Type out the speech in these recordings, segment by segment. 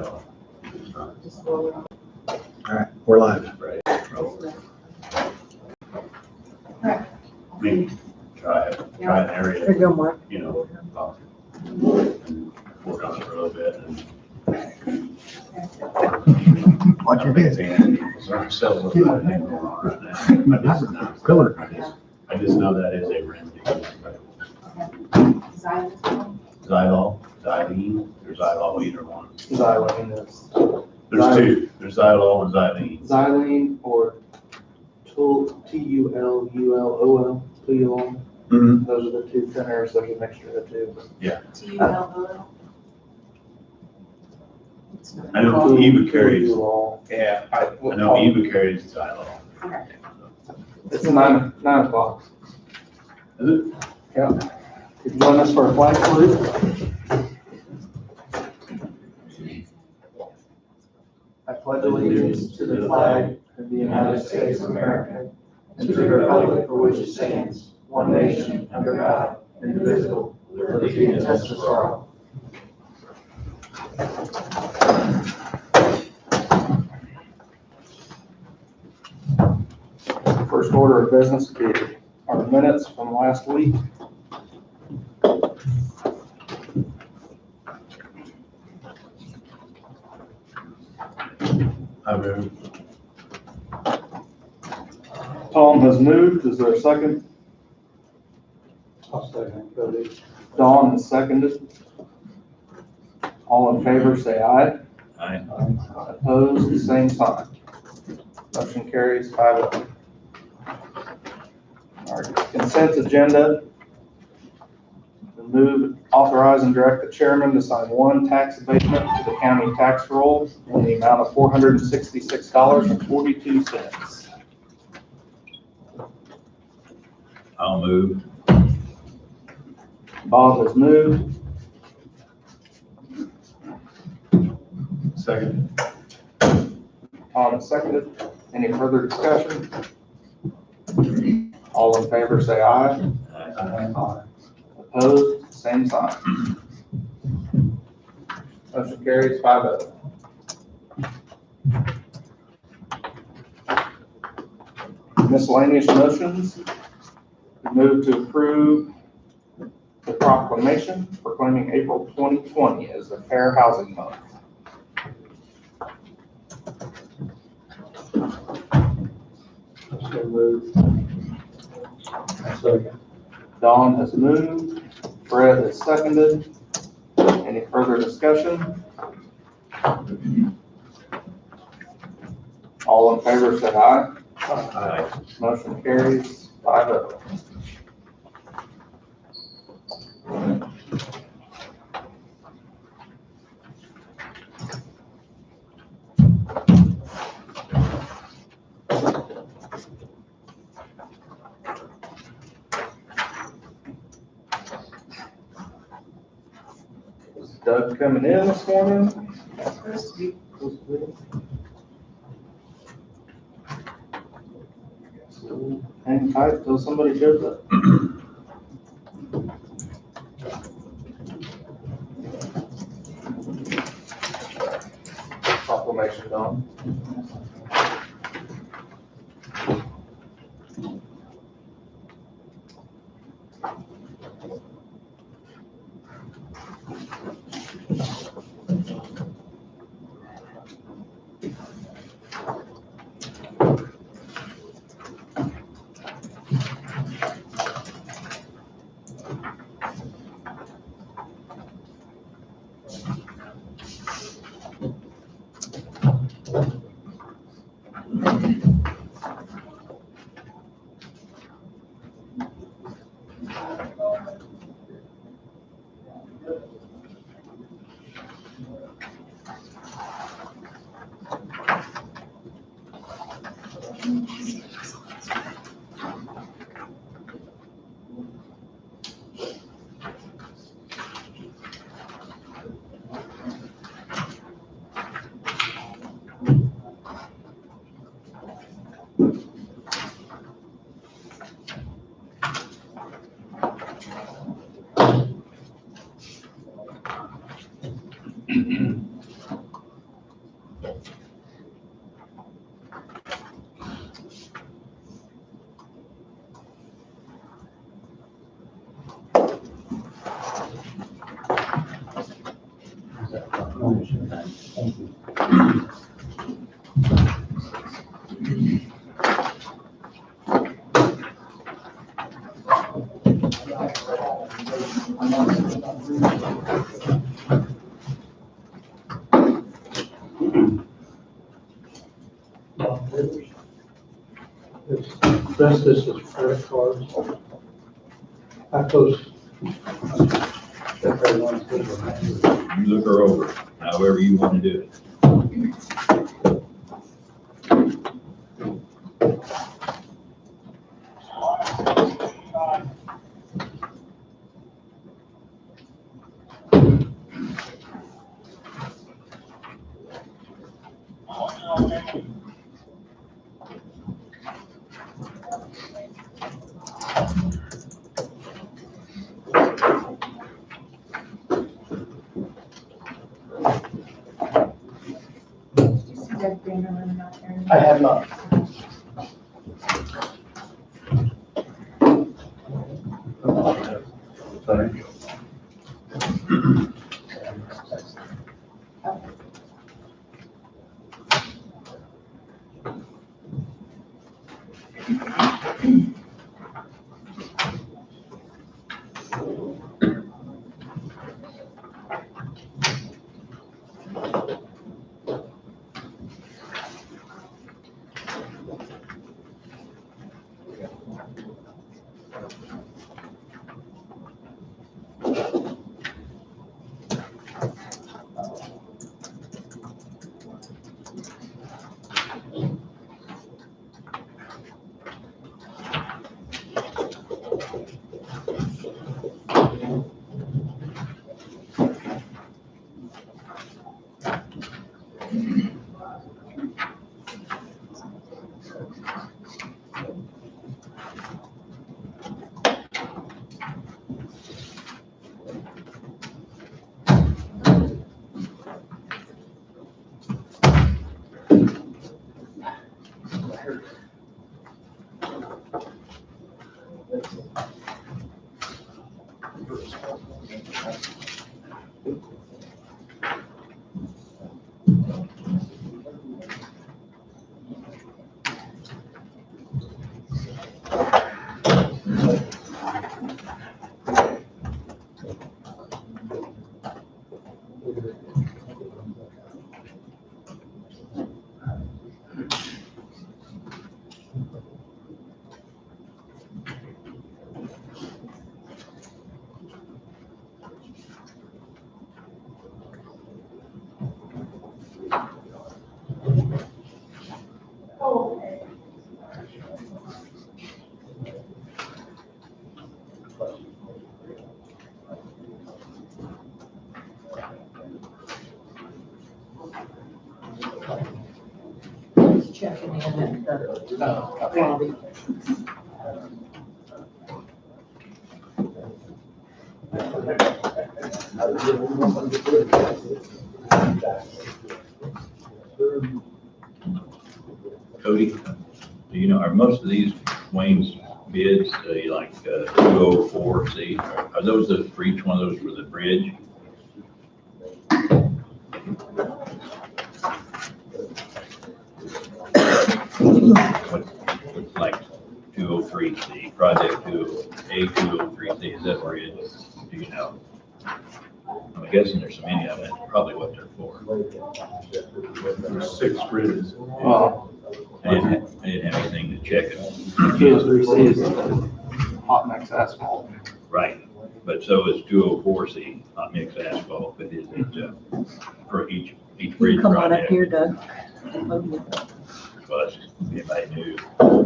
Xylol. All right, we're live. Right. I mean, try an area, There you go, Mark. you know, and work on it for a little bit and. Watch your head. Ourselves with that thing going on right now. I just know. Pillar. I just know that is a remedy. Xylol, Xylene, or Xylol, either one. Xylene is There's two. There's Xylol and Xylene. xylene or Tulol, Tulol. Mhm. Those are the two thinners. There's a mixture of the two. I know Eva carries, Tulol. Yeah. I know Eva carries Xylol. It's 9 o'clock. Is it? Yeah. Could you join us for a flag salute? I pledge allegiance to the flag of the United States of America and to the republic for which it stands, one nation, under God, indivisible, with liberty and justice for all. First order of business would be our minutes from last week. I move. Tom has moved. Is there a second? I'll second, Cody. Dawn has seconded. All in favor, say aye. Aye. Opposed, same sign. Motion carries 5-0. Our consent agenda. Move, authorize, and direct the chairman to sign one tax abatement to the county tax roll in the amount of $466.42. I'll move. Bob has moved. Second. Tom has seconded. Any further discussion? All in favor, say aye. Aye. Opposed, same sign. Motion carries 5-0. Miscellaneous motions. Move to approve the proclamation proclaiming April 2020 as the Fair Housing Month. So moved. Second. Dawn has moved. Brett has seconded. Any further discussion? All in favor, say aye. Aye. Motion carries 5-0. Is Doug coming in this morning? Hang tight till somebody shows up. Proclamation, Don. This is credit cards. I post. If everyone's good with that. You look her over, however you want to do it. I have not. Sorry. Checking in at the lobby. Cody, do you know, are most of these Wayne's bids, like 204C, are those for each one of those for the bridge? What's like 203C, project 203C, is that bridge? Do you know? I'm guessing there's so many of them, that's probably what they're for. There's 6 bridges. I didn't have anything to check it. 203C is hot mix asphalt. Right, but so is 204C, hot mix asphalt, but is it for each bridge You come on up project? here, Doug. Well, if I knew, we'll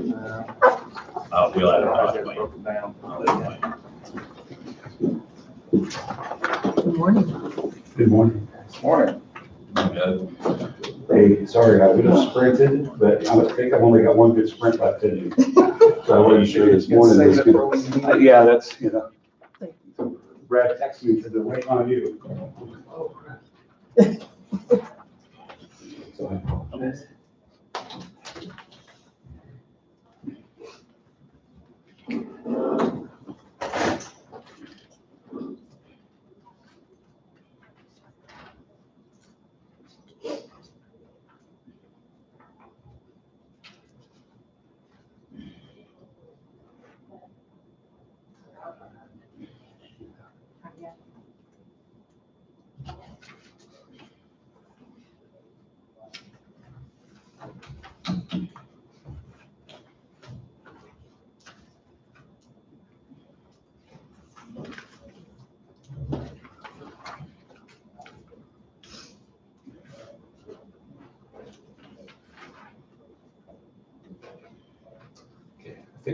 have to talk, Wayne. Broken down. I'll let Wayne. Good morning. Good morning. Morning. Doug, Hey, sorry, I would have sprinted, but I think I've only got one good sprint left in me. So I wasn't sure this morning. Save it for when you need it. Yeah, that's, you know. So Brad texted me, said they're waiting on you. So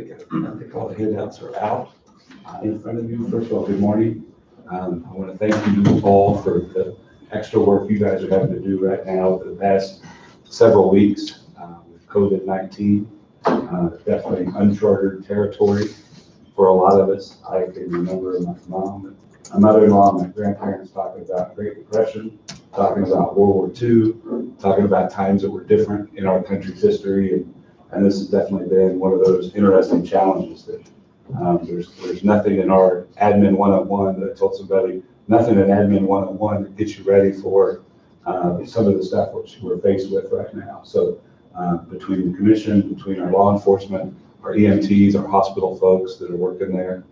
think all the handouts are out in front of you. First of all, good morning. I want to thank you all for the extra work you guys are having to do right now for the past several weeks with COVID-19. Definitely uncharted territory for a lot of us. I can remember my mom, my mother-in-law, my grandparents talking about Great Depression, talking about World War II, talking about times that were different in our country's history. And this has definitely been one of those interesting challenges that there's nothing in our admin 101 that I told somebody, nothing in admin 101 that gets you ready for some of the stuff which we're faced with right now. So between the commission, between our law enforcement, our EMTs, our hospital folks that are working there,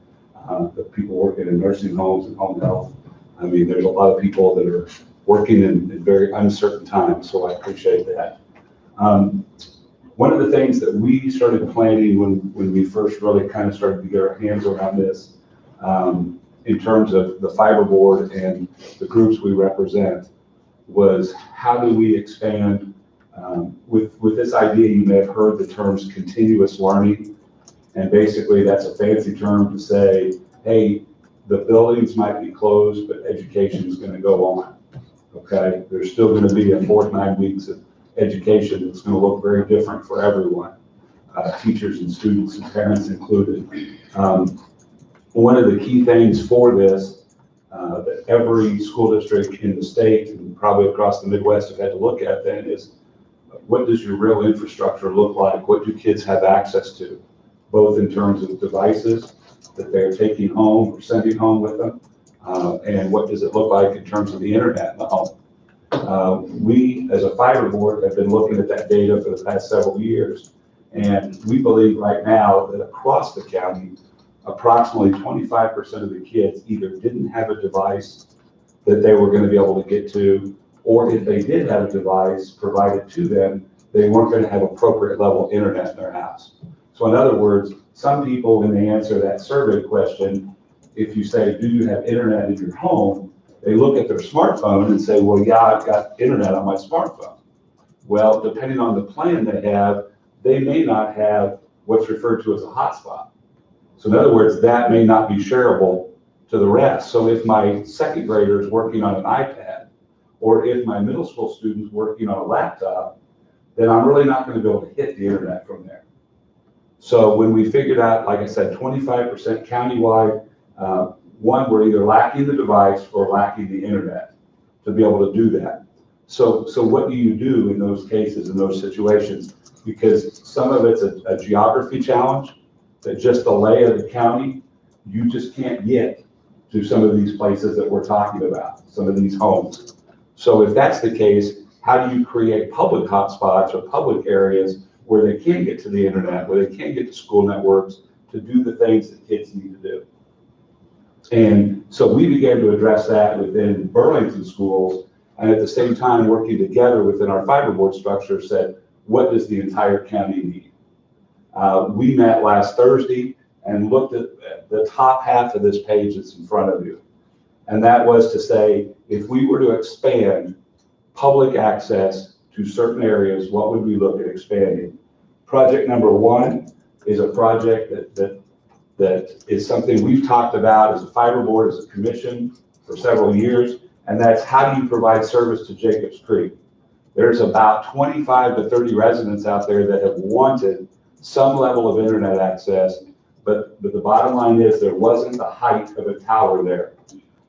the people working in nursing homes and home health. I mean, there's a lot of people that are working in very uncertain times, so I appreciate that. One of the things that we started planning when we first really kind of started to get our hands around this, in terms of the fiber board and the groups we represent, was how do we expand with this idea. You may have heard the terms continuous learning, and basically that's a fancy term to say, hey, the buildings might be closed, but education is going to go on. Okay, there's still going to be a 4 to 9 weeks of education that's going to look very different for everyone, teachers and students and parents included. One of the key things for this that every school district in the state and probably across the Midwest have had to look at then is, what does your real infrastructure look like? What do kids have access to, both in terms of devices that they're taking home or sending home with them, and what does it look like in terms of the internet in the home? We, as a fiber board, have been looking at that data for the past several years, and we believe right now that across the county, approximately 25% of the kids either didn't have a device that they were going to be able to get to, or if they did have a device provided to them, they weren't going to have appropriate level internet in their house. So in other words, some people, when they answer that survey question, if you say, do you have internet in your home? They look at their smartphone and say, well, yeah, I've got internet on my smartphone. Well, depending on the plan they have, they may not have what's referred to as a hotspot. So in other words, that may not be shareable to the rest. So if my second grader is working on an iPad, or if my middle school student's working on a laptop, then I'm really not going to be able to hit the internet from there. So when we figured out, like I said, 25% countywide, one, we're either lacking the device or lacking the internet to be able to do that. So what do you do in those cases, in those situations? Because some of it's a geography challenge, that just the lay of the county, you just can't get to some of these places that we're talking about, some of these homes. So if that's the case, how do you create public hotspots or public areas where they can get to the internet, where they can get to school networks to do the things that kids need to do? And so we began to address that within Burlington schools, and at the same time working together within our fiber board structure said, what does the entire county need? We met last Thursday and looked at the top half of this page that's in front of you. And that was to say, if we were to expand public access to certain areas, what would we look at expanding? Project number 1 is a project that is something we've talked about as a fiber board, as a commission for several years, and that's how do you provide service to Jacobs Creek? There's about 25 to 30 residents out there that have wanted some level of internet access, but the bottom line is there wasn't the height of a tower there.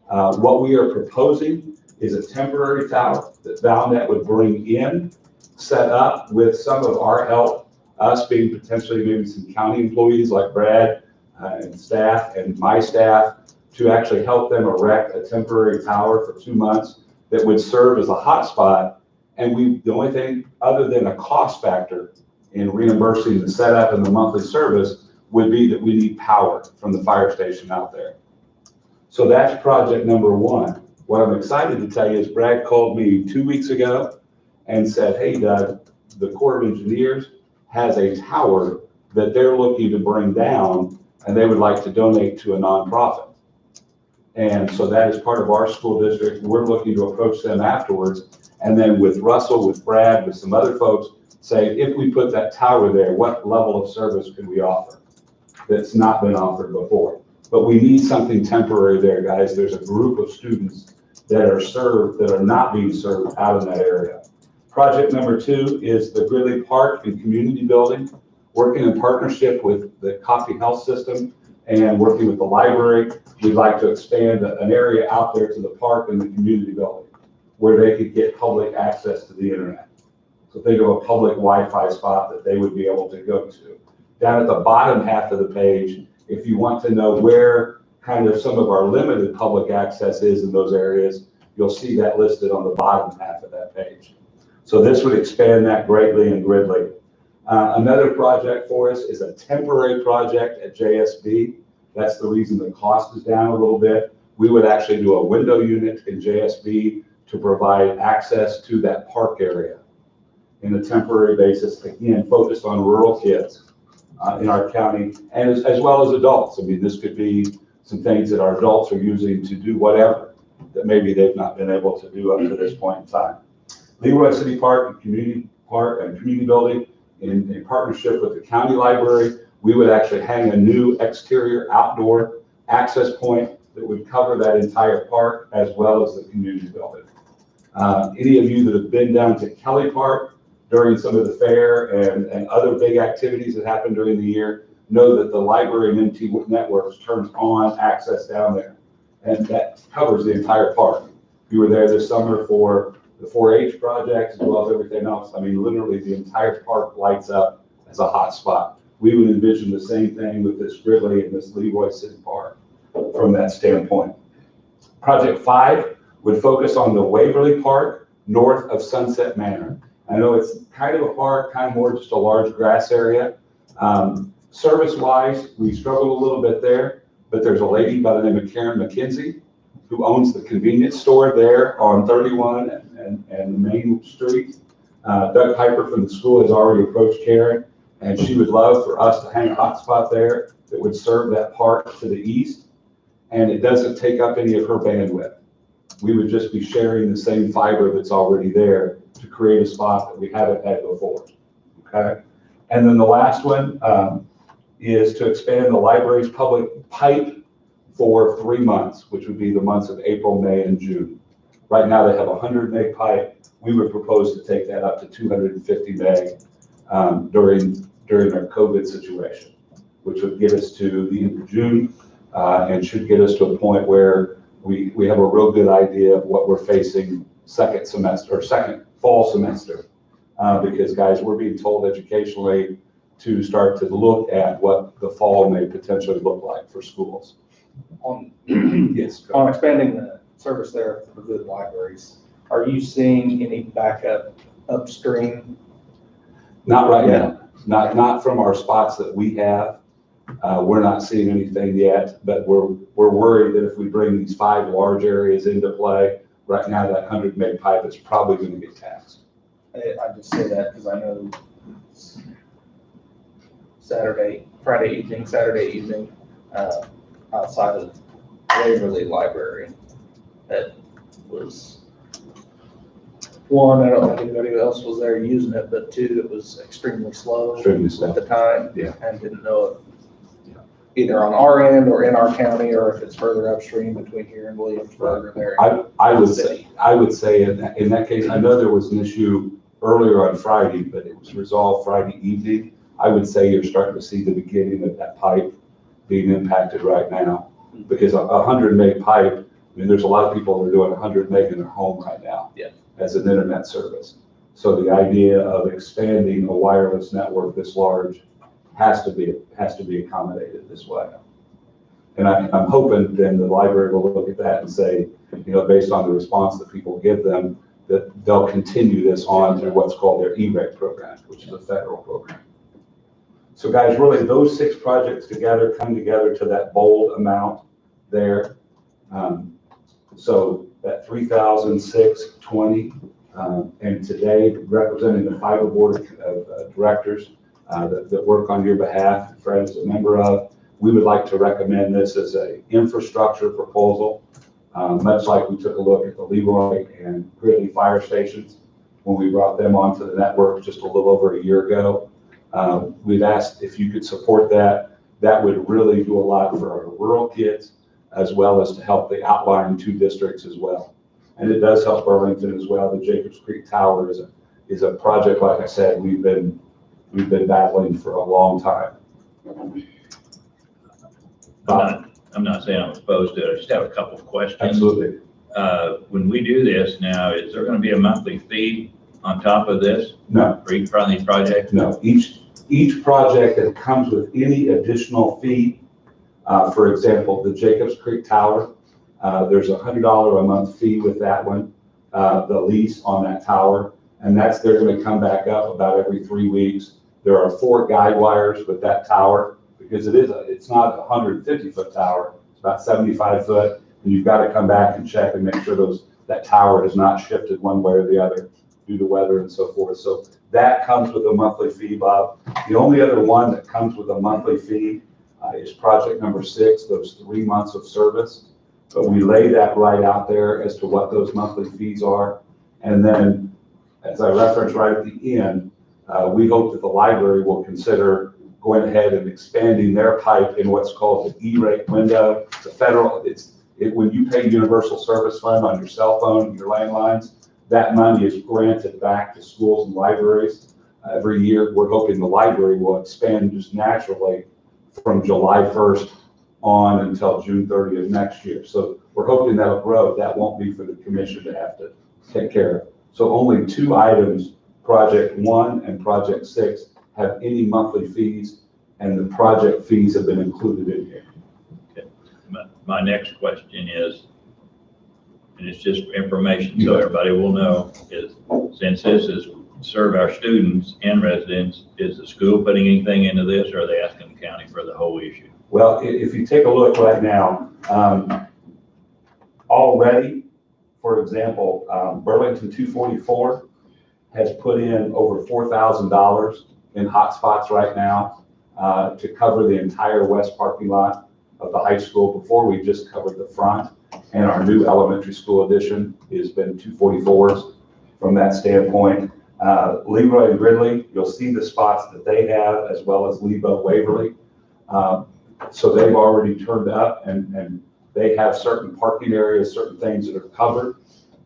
What we are proposing is a temporary tower that Valnet would bring in, set up with some of our help, us being potentially maybe some county employees like Brad and staff and my staff, to actually help them erect a temporary tower for 2 months that would serve as a hotspot. And the only thing other than a cost factor in reimbursing the setup and the monthly service would be that we need power from the fire station out there. So that's project number 1. What I'm excited to tell you is Brad called me 2 weeks ago and said, hey, Doug, the Corps of Engineers has a tower that they're looking to bring down, and they would like to donate to a nonprofit. And so that is part of our school district. We're looking to approach them afterwards. And then with Russell, with Brad, with some other folks, say, if we put that tower there, what level of service could we offer? that's not been offered before. But we need something temporary there, guys. There's a group of students that are served, that are not being served out in that area. Project number 2 is the Gridley Park and Community Building, working in partnership with the Coffee Health System and working with the library. We'd like to expand an area out there to the park and the community building where they could get public access to the internet. So think of a public Wi-Fi spot that they would be able to go to. Down at the bottom half of the page, if you want to know where kind of some of our limited public access is in those areas, you'll see that listed on the bottom half of that page. So this would expand that greatly in Gridley. Another project for us is a temporary project at JSB. That's the reason the cost is down a little bit. We would actually do a window unit in JSB to provide access to that park area in a temporary basis, again, focused on rural kids in our county, and as well as adults. I mean, this could be some things that our adults are using to do whatever that maybe they've not been able to do up to this point in time. Leroy City Park and Community Park and Community Building, in partnership with the county library, we would actually hang a new exterior outdoor access point that would cover that entire park as well as the community building. Any of you that have been down to Kelly Park during some of the fair and other big activities that happen during the year know that the library and MT Networks turns on access down there, and that covers the entire park. You were there this summer for the 4-H project as well as everything else. I mean, literally the entire park lights up as a hot spot. We would envision the same thing with this Gridley and this Leroy City Park from that standpoint. Project 5 would focus on the Waverly Park north of Sunset Manor. I know it's kind of a park, kind of more just a large grass area. Service-wise, we struggle a little bit there, but there's a lady by the name of Karen McKenzie who owns the convenience store there on 31 and Main Street. Doug Piper from the school has already approached Karen, and she would love for us to hang a hotspot there that would serve that park to the east, and it doesn't take up any of her bandwidth. We would just be sharing the same fiber that's already there to create a spot that we haven't had before, okay? And then the last one is to expand the library's public pipe for 3 months, which would be the months of April, May, and June. Right now they have 100 meg pipe. We would propose to take that up to 250 meg during our COVID situation, which would get us to the end of June and should get us to a point where we have a real good idea of what we're facing second fall semester. Because guys, we're being told educationally to start to look at what the fall may potentially look like for schools. Yes. On expanding the service there for good libraries, are you seeing any backup upstream? Not right now. Not from our spots that we have. We're not seeing anything yet, but we're worried that if we bring these 5 large areas into play, right now that 100 meg pipe is probably going to get taxed. I just say that because I know Friday evening, outside of Waverly Library, that was one, I don't think anybody else was there using it, but 2, it was extremely slow at the time. Yeah. And didn't know if either on our end or in our county, or if it's further upstream between here and Williamsburg or there. I would say in that case, I know there was an issue earlier on Friday, but it was resolved Friday evening. I would say you're starting to see the beginning of that pipe being impacted right now, because a 100 meg pipe, I mean, there's a lot of people that are doing 100 meg in their home right now. Yeah. As an internet service. So the idea of expanding a wireless network this large has to be accommodated this way. And I'm hoping then the library will look at that and say, you know, based on the response that people give them, that they'll continue this on through what's called their E-rate program, which is a federal program. So guys, really those 6 projects together come together to that bold amount there. So that 3,620, and today representing the fiber board of directors that work on your behalf, Fred is a member of, we would like to recommend this as an infrastructure proposal, much like we took a look at the Leroy and Gridley fire stations when we brought them onto the network just a little over a year ago. We've asked if you could support that that would really do a lot for our rural kids, as well as to help the outlying 2 districts as well. And it does help Burlington as well. The Jacobs Creek Tower is a project, like I said, we've been battling for a long time. I'm not saying I'm opposed to it, I just have a couple of questions. Absolutely. When we do this now, is there gonna be a monthly fee on top of this No, for each one of these projects? no. Each project that comes with any additional fee, for example, the Jacobs Creek Tower, there's $100 a month fee with that one, the lease on that tower, and they're gonna come back up about every 3 weeks. There are 4 guide wires with that tower, because it's not a 150-foot tower, it's about 75 foot, and you've got to come back and check and make sure that tower has not shifted one way or the other due to weather and so forth. So that comes with a monthly fee, Bob. The only other one that comes with a monthly fee is project number 6, those 3 months of service. But we lay that right out there as to what those monthly fees are. And then, as I referenced right at the end, we hope that the library will consider going ahead and expanding their pipe in what's called the E-rate window. It's a federal, when you pay Universal Service Fund on your cell phone, your landlines, that money is granted back to schools and libraries every year. We're hoping the library will expand just naturally from July 1st on until June 30th next year. So we're hoping that'll grow. That won't be for the commission to have to take care of. So only 2 items, project 1 and project 6, have any monthly fees, and the project fees have been included in here. Okay. My next question is, and it's just information so everybody will know, is since this is serve our students and residents, is the school putting anything into this, or are they asking the county for the whole issue? Well, if you take a look right now, already, for example, Burlington 244 has put in over $4,000 in hotspots right now to cover the entire west parking lot of the high school. Before, we just covered the front, and our new elementary school addition has been 244s from that standpoint. Leroy and Ridley, you'll see the spots that they have, as well as Lebo Waverly. So they've already turned up, and they have certain parking areas, certain things that are covered,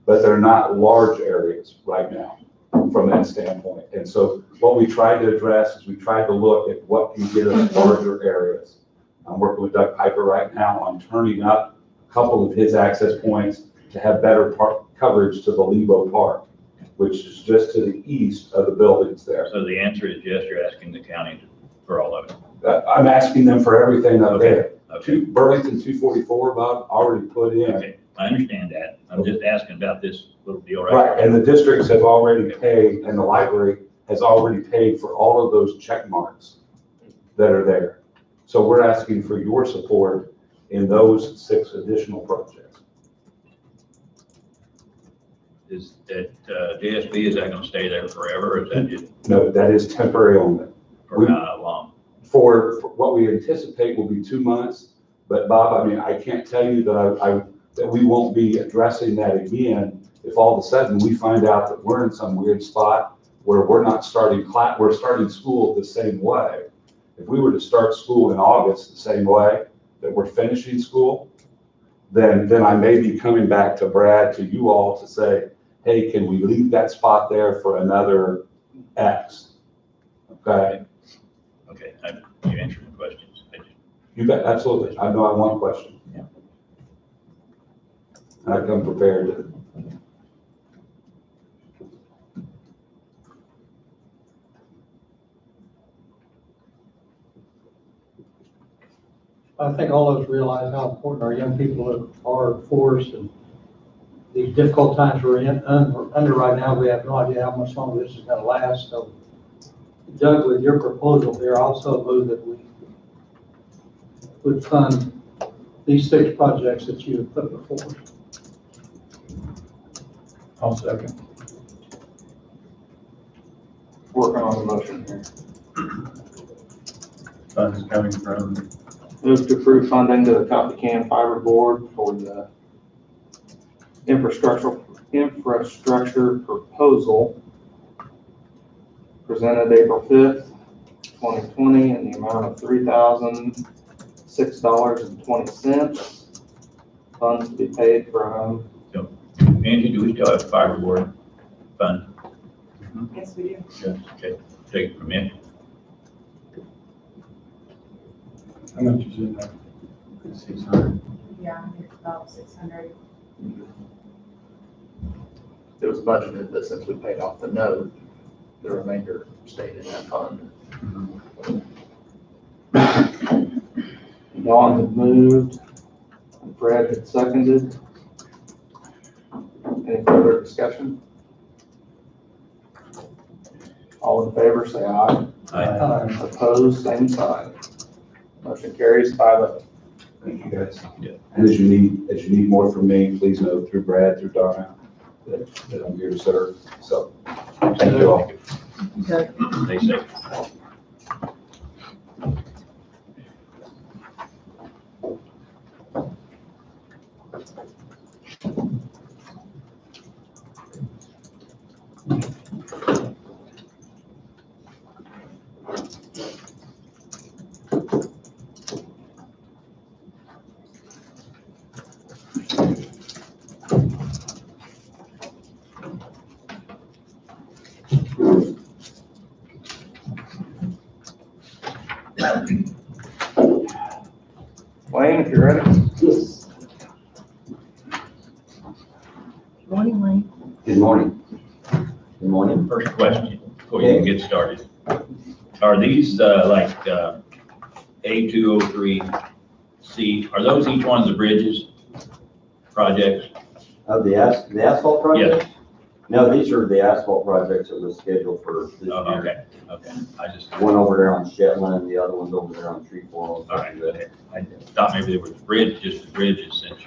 but they're not large areas right now from that standpoint. And so what we tried to address is we tried to look at what can get us larger areas. I'm working with Doug Piper right now on turning up a couple of his access points to have better coverage to the Lebo Park, which is just to the east of the buildings there. So the answer is yes, you're asking the county for all of it. I'm asking them for everything up there. Okay. Burlington 244, Bob, already put in. Okay, I understand that. I'm just asking about this little deal right Right, and the districts have already paid, and the library has already paid for all of those check marks that are there. So we're asking for your support in those 6 additional projects. Is that DSB, is that going to stay there forever, or is that just No, that is temporary only. for how long? For what we anticipate will be 2 months, but Bob, I mean, I can't tell you that that we won't be addressing that again if all of a sudden we find out that we're in some weird spot where we're not starting class, we're starting school the same way. If we were to start school in August the same way that we're finishing school, then I may be coming back to Brad, to you all, to say, hey, can we leave that spot there for another X? Okay, Okay, you answered the questions. you bet, absolutely. I know I have one question. Yeah. And I come prepared. I think all of us realize how important our young people are for us, and these difficult times we're under right now, we have no idea how much longer this is gonna last. So Doug, with your proposal here, also move that we would fund these 6 projects that you have put before us. I'll second. Working on the motion here. Funds coming from, Move to approve funding to the Coffee Can Fiber Board for the infrastructure proposal presented April 5th 2020 in the amount of $3,006.20. Funds to be paid from, Angie, do we still have fire reward fund? Yes, we do. Yes. Okay, take it from it. How much is in there? 600. Yeah, it's about 600. it was budgeted, but since we paid off the note, the remainder stayed in that fund. Dawn had moved, and Fred had seconded. Any further discussion? All in favor, say aye. Opposed, same sign. Motion carries 5-0. Thank you, guys. Yeah. And as you need more from me, please know through Brad, through Donna, that I'm here to serve. So, thank you all. Okay. Stay safe. Wayne, if you're ready. Yes. Morning, Wayne. Good morning. Good morning. First question, before you get started. Are these like A203C, are those each one of the bridges projects? Of the asphalt projects? No, these are the asphalt projects that was scheduled for this year. Oh, okay, okay. I just, One over there on Shetland and the other one's over there on Trefoil. all right, good. I thought maybe there was bridge, just the bridges since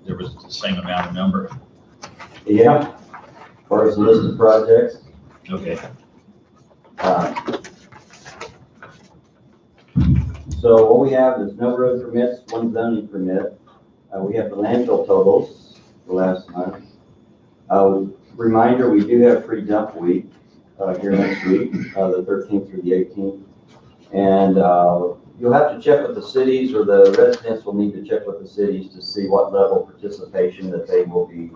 there was the same amount of number. Yeah, as far as the list of projects, Okay, uh, so what we have is no road permits, one zoning permit. We have the landfill totals for last month. Reminder, we do have free dump week here next week, the 13th through the 18th. And you'll have to check with the cities, or the residents will need to check with the cities to see what level of participation that they will be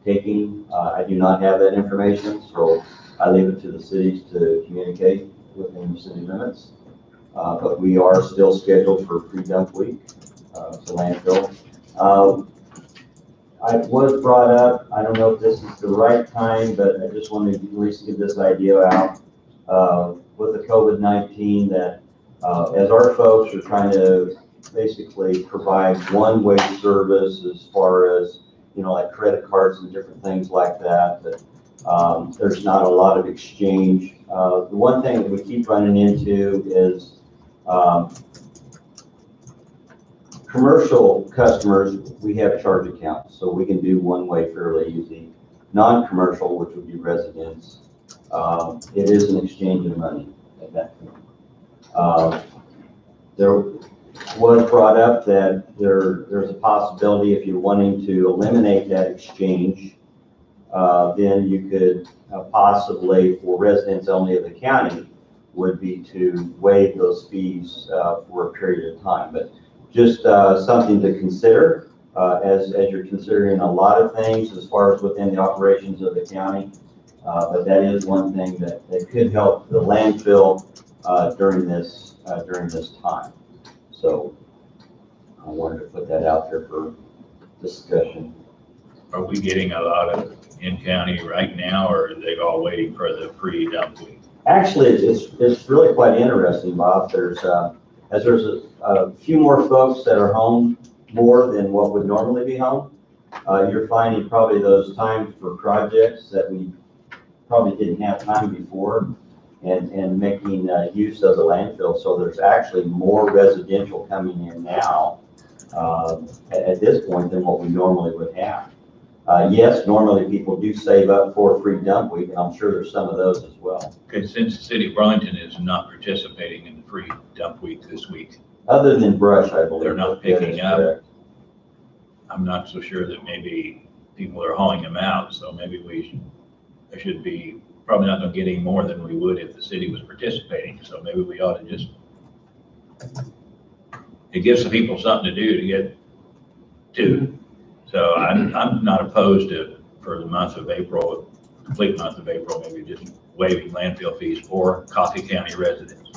taking. I do not have that information, so I leave it to the cities to communicate within the city limits. But we are still scheduled for free dump week, so landfill. I was brought up, I don't know if this is the right time, but I just wanted to at least get this idea out with the COVID-19 that as our folks are trying to basically provide one-way service as far as, like credit cards and different things like that, there's not a lot of exchange. The one thing that we keep running into is commercial customers, we have charge accounts, so we can do one-way fairly easy. Non-commercial, which would be residents, it is an exchange of money at that point. There was brought up that there's a possibility if you're wanting to eliminate that exchange, then you could possibly, for residents only of the county, would be to waive those fees for a period of time. But just something to consider as you're considering a lot of things as far as within the operations of the county. But that is one thing that could help the landfill during this time. So I wanted to put that out there for discussion. are we getting a lot of in-county right now, or are they all waiting for the free dump week? Actually, it's really quite interesting, Bob. There's a few more folks that are home more than what would normally be home. You're finding probably those times for projects that we probably didn't have time before, and making use of the landfill. So there's actually more residential coming in now at this point than what we normally would have. Yes, normally people do save up for a free dump week, and I'm sure there's some of those as well. Okay, since the city of Burlington is not participating in the free dump week this week, Other than brush, I believe. They're not That is picking up. correct. I'm not so sure that maybe people are hauling them out, so maybe we should be probably not gonna get any more than we would if the city was participating, so maybe we ought to just, it gives the people something to do to get to. So I'm not opposed to, for the month of April, complete month of April, maybe just waiving landfill fees for Coffee County residents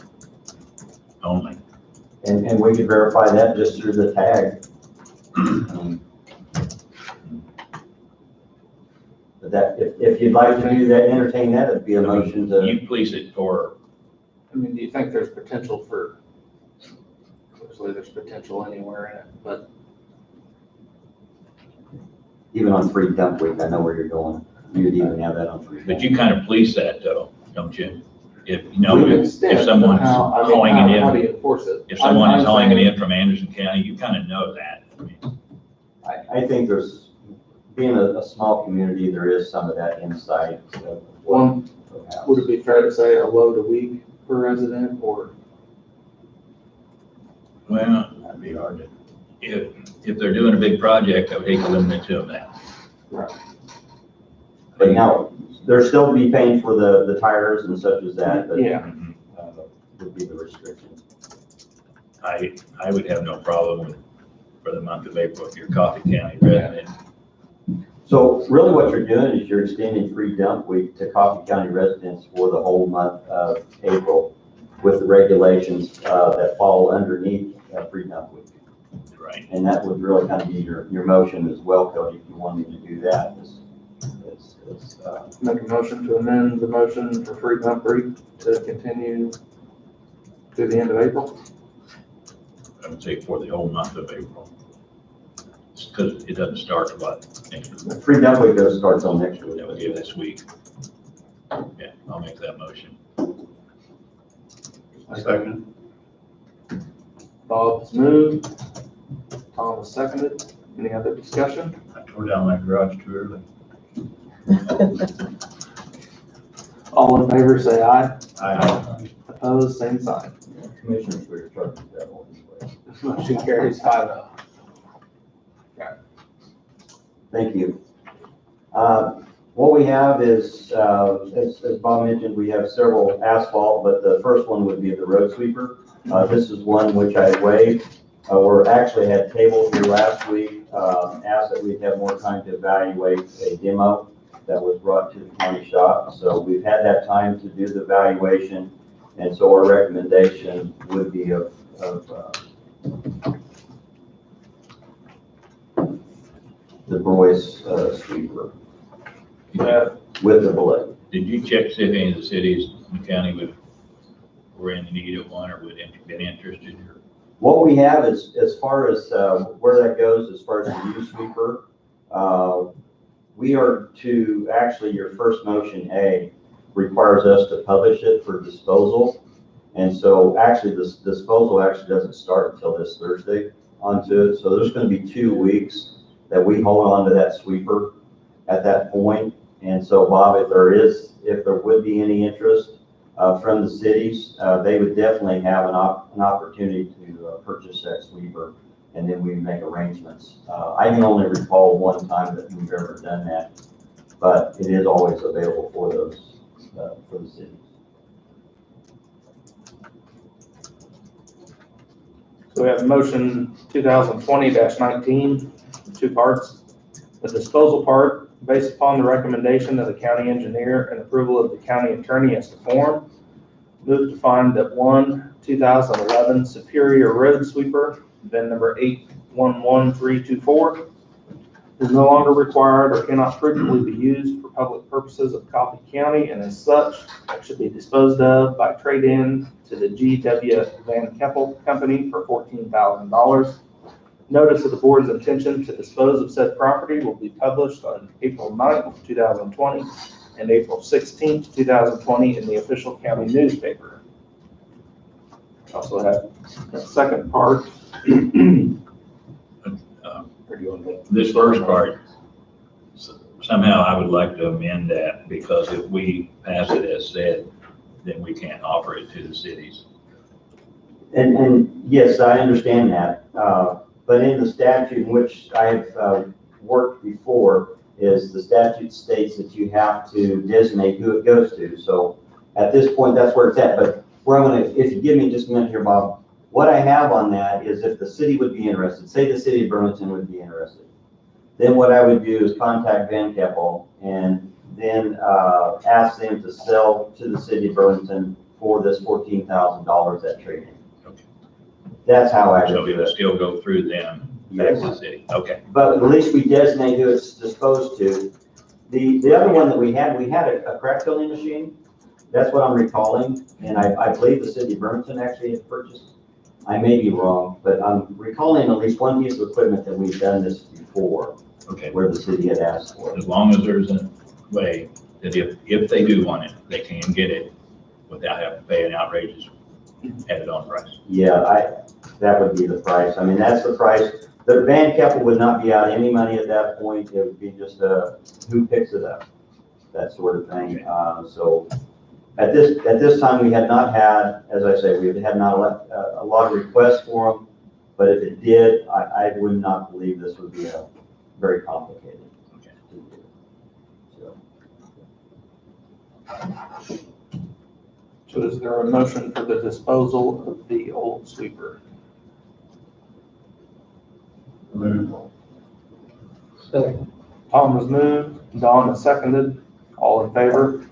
only. And we could verify that just through the tag. But that, if you'd like to do that, entertain that, it'd be a motion to. You police it for, I mean, do you think there's potential for, obviously there's potential anywhere in it, but Even on free dump week, I know where you're going. You'd even have that on free. but you kind of police that though, don't you? If, you know, to an if extent, someone's how- I mean, hauling it how do in, you enforce it? if someone I'm is hauling it saying- in from Anderson County, you kind of know that. I mean, I think there's, being a small community, there is some of that insight. Of One, what would it be fair to say a load a week per resident, or? Well, that'd be hard to, if they're doing a big project, I would hate to limit it to that. But now, they're still be paying for the tires and such as that, but Yeah. would be the restrictions. I would have no problem with, for the month of April, if you're a Coffee County resident. So really what you're doing is you're extending free dump week to Coffee County residents for the whole month of April with the regulations that fall underneath free dump week. Right. And that would really kind of be your motion as well, Cody, if you wanted to do that. Make a motion to amend the motion for free dump week to continue to the end of April? I would say for the whole month of April. Because it doesn't start about next week, Free dump week doesn't start till next week. that would be this week. Yeah, I'll make that motion. Second. Bob has moved. Tom has seconded. Any other discussion? I tore down my garage too early. All in favor, say aye. I Opposed, same sign. Commissioners, we're charging that one. Motion carries 5-0. Thank you. What we have is, as Bob mentioned, we have several asphalt, but the first one would be the road sweeper. This is one which I waived. We're actually had tabled here last week, asked that we'd have more time to evaluate a demo that was brought to the county shop. So we've had that time to do the evaluation, and so our recommendation would be of the Broyce sweeper with the bullet. Did you check to see if any of the cities in the county were in need of one or would have been interested? Or What we have is, as far as where that goes, as far as the new sweeper, we are to, actually, your first motion A requires us to publish it for disposal. And so actually, this disposal actually doesn't start until this Thursday onto it. So there's going to be 2 weeks that we hold on to that sweeper at that point. And so, Bob, if there would be any interest from the cities, they would definitely have an opportunity to purchase that sweeper, and then we make arrangements. I can only recall one time that we've ever done that, but it is always available for those, for the cities. So we have motion 2020-19, 2 parts. The disposal part, based upon the recommendation of the county engineer and approval of the county attorney as to form, move to find that 2011 Superior Road Sweeper, VIN number 811324, is no longer required or cannot frequently be used for public purposes of Coffee County, and as such, should be disposed of by trade-in to the G.W. Van Keppel Company for $14,000. Notice of the board's intention to dispose of said property will be published on April 9th, 2020, and April 16th, 2020 in the official county newspaper. Also have the second part. Or do you want to- this first part, somehow I would like to amend that, because if we pass it as said, then we can't offer it to the cities. And yes, I understand that. But in the statute in which I have worked before, is the statute states that you have to designate who it goes to. So at this point, that's where it's at. But where I'm gonna, if you give me just a minute here, Bob, what I have on that is if the city would be interested, say the city of Burlington would be interested, then what I would do is contact Van Keppel and then ask them to sell to the city of Burlington for this $14,000 at trade-in. Okay. That's how I So would it do would it. still go through them, back Yes. to the city. Okay. But at least we designate who it's disposed to. The other one that we had a crack filling machine. That's what I'm recalling, and I believe the city of Burlington actually had purchased. I may be wrong, but I'm recalling at least one piece of equipment that we've done this before, Okay. where the city had asked for it. As long as there's a way that if they do want it, they can get it without having to pay an outrageous added on price. Yeah, that would be the price. I mean, that's the price. The Van Keppel would not be out any money at that point. It would be just who picks it up, that sort of thing. So at this time, we had not had, as I say, we had not a lot of requests for them. But if it did, I would not believe this would be very complicated. Okay. So, So is there a motion for the disposal of the old sweeper? Second. Tom has moved, Don has seconded, all in favor,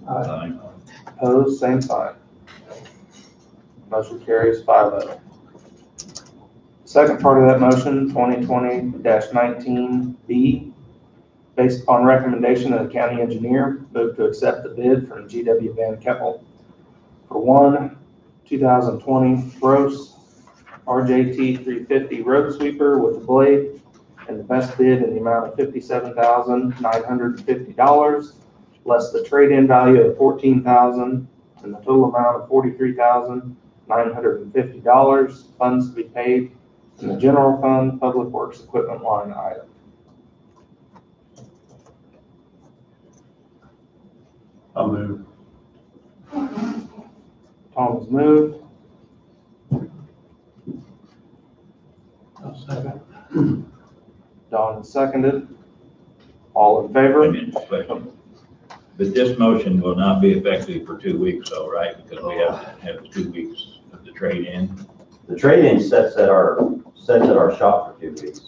opposed, same sign. Motion carries 5-0. Second part of that motion, 2020-19B, based upon recommendation of the county engineer, move to accept the bid from GW Van Keppel for one 2020 gross RJT 350 road sweeper with a blade, and the best bid in the amount of $57,950, less the trade-in value of $14,000, and the total amount of $43,950, funds to be paid in the general fund, public works equipment line item. I'll move. Tom has moved, I'll second. Don has seconded, all in Wait a favor? minute, question. But this motion will not be effective for 2 weeks, though, right? Because we have to have 2 weeks of the trade-in. the trade-in sets at our shop for 2 weeks.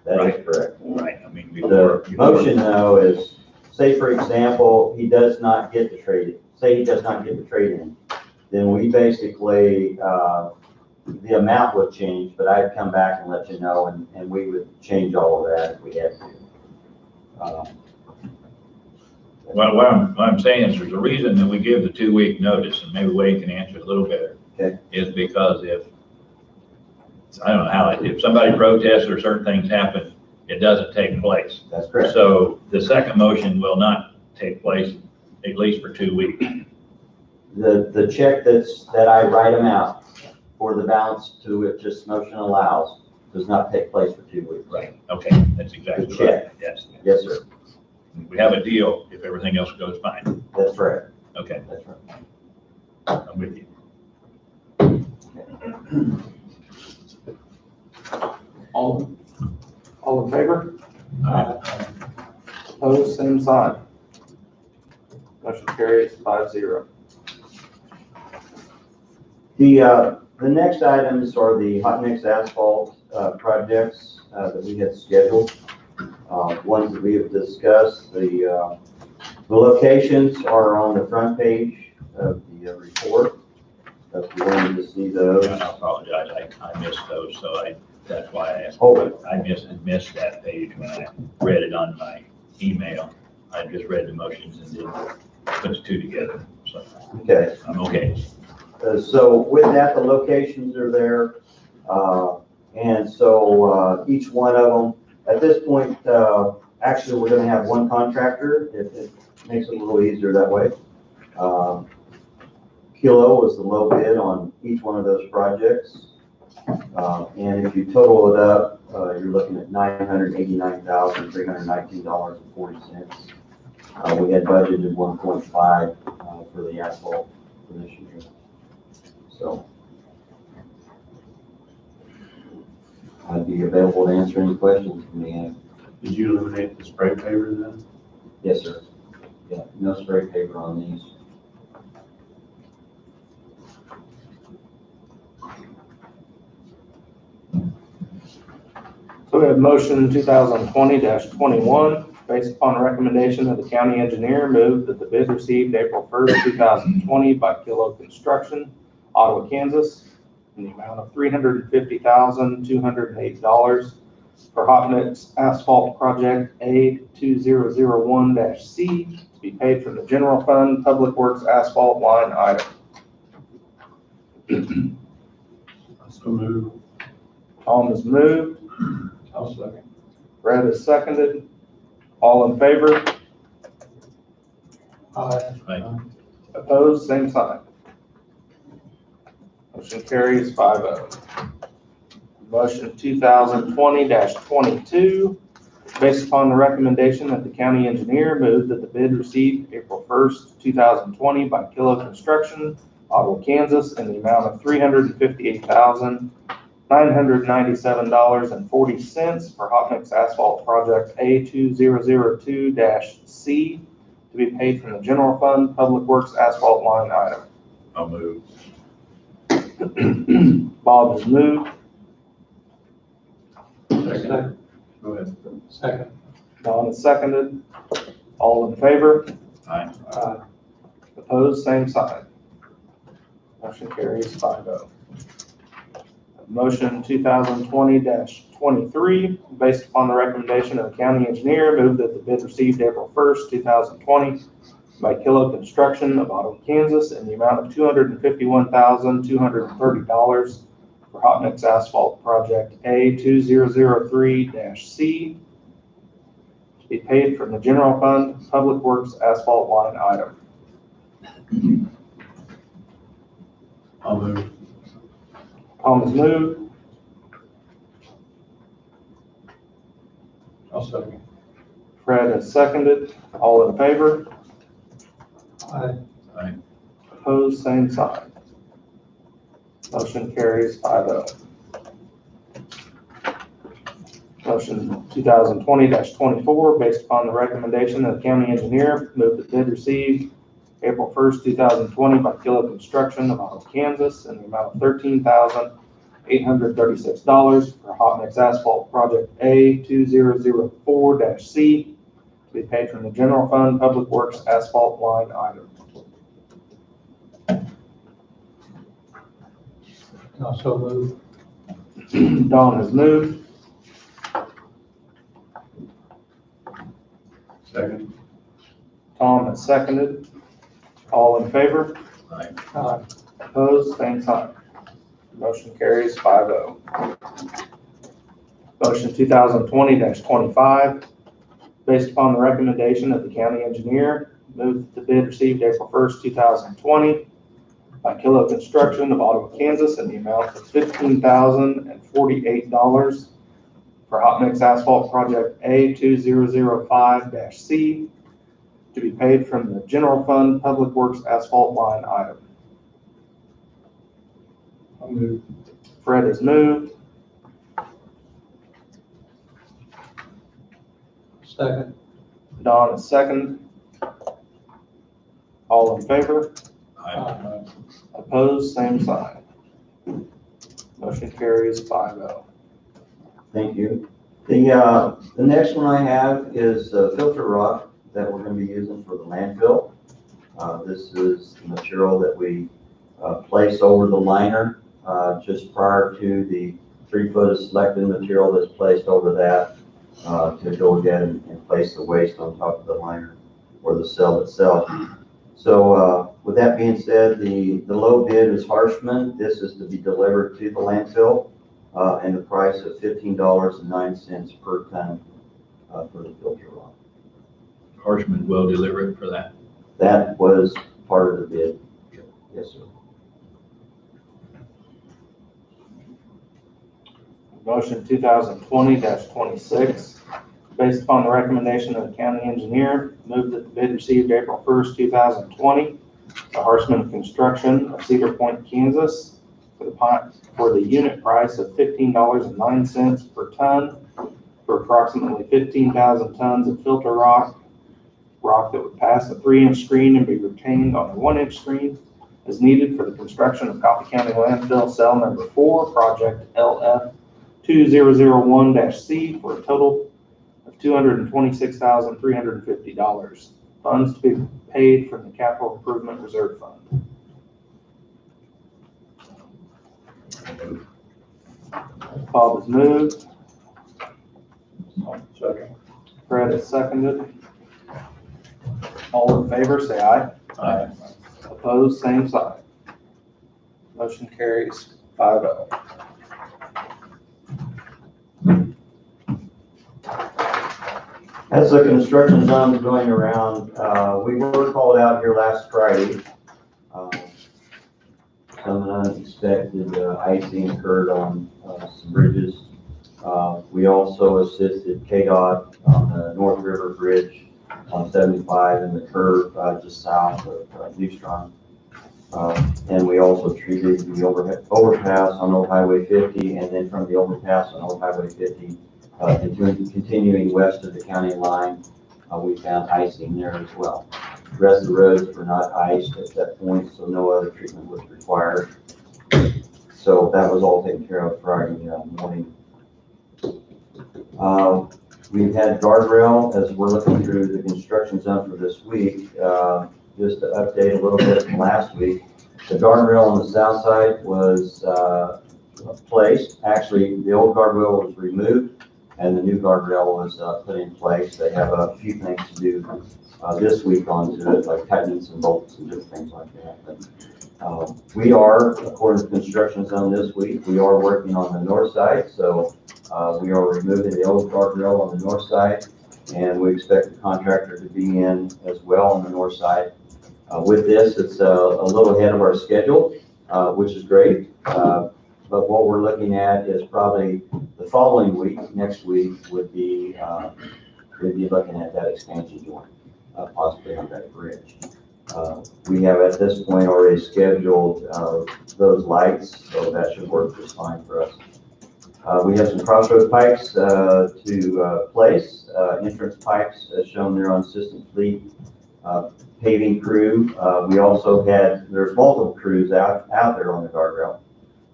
That is correct. Right, I mean, The motion though is, say for example, he does not get the trade, say he does not get the trade-in, then we basically, the amount would change, but I'd come back and let you know, and we would change all of that if we had to. Well, what I'm saying is there's a reason that we give the 2-week notice, and maybe Wade can answer it a little better. Okay. Is because I don't know how, if somebody protests or certain things happen, it doesn't take place. That's correct. So the second motion will not take place at least for 2 weeks. The check that I write them out for the balance to which this motion allows does not take place for 2 weeks. Right. Okay, that's exactly The right. check. Yes. Yes, sir. We have a deal if everything else goes fine. That's correct. Okay, That's right. I'm with you. All in favor? Opposed, same sign. Motion carries 5-0. The next items are the hot mix asphalt projects that we had scheduled. Ones that we have discussed. The locations are on the front page of the report. If you wanted to see those. I apologize, I missed those, so that's why I asked. Oh. I missed that page when I read it on my email. I just read the motions and didn't put the two together, so Okay. I'm okay. So with that, the locations are there. And so each one of them, at this point, actually, we're gonna have one contractor. It makes it a little easier that way. Kilo was the low bid on each one of those projects. And if you total it up, you're looking at $989,319.40. We had budgeted 1.5 for the asphalt for this year. So I'd be available to answer any questions you may have. Did you eliminate the spray paver then? Yes, sir. Yeah, no spray paper on these. So we have motion 2020-21, based upon recommendation of the county engineer, move that the bid received April 1st, 2020 by Kilo Construction, Ottawa, Kansas, in the amount of $350,208 for hot mix asphalt project A2001-C to be paid from the general fund, Public Works asphalt line item. So move. Tom has moved. I'll second. Brad has seconded. All in favor? Aye. Opposed, same sign. Motion carries 5-0. Motion 2020-22, based upon the recommendation of the county engineer, move that the bid received April 1st, 2020 by Kilo Construction, Ottawa, Kansas, in the amount of $358,997.40 for hot mix asphalt project A2002-C to be paid from the general fund, Public Works asphalt line item. I'll move. Bob has moved. Second. Go ahead. Second. Don has seconded. All in favor? Aye. Opposed, same sign. Motion carries 5-0. Motion 2020-23, based upon the recommendation of the county engineer, move that the bid received April 1st, 2020 by Kilo Construction of Ottawa, Kansas, in the amount of $251,230 for hot mix asphalt project A2003-C to be paid from the general fund, Public Works asphalt line item. I'll move. Tom has moved. I'll second. Fred has seconded. All in favor? Aye. Aye. Opposed, same sign. Motion carries 5-0. Motion 2020-24, based upon the recommendation of the county engineer, move the bid received April 1st, 2020 by Kilo Construction of Ottawa, Kansas, in the amount of $13,836 for hot mix asphalt project A2004-C to be paid from the general fund, Public Works asphalt line item. Also move. Don has moved. Second. Tom has seconded. All in favor? Aye. Aye. Opposed, same sign. Motion carries 5-0. Motion 2020-25, based upon the recommendation of the county engineer, move that the bid received April 1st, 2020 by Kilo Construction of Ottawa, Kansas, in the amount of $15,048 for hot mix asphalt project A2005-C to be paid from the general fund, Public Works asphalt line item. I'll move. Fred has moved. Second. Don is second. All in favor? Aye. Opposed, same sign. Motion carries 5-0. Thank you. The next one I have is filter rock that we're going to be using for the landfill. This is the material that we place over the liner just prior to the 3 foot of selected material that's placed over that to go again and place the waste on top of the liner or the cell itself. So with that being said, the low bid is Harshman. This is to be delivered to the landfill and the price of $15.09 per ton for the filter rock. Horseman will deliver it for that. That was part of the bid. Yes, sir. Motion 2020-26, based upon the recommendation of the county engineer, move that the bid received April 1st, 2020 by Harshman Construction of Cedar Point, Kansas, for the unit price of $15.09 per ton for approximately 15,000 tons of filter rock that would pass a 3-inch screen and be retained on a 1-inch screen as needed for the construction of Coffee County Landfill Cell Number 4, Project LF 2001-C, for a total of $226,350. Funds to be paid from the Capital Improvement Reserve Fund. Bob has moved. Second. Fred has seconded. All in favor, say aye. Aye. Opposed, same sign. Motion carries 5-0. As the construction zone is going around, we were called out here last Friday. Some unexpected icing occurred on some bridges. We also assisted KDOT on the North River Bridge on 75 and the curve just south of New Strong. And we also treated the overpass on Old Highway 50, and then from the overpass on Old Highway 50, continuing west of the county line, we found icing there as well. The rest of the roads were not iced at that point, so no other treatment was required. So that was all taken care of Friday morning. We've had guardrail as we're looking through the construction zone for this week. Just to update a little bit from last week, the guardrail on the south side was placed. Actually, the old guardrail was removed and the new guardrail was put in place. They have a few things to do this week onto it, like tightening some bolts and different things like that. But, we are, according to construction zone this week, we are working on the north side. So we are removing the old guardrail on the north side, and we expect the contractor to be in as well on the north side. With this, it's a little ahead of our schedule, which is great. But what we're looking at is probably the following week, next week, would be we'd be looking at that expansion joint, possibly on that bridge. We have at this point already scheduled those lights, so that should work just fine for us. We have some crossroad pipes to place, entrance pipes as shown there on Assistant Fleet paving crew. We also had, there's multiple crews out there on the guardrail.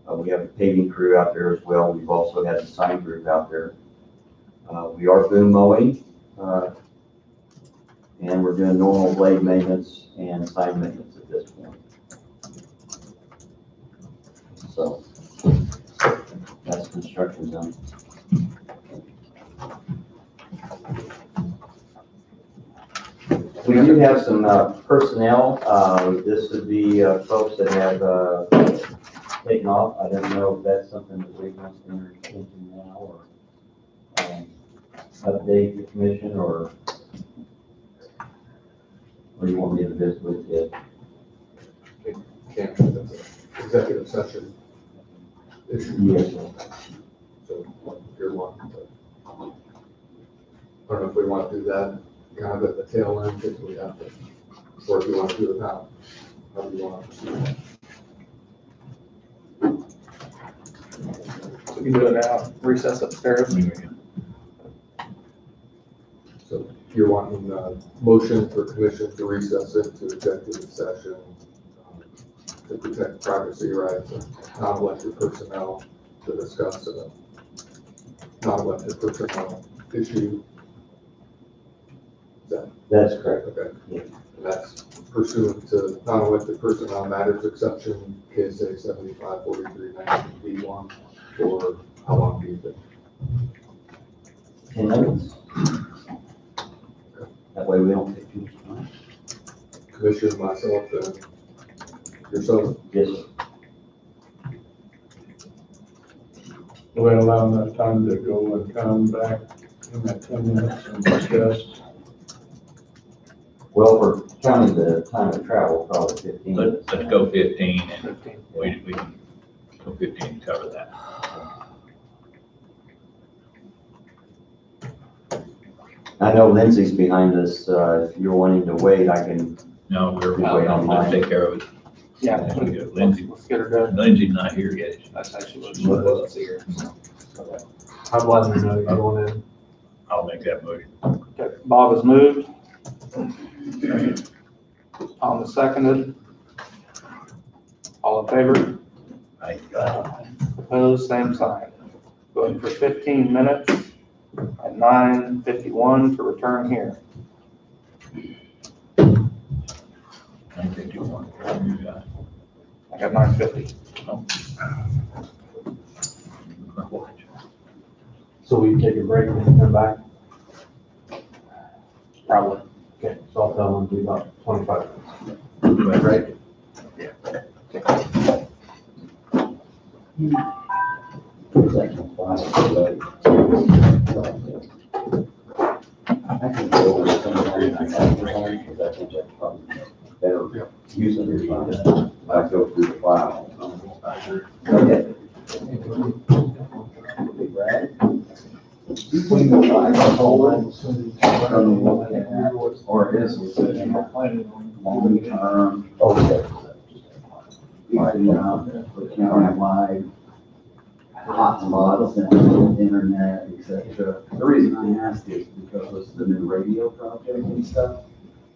We have a paving crew out there as well. We've also had the sign group out there. We are boom mowing, and we're doing normal blade maintenance and sign maintenance at this point. So that's construction zone. We do have some personnel. This would be folks that have taken off. I don't know if that's something that we want to enter into now, or update the commission, or you want me to visit with it? Can't, that's an executive session issue. Yes. So if you're wanting to, I don't know if we want to do that kind of at the tail end, if we have to, or if you want to do it now, how do you want to proceed? So we can do it now, recess upstairs. So you're wanting a motion for commission to recess into executive session to protect privacy rights of non-elected personnel to discuss a non-elected personnel issue. That's correct. Okay. Yeah. And that's pursuant to non-elected personnel matters exception, KSA 7543-19B1, for how long do you think? 10 minutes. That way we don't take too much time. Commissioner, myself, and yourself? Yes, sir. Will that allow enough time to go and come back in that 10 minutes and discuss? Well, for counting the time of travel, probably 15 minutes. Let's go 15, and we can go 15 and cover that. I know Lindsay's behind us. If you're wanting to wait, I can. No, we're, Wait on let's mine. take care of it. Yeah. As we go. Lindsay, Let's get her done. Lindsay's not here yet. That's how she looks. She doesn't see her. I'm letting you know you're going in. I'll make that motion. Okay, Bob has moved. Tom has seconded. All in favor? Opposed, same sign. Going for 15 minutes at 9:51 to return here. 9:51. I got 9:50. So we take a break and then come back? Probably. Okay, so I'll tell them to be about 25 minutes. Right? I can go over some of the reasons because I think that's probably better use of your time. I go through the file. Okay. Between the five colons, or is long term. Okay. For county-wide hotspots and internet, et cetera. The reason I asked is because with the new radio project and stuff,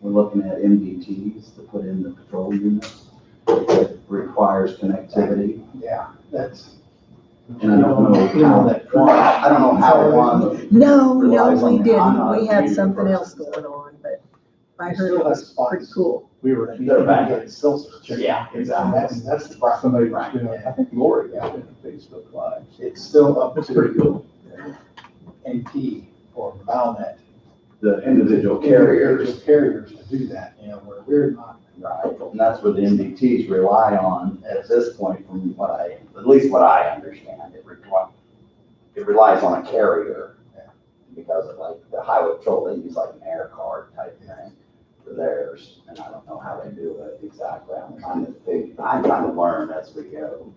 we're looking at MDTs to put in the patrol units. It requires connectivity. Yeah, that's. And I don't know how that, I don't know how one. No, relies on we the- didn't. I'm not a We had computer something person. else going on, but I heard it was pretty cool. We were. They're back. It's still searching. Yeah, exactly. That's the problem. Somebody, Right. you know, I think Lori got it on Facebook Live. It's still up That's to pretty cool. NP or Valnet. The individual carriers. Carriers to do that, you know, where we're not. Right, and that's what the MDTs rely on at this point, from what at least what I understand. It relies on a carrier. Because of like the highway patrol, they use like an air card type thing for theirs, and I don't know how they do it exactly. I'm trying to learn as we go.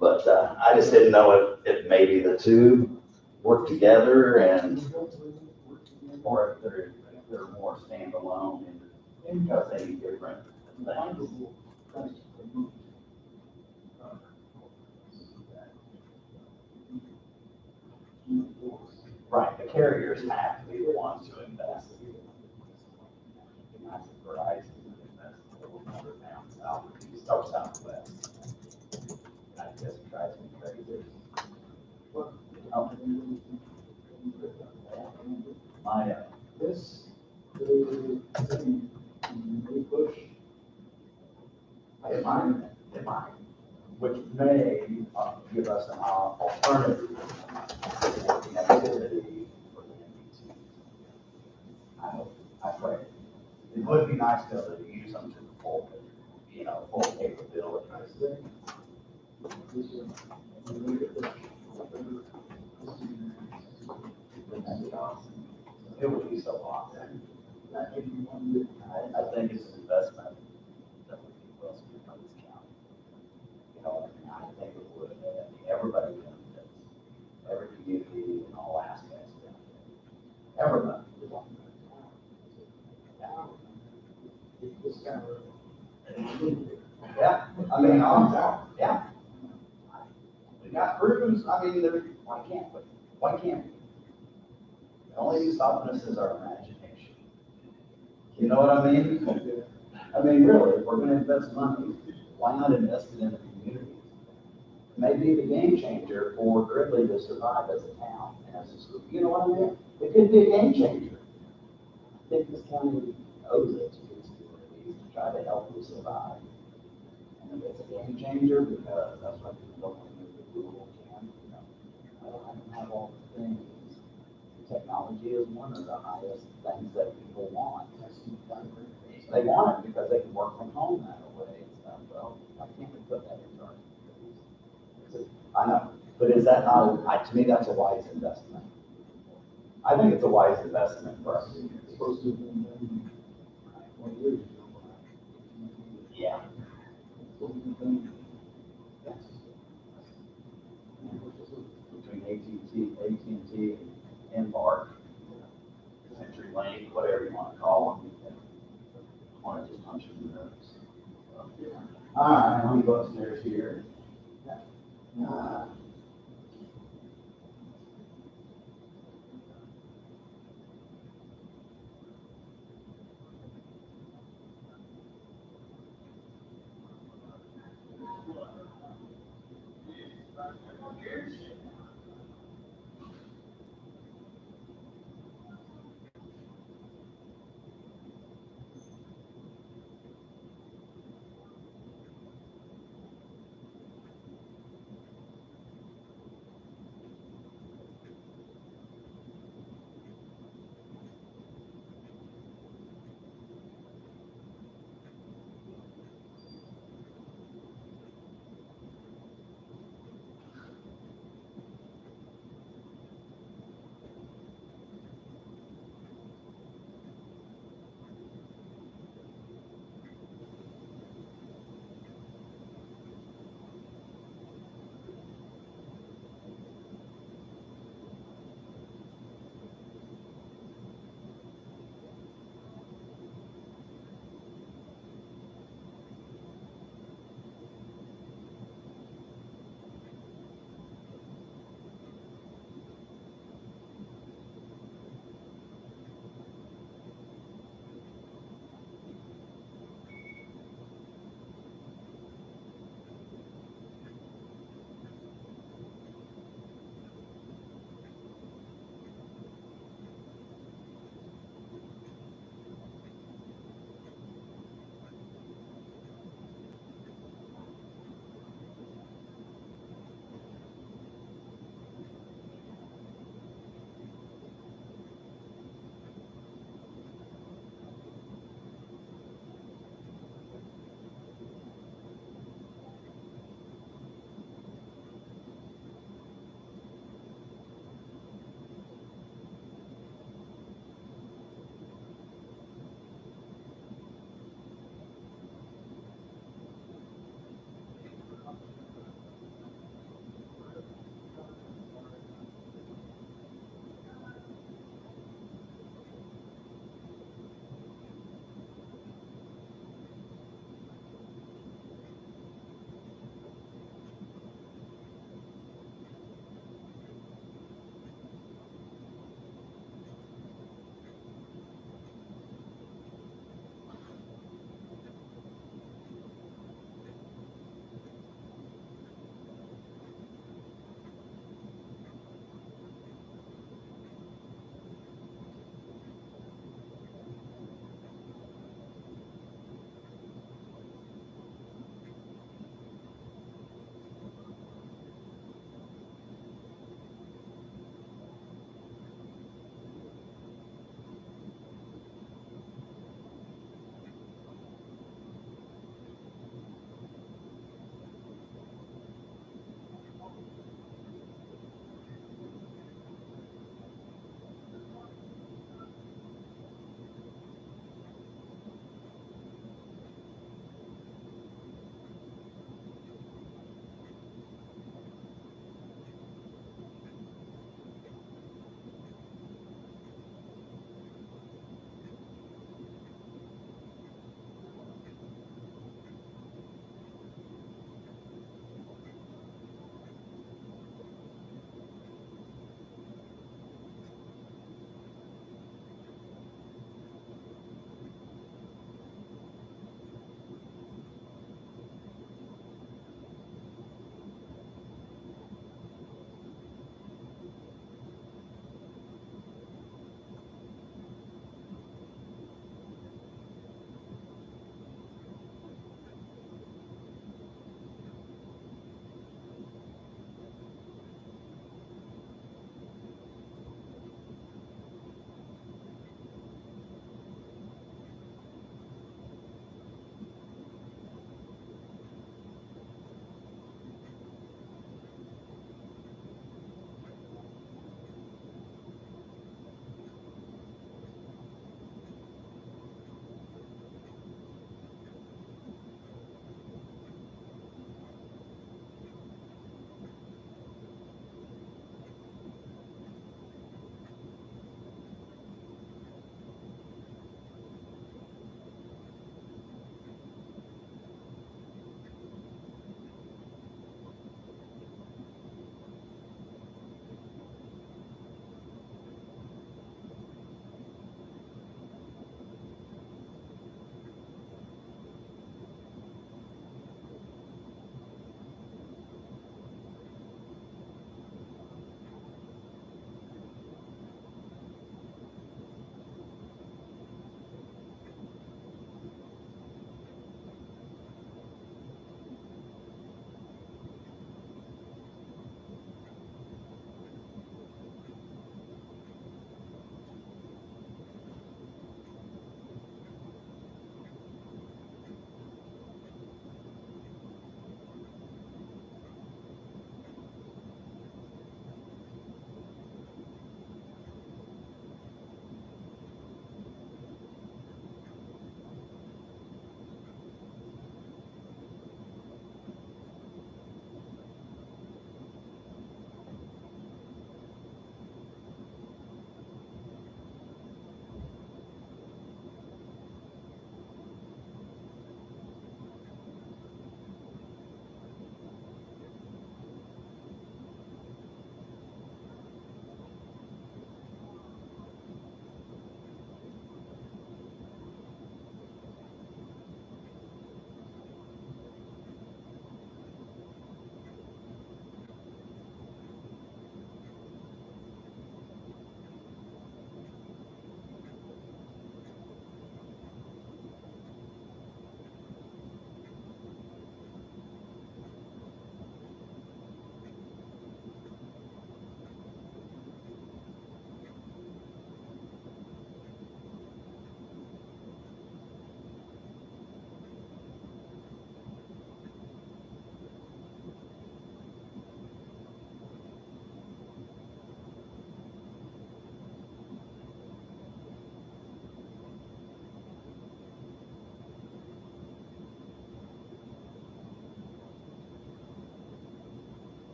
But I just didn't know if maybe the two work together or if they're more standalone and because they need different things. Right, the carriers have to be the ones to invest. That's Verizon invest a little further down south, east or southwest. I guess it drives me crazy. My, this. It might, which may give us an alternative connectivity for the NBC. I pray. It would be nice to be able to use them to the full, full capability. It would be so awesome. I think it's an investment that would be well spent by this county. I think it would. Everybody benefits. Every community in all aspects benefit. Everybody. Yeah, I mean, yeah. We got crews, I mean, why can't we? Why can't we? The only thing stopping us is our imagination. You know what I mean? I mean, really, if we're gonna invest money, why not invest it in the community? It may be the game changer for Gridley to survive as a town and as a school. You know what I mean? It could be a game changer. I think this county owes it to these communities to try to help them survive. And if it's a game changer, because that's what people don't want to move the rural can, I don't have all the things. Technology is one of the highest things that people want. They want it because they can work from home that way and stuff. Well, why can't we put that into our communities? I know, but is that not, to me, that's a wise investment. I think it's a wise investment for our community. Yeah. Between AT&T and Embark, CenturyLink, whatever you want to call them. I want to just punch them in the nose. All right, I'm go upstairs here.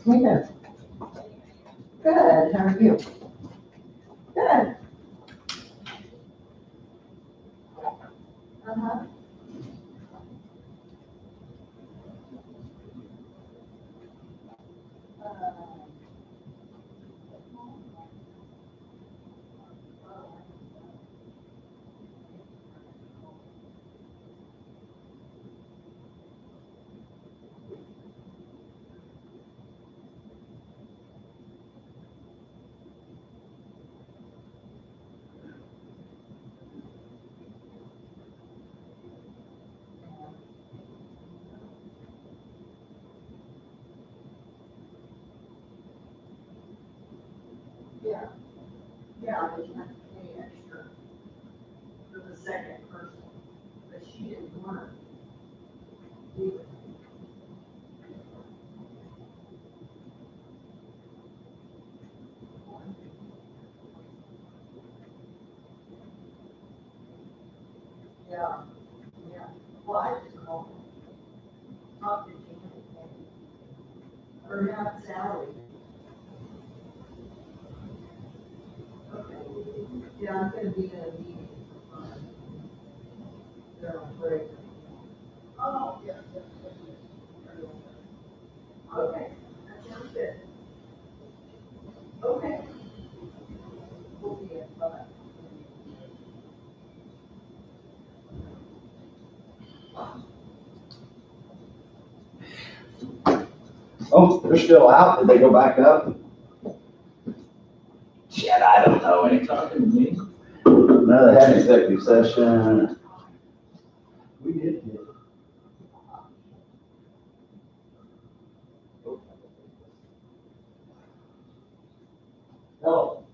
We do. Good, how are you? Good. Uh-huh. Yeah, yeah, but you have to pay extra for the second person, but she didn't want to leave it. Yeah, yeah, well, I just called, talked to Janet, or not Sally. Okay, yeah, I'm gonna be in a meeting. They're on break. Oh, yeah, yeah, yeah, yeah. Okay, that sounds good. Okay. We'll be in, bye. Oh, they're still out. Did they go back up? Shit, I don't know. Ain't talking to me. No, they had an executive session. We did. Hello.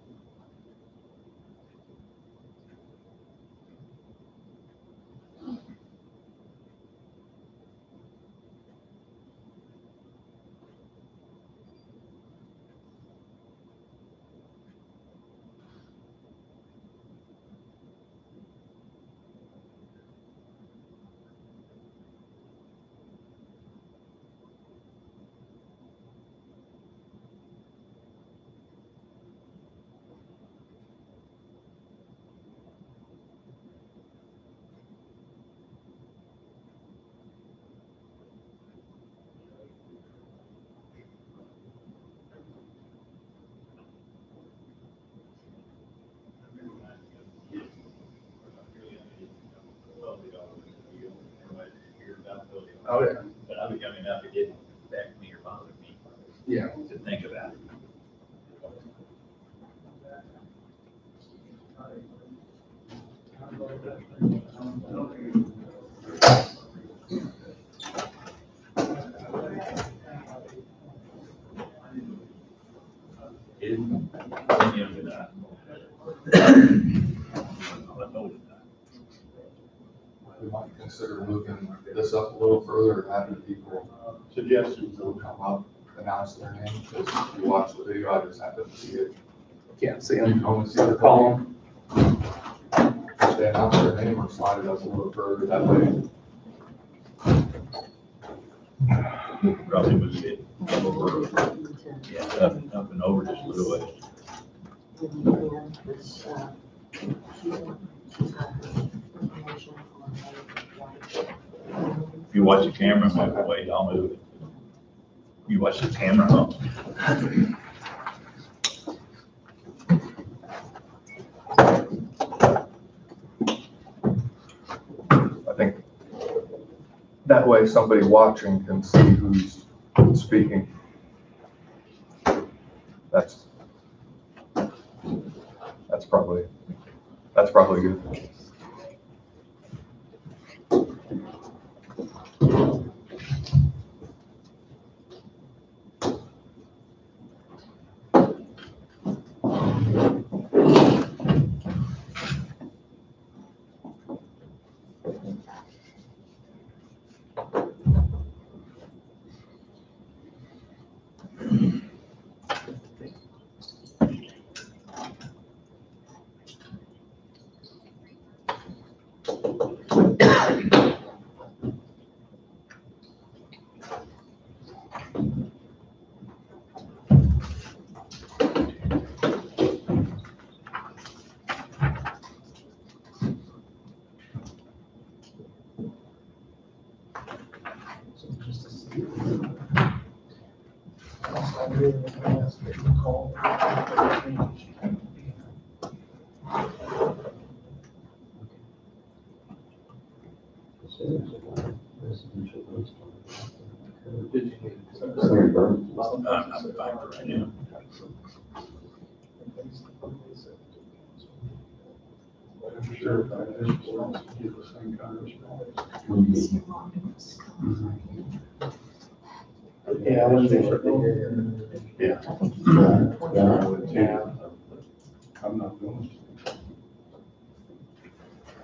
Oh, yeah. But I was young enough, it didn't affect me or bother me Yeah. to think about it. Didn't, I'm young enough. I'm old enough. We might consider moving this up a little further, having people, suggestions that will come up, announce their name, because if you watch the video, I just happen to see it. Can't see them. You can only see the column. If they announce their name or slide it up a little further, that way. Probably was it. Yeah, up and over just a little way. If you watch the camera, move away, I'll move it. You watch the camera, huh? I think that way somebody watching can see who's speaking. That's probably good. I'm fine for right now. I'm sure if I just want to give the same kind of response. Yeah, Lindsay should be here. Yeah. Yeah. I'm not going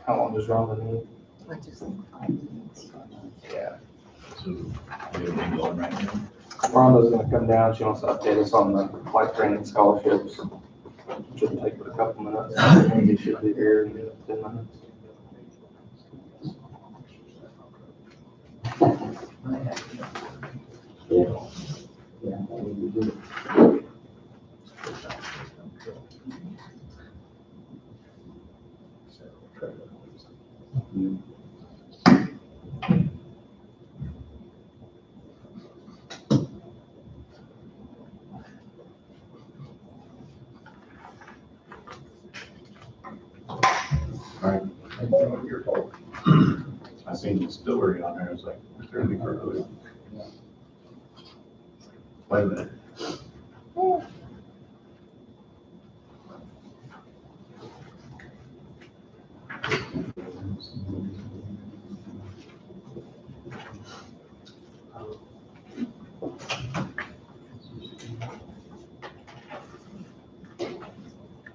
How long does Rhonda need? Yeah. So, everything going right now? Rhonda's gonna come down. She wants to update us on the flight training scholarships. Shouldn't take but a couple minutes. Lindsay should be here in 10 minutes. Your fault. I seen the story on there, I was like, is there any further? Wait a minute.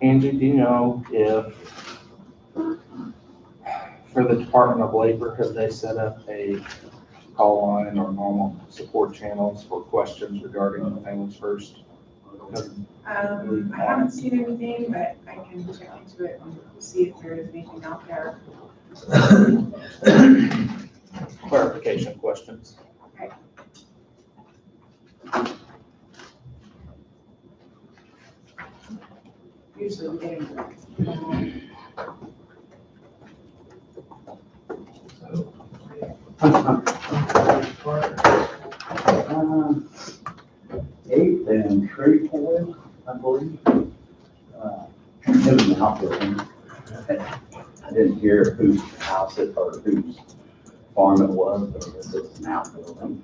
Angie, do you know if, for the Department of Labor, have they set up a call line or normal support channels for questions regarding the Families First? I haven't seen anything, but I can check into it and see if there is anything out there. Clarification questions. Usually we get them. Eighth and Trefoil, I believe. It was an outbuilding. I didn't hear whose house it or whose farm it was, but it was an outbuilding.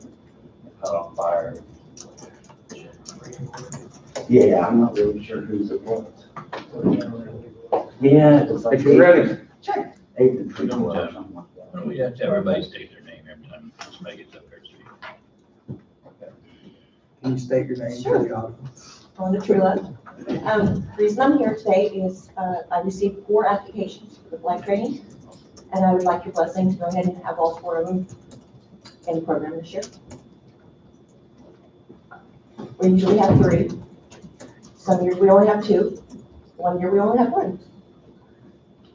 It caught on fire. Yeah, I'm not really sure whose it was. Yeah, it was like. If you're ready. Sure. Eighth and Trefoil or something like that. Well, we have to everybody state their name every time somebody gets up there to speak. Can you state your name? Sure. Rhonda Trula. The reason I'm here today is I received 4 applications for the flight training, and I would like your blessing to go ahead and have all 4 of them in the program this year. We usually have 3. Some years we only have 2. One year we only have 1.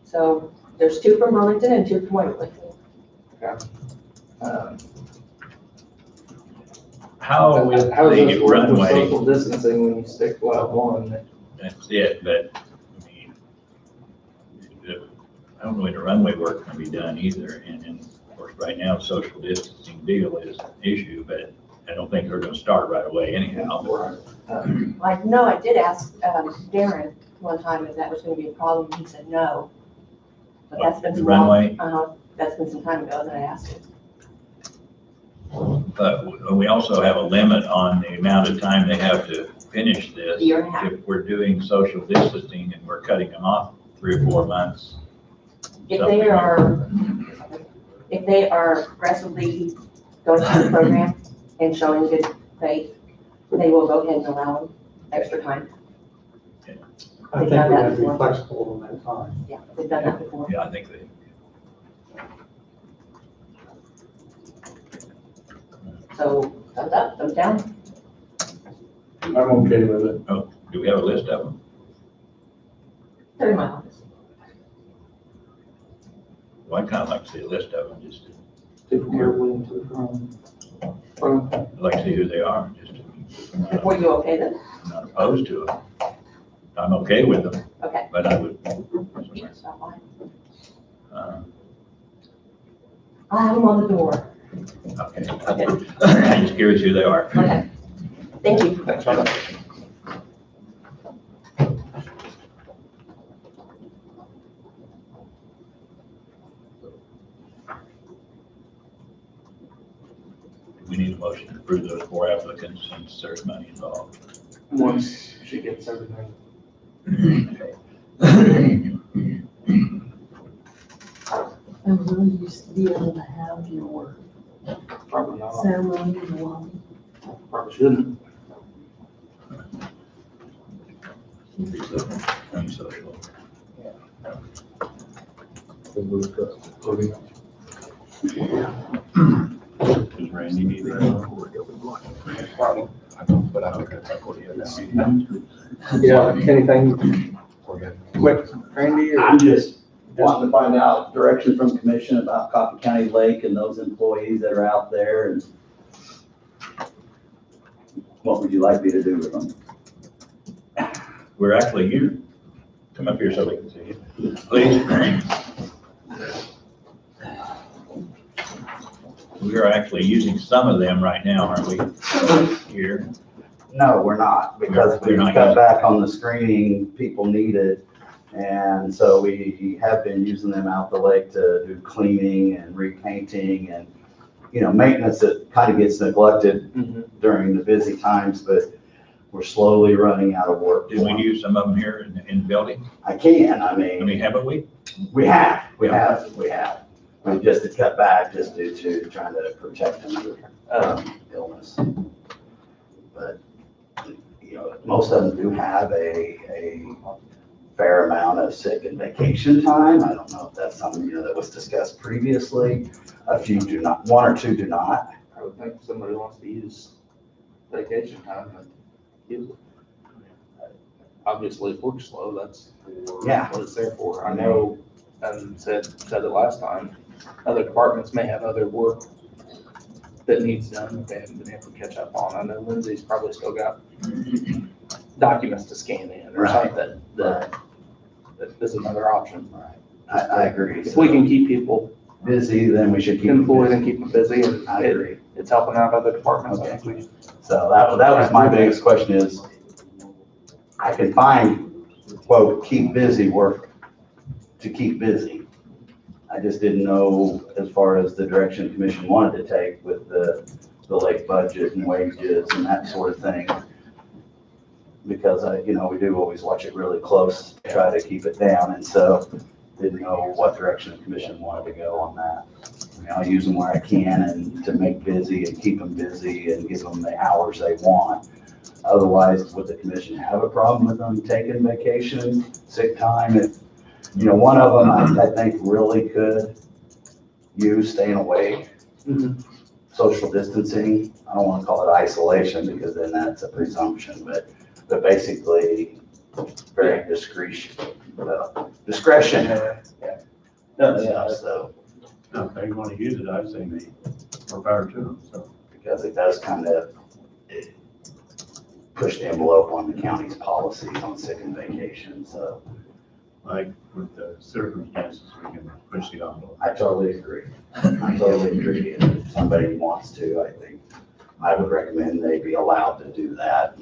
So there's 2 from Burlington and 2 from Waverly. How with How does this the work with runway, social distancing when you stick flat one? that's it, but, I mean, I don't know when the runway work can be done either, and of course, right now, social distancing deal is an issue, but I don't think they're gonna start right away anyhow. I know I did ask Darren one time if that was gonna be a problem, he said no. But that's been The some long, runway? that's been some time ago that I asked him. But we also have a limit on the amount of time they have to finish this. A year and a half. If we're doing social distancing and we're cutting them off 3 or 4 months. If they are aggressively going through the program and showing good faith, they will go ahead and allow them extra time. I think we have to be flexible on that time. Yeah, they've done that before. Yeah, I think they. So, thumbs up, thumbs down. I'm okay with it. Oh, do we have a list of them? They're in my office. Well, I'd kind of like to see a list of them, just to, Two from Waverly and 2 from. I'd like to see who they are, just to. I'm Were you okay then? not opposed to them. I'm okay with them, Okay. but I would, Stop by. um, I have them on the door. okay. I'm just curious who they are. Okay. Thank you. Thanks, Rhonda. We need a motion to approve those 4 applicants since there's money involved. Once she gets everything. I really used to be able to have your Probably not. ceremony in the lobby. Probably shouldn't. Unsocial. Then move to voting. Does Randy need that? Probably. But I don't Yeah, anything quick, Randy, or? I'm just wanting to find out direction from commission about Coffee County Lake and those employees that are out there, and what would you like me to do with them? We're actually here. Come up here so we can see you. Please. We are actually using some of them right now, aren't we? Here. No, we're not, because You're we not cut using- back on the screening people needed. And so we have been using them out the lake to do cleaning and repainting and, maintenance that kind of gets neglected during the busy times, but we're slowly running out of work. Did we use some of them here in the building? I can, I mean, haven't we? we have. We just had cut back just due to trying to protect them from illness. But, most of them do have a fair amount of sick and vacation time. I don't know if that's something, that was discussed previously. A few do not, 1 or 2 do not. I would think somebody wants to use vacation time, but use it. Obviously, if work's slow, that's Yeah. what it's there for. I know, and said it last time, other departments may have other work that needs done that they haven't been able to catch up on. I know Lindsay's probably still got documents to scan in or Right. something that is another option. I agree. If we can keep people Busy, then we should keep them employed busy. and keep them busy, and I agree. it's helping out other departments, I Okay. think we should. So that was my biggest question is, I can find, quote, keep busy work to keep busy. I just didn't know as far as the direction the commission wanted to take with the lake budget and wages and that sort of thing. Because we do always watch it really close, try to keep it down, and so didn't know what direction the commission wanted to go on that. I'll use them where I can and to make busy and keep them busy and give them the hours they want. Otherwise, would the commission have a problem with them taking vacation, sick time? If, one of them I think really could use staying away, social distancing. I don't want to call it isolation because then that's a presumption, but basically very discretion. Yeah. So, If they want to use it, I'd say more power to them, so. because it does kind of push the envelope on the county's policies on sick and vacation, so Like with the circumstances, we can push the envelope. I totally agree. I totally agree, and if somebody wants to, I think, I would recommend they be allowed to do that,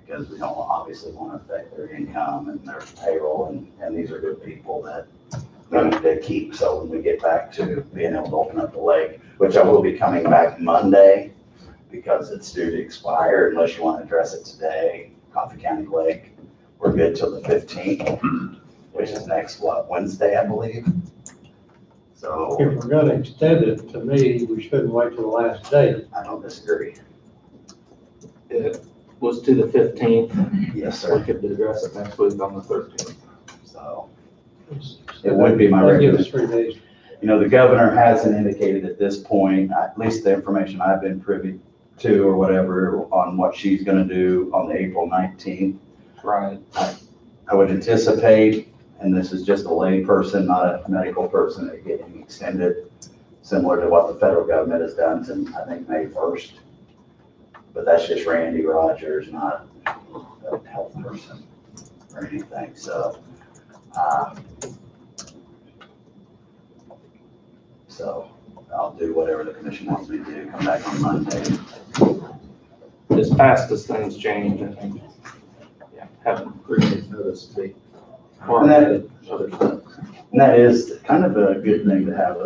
because we don't obviously want to affect their income and their payroll, and these are good people that we need to keep, so when we get back to being able to open up the lake, which I will be coming back Monday, because it's due to expire, unless you want to address it today, Coffee County Lake, we're good till the 15th, which is next, Wednesday, I believe. So, If we're gonna extend it, to me, we shouldn't wait till the last day. I don't disagree. It was to the 15th. Yes, We sir. could address it next week on the 13th. So, it would be my That'd give us recommendation. 3 days. The governor hasn't indicated at this point, at least the information I've been privy to or whatever, on what she's gonna do on the April 19th. Right. I would anticipate, and this is just a lay person, not a medical person, it getting extended, similar to what the federal government has done since, I think, May 1st. But that's just Randy Rogers, not a health person or anything, so. So I'll do whatever the commission wants me to do, come back on Monday. as fast as things change, I think, yeah, having previous notice to be far And that- ahead of other stuff. And that is kind of a good thing to have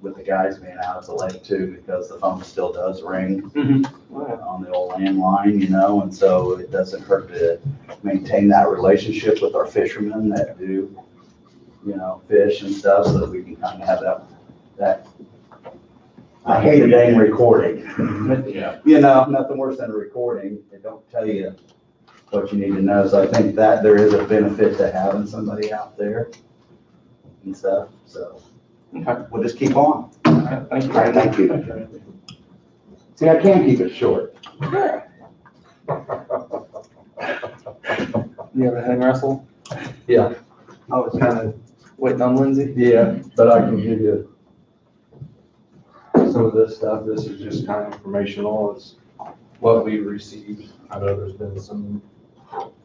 with the guys being out at the lake too, because the phone still does ring on the old landline, you know, and so it doesn't hurt to maintain that relationship with our fishermen that do, you know, fish and stuff, so that we can kind of have that. I hate a dang recording. Yeah. You know, nothing worse than a recording. They don't tell you what you need to know. So I think that there is a benefit to having somebody out there and stuff. So Okay. we'll just keep on. Thank you. All right, thank you. See, I can keep it short. You have anything, Russell? Yeah. I was kind of waiting on Lindsay. Yeah, but I can give you some of this stuff. This is just kind of informational. It's what we received. I know there's been some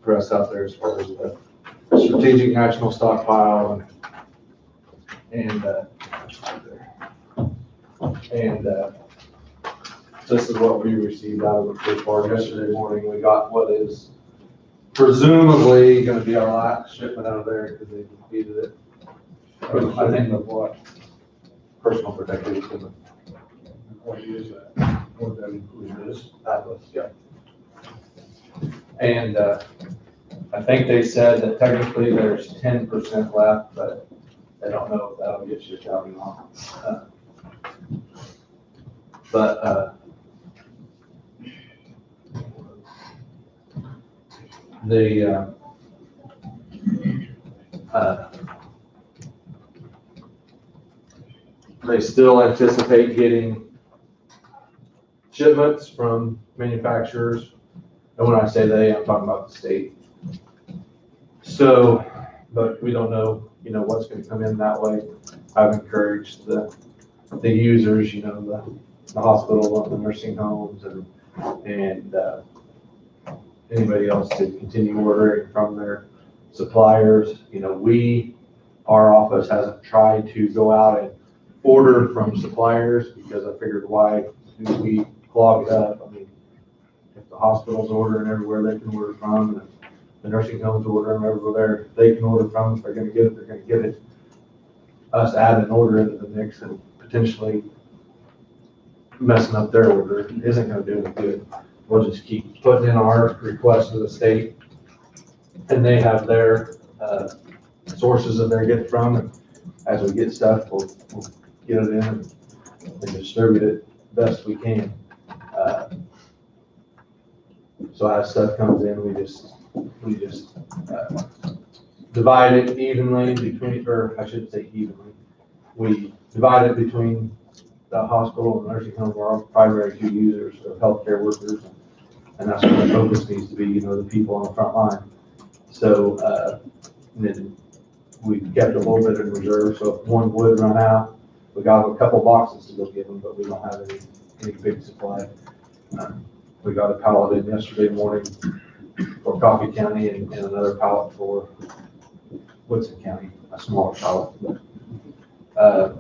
press out there as far as the strategic national stockpile and this is what we received out of the fish bar yesterday morning. We got what is presumably going to be our last shipment out of there because they defeated it. I think of what? Personal protective equipment. What is that? What that includes? Atlas, yeah. And I think they said that technically there's 10% left, but I don't know if that'll get shipped out or not. They still anticipate getting shipments from manufacturers. And when I say they, I'm talking about the state. So, but we don't know, you know, what's going to come in that way. I've encouraged the users, you know, the hospital, the nursing homes and anybody else to continue ordering from their suppliers. You know, our office hasn't tried to go out and order from suppliers because I figured why do we clog it up? I mean, if the hospital's ordering everywhere they can order from, and the nursing homes ordering everywhere they can order from, if they're gonna get it, they're gonna get it. Us add an order into the mix and potentially messing up their order isn't gonna do any good. We'll just keep putting in our request to the state, and they have their sources that they get it from, and as we get stuff, we'll get it in and distribute it best we can. So as stuff comes in, we just divide it evenly between, or I shouldn't say evenly. We divide it between the hospital and nursing home, where our primary two users are healthcare workers, and that's where the focus needs to be, you know, the people on the front line. So, then we've kept a little bit in reserve, so if one would run out, we got a couple boxes to go give them, but we don't have any big supply. We got a pallet in yesterday morning for Coffee County and another pallet for Woodson County, a smaller pallet. But, I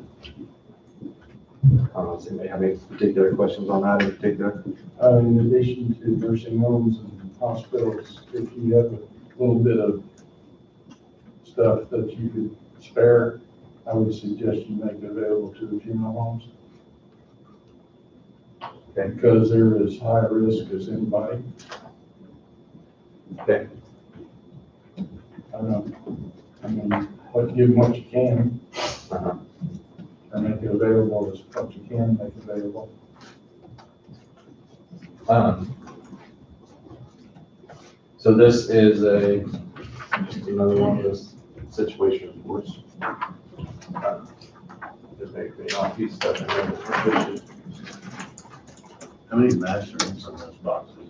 don't know if anybody have any particular questions on that in particular. In addition to nursing homes and hospitals, if you have a little bit of stuff that you could spare, I would suggest you make it available to the funeral homes. Okay. Because they're as high risk as anybody. Okay. I don't know. I mean, give them what you can. And make it available as what you can make available. So this is just another one of those situation reports. Just make me off these stuff. How many bathrooms in those boxes?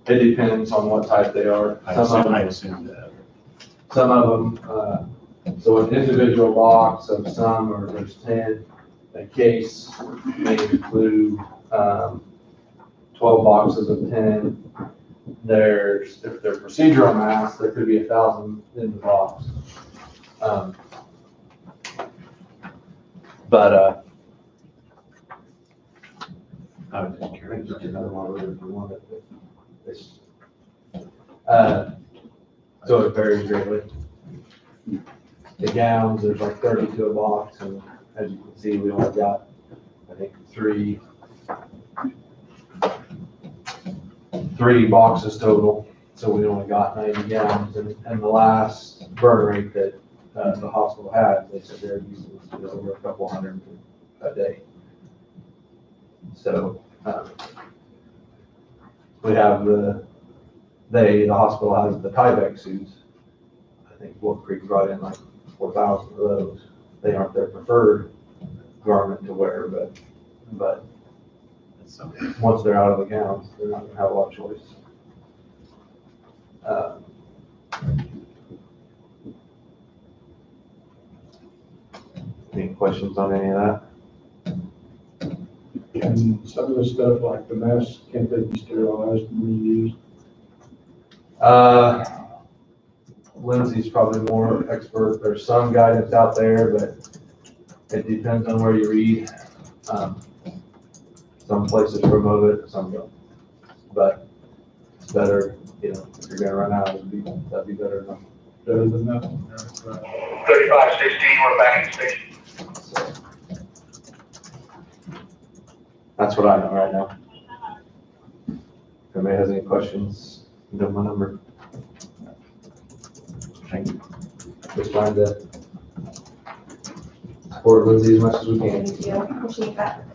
It depends on what type they are. I assume that. Some of them, so an individual box of some, or there's 10, a case may include 12 boxes of 10. If they're procedural masks, there could be 1,000 in the box. I was just I curious. think there's another one if you want it. It's, so it varies greatly. The gowns, there's like 32 a box, and as you can see, we only got, I think, three boxes total, so we only got 90 gowns, and the last burn rate that the hospital had, they said their use was over a couple hundred a day. So, we have the hospital has the Tyvek suits. I think Wolf Creek brought in like 4,000 of those. They aren't their preferred garment to wear, but That's so once they're out of the gowns, they're not gonna have a lot of choice. Any questions on any of that? And some of the stuff like the masks, can't they be sterilized and reused? Lindsay's probably more expert. There's some guidance out there, but it depends on where you read. Some places promote it, some don't. But it's better, if you're gonna run out, that'd be better enough. Better than nothing. 3516, we're back in station. So that's what I know right now. If anybody has any questions, you know my number. Thank you. Just trying to support Lindsay as much as we can. Thank you, appreciate that.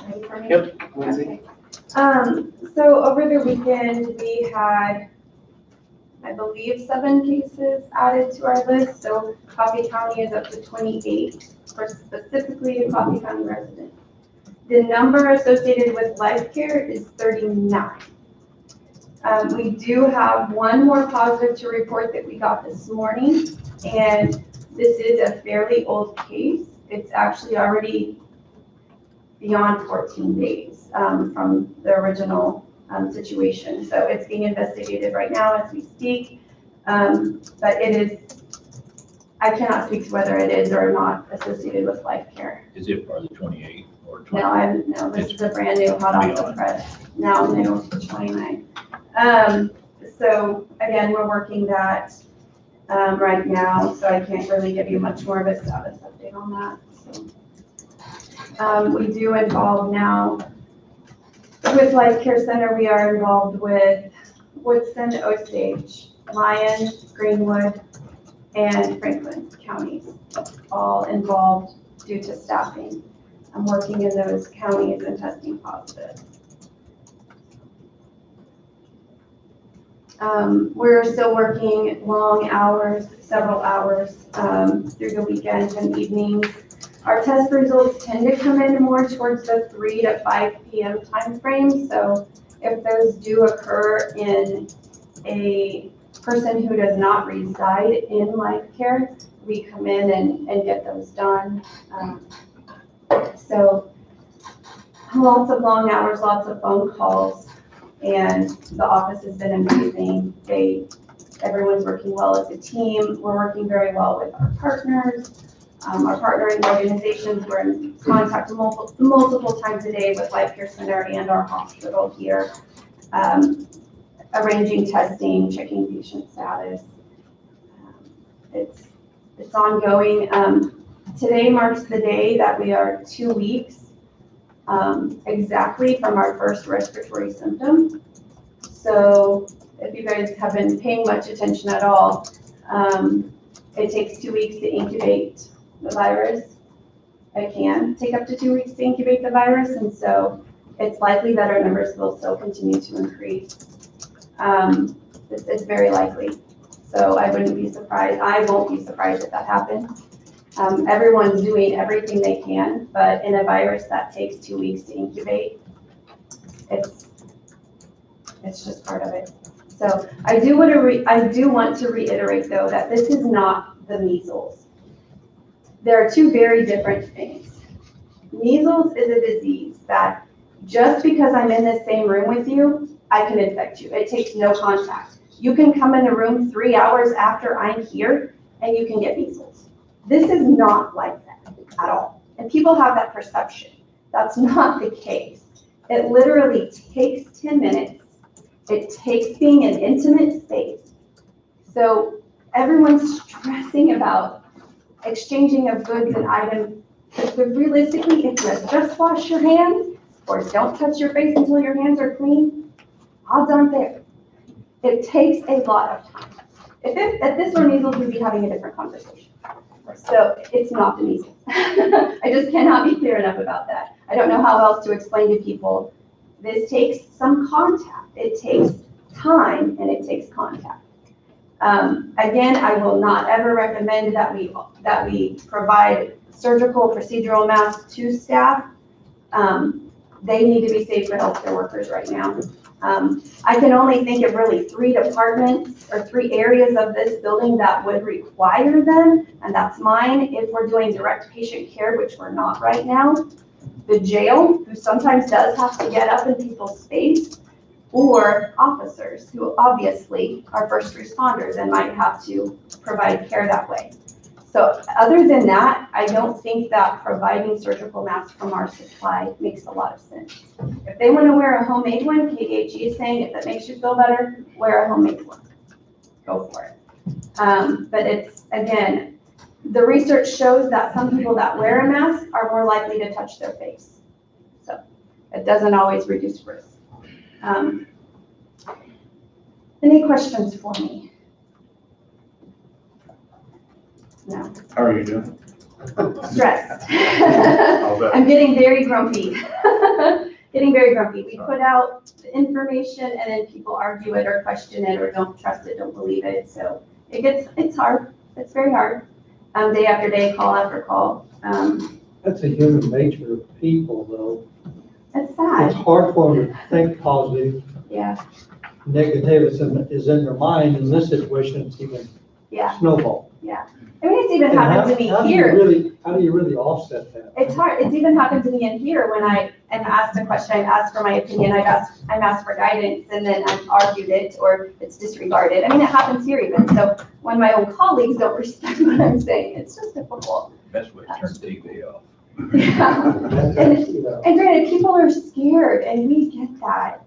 Ready for me? Yep, Lindsay. Okay. So over the weekend, we had, I believe, 7 cases added to our list. So Coffee County is up to 28 for specifically to Coffee County residents. The number associated with life care is 39. We do have one more positive to report that we got this morning, and this is a fairly old case. It's actually already beyond 14 days from the original situation. So it's being investigated right now as we speak. But it is, I cannot speak to whether it is or not associated with life care. Is it part of the 28 or 20? No, this is a brand new, hot off the press, now new, 29. So again, we're working that right now, so I can't really give you much more of a status update on that. So, we do involve now, with Life Care Center, we are involved with Woodson, Osage, Lyon, Greenwood, and Franklin counties, all involved due to staffing. I'm working in those counties and testing positive. We're still working long hours, several hours through the weekends and evenings. Our test results tend to come in more towards the 3 to 5 p.m. time frame. So if those do occur in a person who does not reside in life care, we come in and get those done. So lots of long hours, lots of phone calls, and the office has been amazing. Everyone's working well as a team. We're working very well with our partners, our partnering organizations. We're in contact multiple times a day with Life Care Center and our hospital here, arranging testing, checking patient status. It's ongoing. Today marks the day that we are 2 weeks exactly from our first respiratory symptom. So if you guys have been paying much attention at all, it takes 2 weeks to incubate the virus. It can take up to 2 weeks to incubate the virus, and so it's likely that our numbers will still continue to increase. It's very likely. So I wouldn't be surprised. I won't be surprised if that happens. Everyone's doing everything they can, but in a virus that takes 2 weeks to incubate, it's just part of it. So I do want to reiterate though that this is not the measles. There are two very different things. Measles is a disease that just because I'm in the same room with you, I can infect you. It takes no contact. You can come in the room 3 hours after I'm here and you can get measles. This is not like that at all. And people have that perception. That's not the case. It literally takes 10 minutes. It takes being in intimate space. So everyone's stressing about exchanging of goods and items. But realistically, if you just wash your hands or don't touch your face until your hands are clean, odds aren't there. It takes a lot of time. If this were measles, we'd be having a different conversation. So it's not the measles. I just cannot be clear enough about that. I don't know how else to explain to people. This takes some contact. It takes time and it takes contact. Again, I will not ever recommend that we provide surgical procedural masks to staff. They need to be safe for healthcare workers right now. I can only think of really 3 departments or 3 areas of this building that would require them, and that's mine if we're doing direct patient care, which we're not right now. The jail, who sometimes does have to get up in people's space, or officers who obviously are first responders and might have to provide care that way. So other than that, I don't think that providing surgical masks from our supply makes a lot of sense. If they want to wear a homemade one, KDHE is saying if that makes you feel better, wear a homemade one. Go for it. But it's, again, the research shows that some people that wear a mask are more likely to touch their face. So it doesn't always reduce risk. Any questions for me? No. How are you doing? Stressed. I'll bet. I'm getting very grumpy. Getting very grumpy. We put out the information and then people argue it or question it or don't trust it, don't believe it. So it's hard. It's very hard. Day after day, call after call. That's a human nature of people, though. It's sad. It's hard for them to think positive. Yeah. Negative is in their mind. In this situation, it's even snowball. Yeah. I mean, it's even happened to me here. How do you really offset that? It's hard. It's even happened to me in here when I am asked a question, I'm asked for my opinion, I'm asked for guidance, and then I've argued it or it's disregarded. I mean, it happens here even. So when my own colleagues don't respect what I'm saying, it's just difficult. Best way to turn TV off. Yeah. And granted, people are scared, and we get that.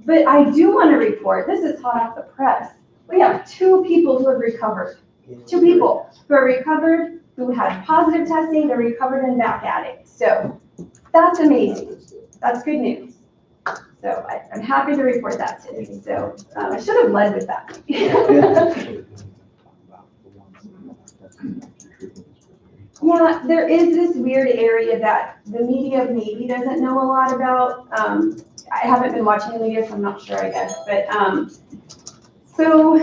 But I do want to report, this is hot off the press. We have 2 people who have recovered. 2 people who are recovered, who had positive testing, they're recovered and back at it. So that's amazing. That's good news. So I'm happy to report that today. So I should have led with that. Yeah, there is this weird area that the media maybe doesn't know a lot about. I haven't been watching the media, so I'm not sure, I guess. But so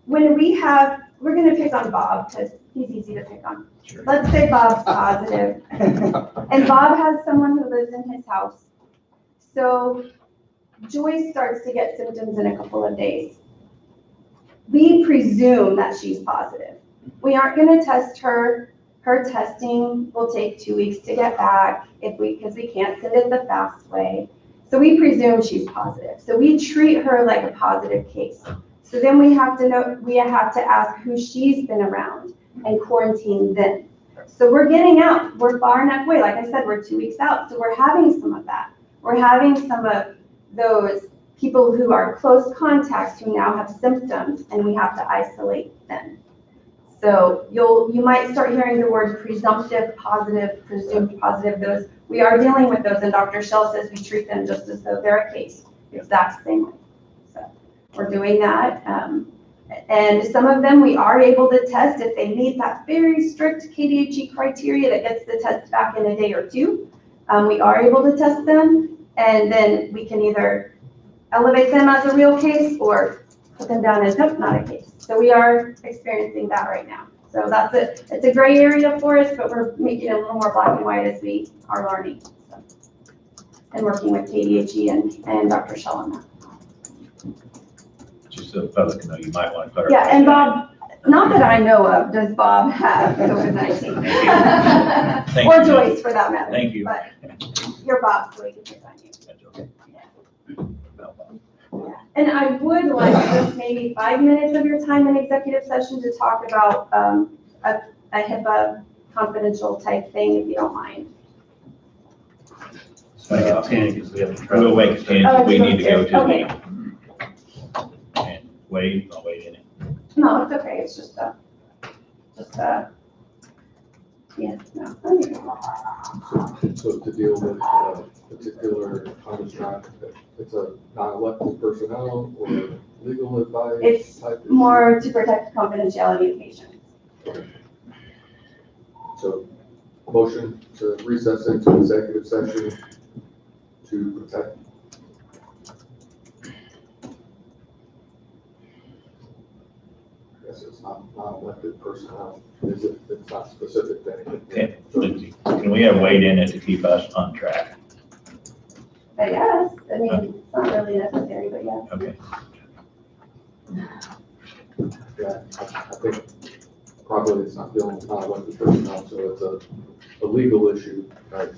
when we're going to pick on Bob because he's easy to pick on. Sure. Let's say Bob's positive. And Bob has someone who lives in his house. So Joy starts to get symptoms in a couple of days. We presume that she's positive. We aren't going to test her. Her testing will take 2 weeks to get back because we can't send it the fast way. So we presume she's positive. So we treat her like a positive case. So then we have to ask who she's been around and quarantine them. So we're getting out. We're far enough away. Like I said, we're 2 weeks out. So we're having some of that. We're having some of those people who are close contacts who now have symptoms, and we have to isolate them. So you might start hearing the word presumptive positive, presumed positive. We are dealing with those, and Dr. Shell says we treat them just as though they're a case, exact same way. So we're doing that. And some of them we are able to test if they meet that very strict KDHE criteria that gets the test back in a day or 2. We are able to test them, and then we can either elevate them as a real case or put them down as nope, not a case. So we are experiencing that right now. So that's it. It's a gray area for us, but we're making it a little more black and white as we are learning. So, and working with KDHE and Dr. Shell on that. Just so the public know, you might want to clarify. Yeah, and Bob, not that I know of, does Bob have COVID-19? Or Joyce, for that matter. Thank you. But you're Bob, so we can pick on you. That's okay. Yeah. And I would like just maybe 5 minutes of your time in executive session to talk about a HIPAA confidential type thing, if you don't mind. Make it 10, because we have to travel. We'll make it 10, Oh, because we need to go to okay. the, and Wade, I'll wait in it. No, it's okay, it's just yeah, no. I mean, So to deal with particular, I'm just trying, it's a non-elected personnel or legal advice? It's type issue? more to protect confidentiality of patients. So motion to recess into executive session to protect. I guess it's not non-elected personnel, is it? It's not specific to anything. Okay, Lindsay, can we have Wade in it to keep us on track? I guess, I mean, it's not really necessary, but yeah. Okay. Yeah, I think probably it's not dealing with non-elected personnel, so it's a legal issue, right,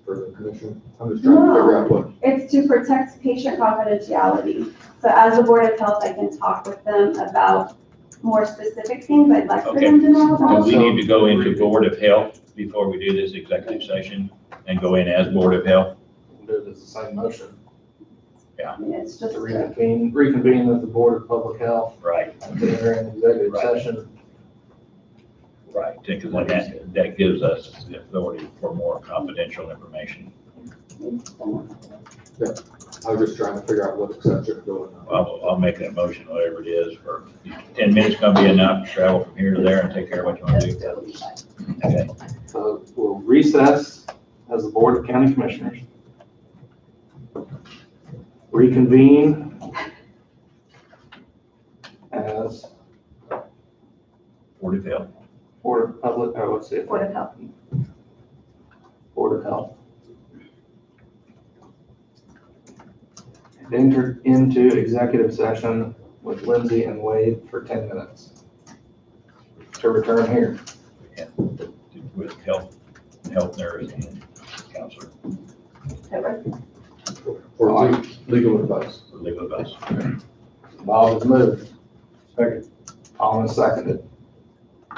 for the commission. I'm just trying to figure out what. It's to protect patient confidentiality. So as the Board of Health, I can talk with them about more specific things I'd like for Okay. them to know Do about. we need to go into Board of Health before we do this executive session and go in as Board of Health? Do it as the same motion. I mean, it's just, To reconvene with the Board of Public Health, Right, and to enter an executive Right. session. right, because that gives us the authority for more confidential information. I was just trying to figure out what exception going on. I'll make that motion, whatever it is, for 10 minutes gonna be enough to travel from here to there and take care of what you want to do. Okay, So we'll recess as the Board of County Commissioners. Reconvene as Board of Health. Board of Public, or let's see. if- Board of Health. Board of Health. And enter into executive session with Lindsay and Wade for 10 minutes. To return here. With health nurse and counselor, For legal advice. for legal advice. Bob has moved. Second. Allen seconded.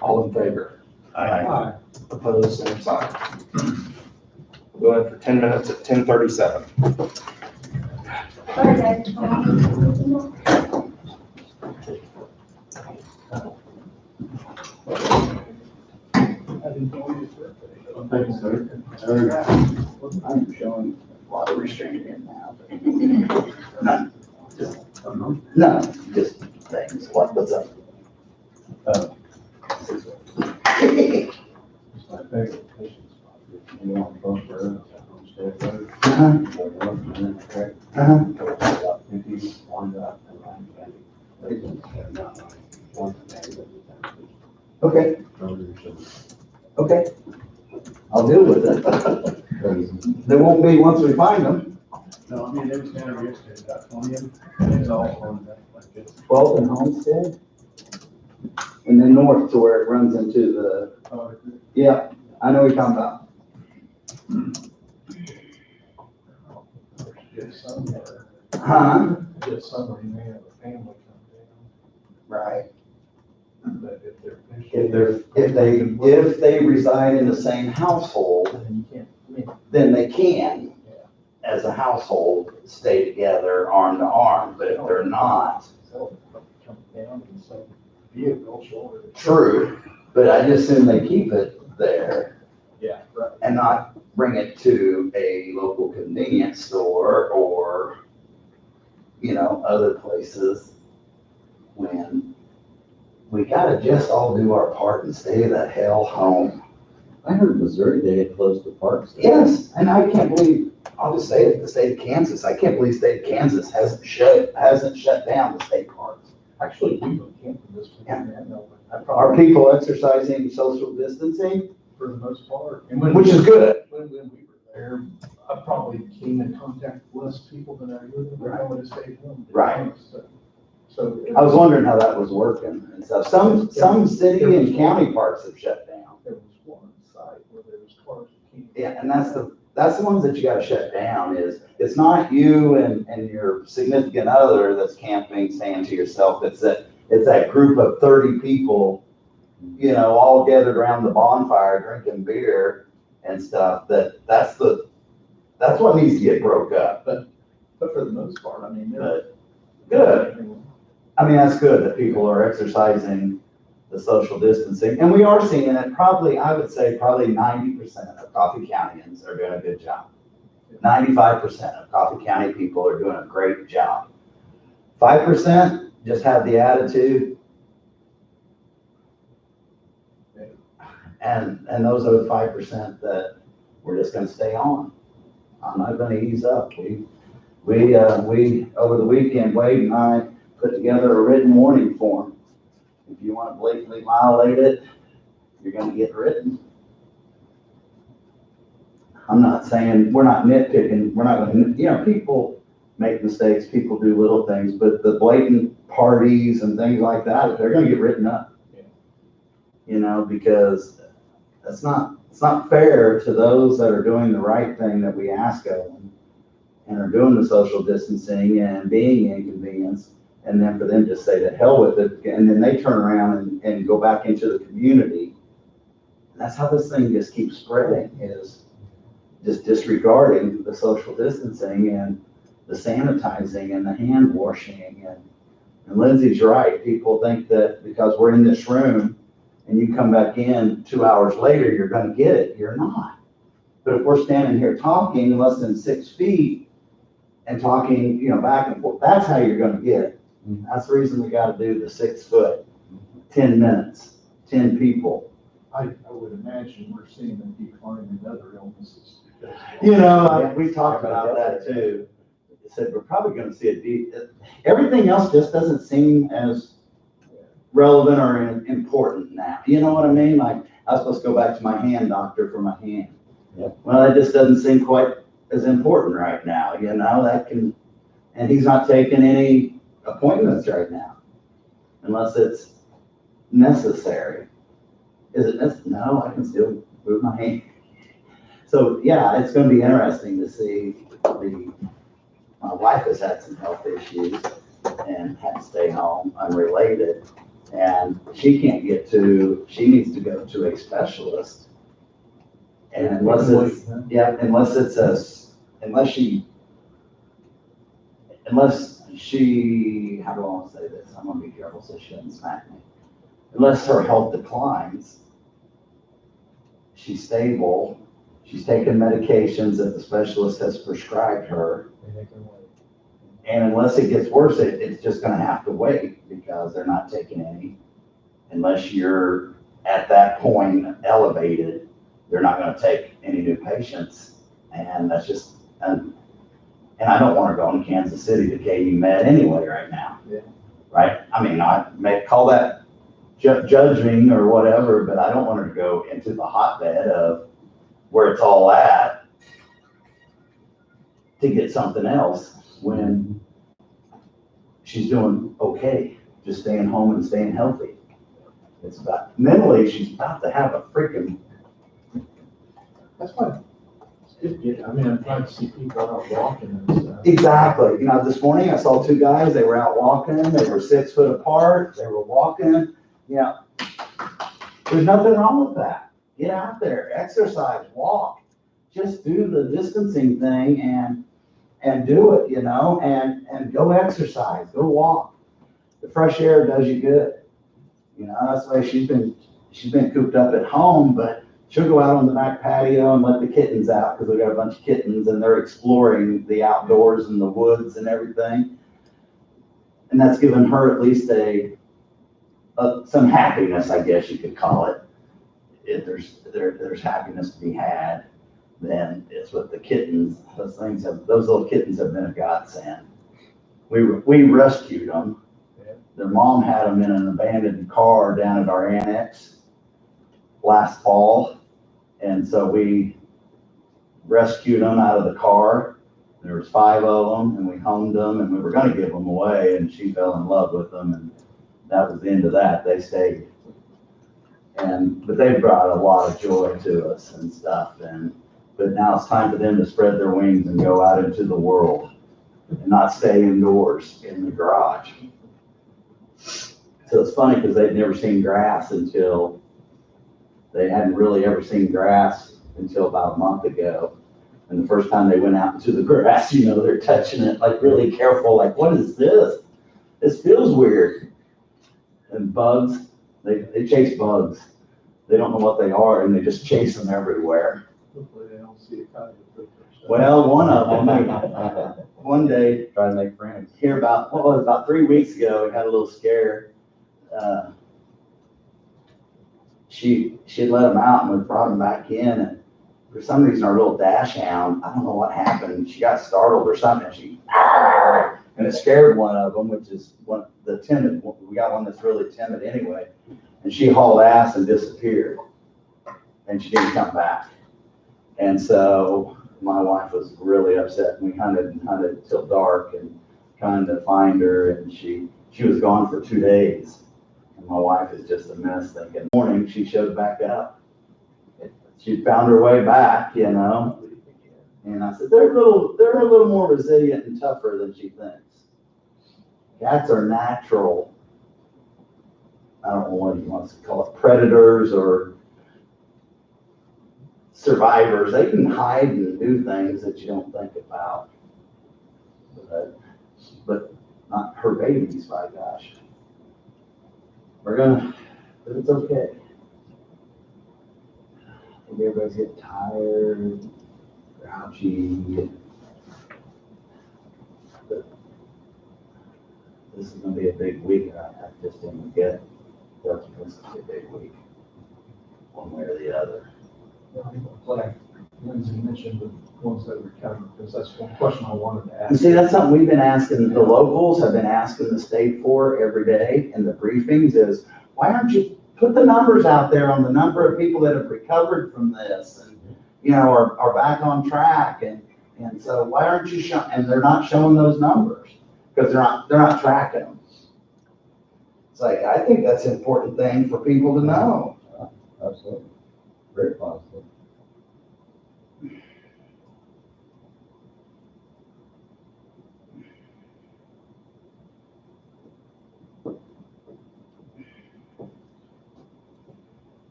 All in favor? Aye. Opposed, same sign. We'll go in for 10 minutes at 10:37. Sorry, guys. Thanks, sir. I'm showing a lot of restraint here now. None. No, just things. What's up? Okay. Okay. I'll deal with it. There won't be once we find them. No, I mean, it was down here yesterday, about 20 of them, and it's all on that, like this. 12 in Homestead. And then north to where it runs into the, yeah, I know what you're talking about. Just somewhere, Huh? just somewhere, you may have a family come Right. down, but if they're. If they reside in the same household, Then you can't, I mean, then they can, as a household, stay together arm to arm, but if they're not, they'll come down and so vehicle shoulder. true, but I just assume they keep it there Yeah, right. and not bring it to a local convenience store or, other places when we gotta just all do our part and stay the hell home. I heard Missouri, they had closed the parks. Yes, and I can't believe, I'll just say it, the state of Kansas, I can't believe the state of Kansas hasn't shut down the state parks. Actually, we don't camp in this one. Yeah. I know, but I Are probably, people exercising social distancing? for the most part. And when Which is good. When we were there, I probably came in contact with less people than I would have, but I would have stayed home. Right. So. I was wondering how that was working and stuff. Some city and county parks have shut down. There was one site where there was cars. that came- Yeah, and that's the ones that you gotta shut down is, it's not you and your significant other that's camping, saying to yourself, it's that group of 30 people, all gathered around the bonfire drinking beer and stuff, that's That's what needs to get broke up, But for the most part, I mean, they're. but good. I mean, that's good that people are exercising the social distancing, and we are seeing it probably, I would say probably 90% of Coffee Countyans are doing a good job. 95% of Coffee County people are doing a great job. 5% just have the attitude. And those are the 5% that we're just gonna stay on. I'm not gonna ease up. We, over the weekend, Wade and I put together a written warning form. If you want to blatantly violate it, you're gonna get written. I'm not saying, we're not nitpicking, we're not gonna, people make mistakes, people do little things, but the blatant parties and things like that, they're gonna get written up. Because it's not fair to those that are doing the right thing that we ask of them and are doing the social distancing and being inconvenienced, and then for them to say to hell with it, and then they turn around and go back into the community. And that's how this thing just keeps spreading, is just disregarding the social distancing and the sanitizing and the hand washing. And Lindsay's right. People think that because we're in this room and you come back in 2 hours later, you're going to get it. You're not. But if we're standing here talking less than 6 feet and talking, back and forth, that's how you're going to get it. That's the reason we got to do the 6 foot, 10 minutes, 10 people. I would imagine we're seeing a decline in other illnesses. We talked about that too. I said, we're probably going to see everything else just doesn't seem as relevant or important now. You know what I mean? Like, I was supposed to go back to my hand doctor for my hand. Yeah. Well, it just doesn't seem quite as important right now, and he's not taking any appointments right now, unless it's necessary. Is it necessary? No, I can still move my hand. So, yeah, it's gonna be interesting to see my wife has had some health issues and had to stay home unrelated. And she can't she needs to go to a specialist. And unless she, how do I want to say this? I'm gonna be careful so she doesn't smack me. Unless her health declines, she's stable, she's taking medications that the specialist has prescribed her. And unless it gets worse, it's just gonna have to wait, because they're not taking any. Unless you're at that point elevated, they're not gonna take any new patients. And that's just, and I don't wanna go in Kansas City to KU Med anyway right now. Yeah. Right? I mean, I may call that judging or whatever, but I don't want her to go into the hotbed of where it's all at to get something else when she's doing okay, just staying home and staying healthy. It's about, mentally, she's about to have a freaking. That's why it's good. I'm glad to see people out walking and stuff. Exactly. This morning I saw 2 guys, they were out walking, they were 6 foot apart, they were walking. There's nothing wrong with that. Get out there, exercise, walk. Just do the distancing thing and do it, and go exercise, go walk. The fresh air does you good. That's why she's been cooped up at home, but she'll go out on the back patio and let the kittens out, because we got a bunch of kittens and they're exploring the outdoors and the woods and everything. And that's given her at least some happiness, I guess you could call it. If there's happiness to be had, then it's with the kittens. Those little kittens have been a godsend. We rescued them. Their mom had them in an abandoned car down at our annex last fall. And so we rescued them out of the car. There was 5 of them, and we homed them, and we were going to give them away, and she fell in love with them, and that was the end of that. They stayed. But they brought a lot of joy to us and stuff. But now it's time for them to spread their wings and go out into the world and not stay indoors in the garage. So it's funny, because they'd never seen grass they hadn't really ever seen grass until about a month ago. And the first time they went out into the grass, you know, they're touching it like really careful, like, what is this? This feels weird. And bugs, they chase bugs. They don't know what they are and they just chase them everywhere. Hopefully they don't see a coyote. Well, one of them, one day, Try to make friends. here about 3 weeks ago, we had a little scare. She had let him out and we brought him back in, and for some reason our little dash hound, I don't know what happened, she got startled or something, and it scared one of them, which is one, the timid, we got one that's really timid anyway, and she hauled ass and disappeared, and she didn't come back. And so my wife was really upset, and we hunted and hunted till dark and trying to find her, and she was gone for 2 days. And my wife is just a mess thinking. In the morning, she showed back up. She found her way back, you know. And I said, they're a little more resilient and tougher than she thinks. Cats are natural, I don't know what he wants to call it, predators or survivors. They can hide and do things that you don't think about. But not her babies, by gosh. But it's okay. I think everybody's getting tired, grouchy. But this is gonna be a big week. I just didn't get that it's gonna be a big week, one way or the other. Like Lindsay mentioned, the ones that recovered, because that's one question I wanted to ask. And see, that's something we've been asking, the locals have been asking the state for every day in the briefings is, why aren't you put the numbers out there on the number of people that have recovered from this and, you know, are back on track, and so why aren't you showing, and they're not showing those numbers because they're not tracking them. It's like, I think that's an important thing for people to know. Absolutely. Very positive.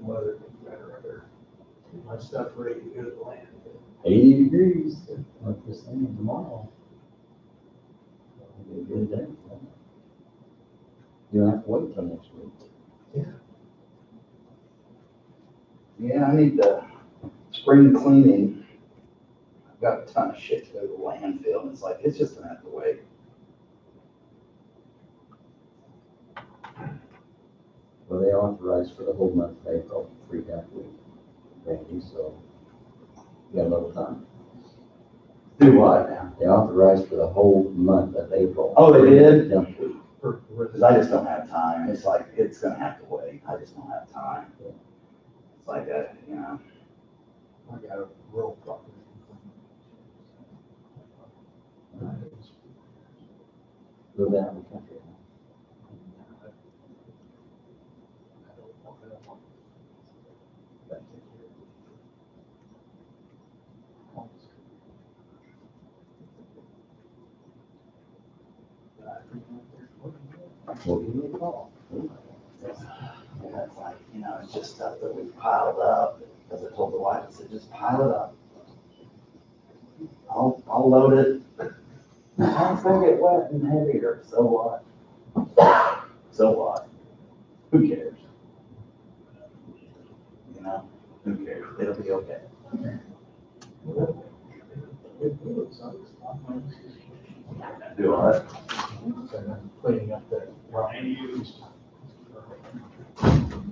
Weather gets better, I better get my stuff ready to go to the land. 80 degrees, like this thing tomorrow. It'll be a good day. You don't have to wait till next week. Yeah, I need the spring cleaning. I've got a ton of shit to go to the landfill, and it's like, it's just gonna have to wait. Well, they authorized for the whole month of April, 3 that week, Randy, so you got a little time. Do what now? They authorized for the whole month of April. Oh, they did? Yeah. Because I just don't have time. It's like, it's gonna have to wait. I just don't have time. It's like, you know. I got a rural property. Go down the country. We'll give you a call. Yeah, it's like, you know, it's just stuff that we've piled up. As I told the wife, I said, just pile it up. I'll load it. It's gonna get wet and heavier, so what? So what? Who cares? You know, who cares? It'll be okay. Do what? Cleaning up that.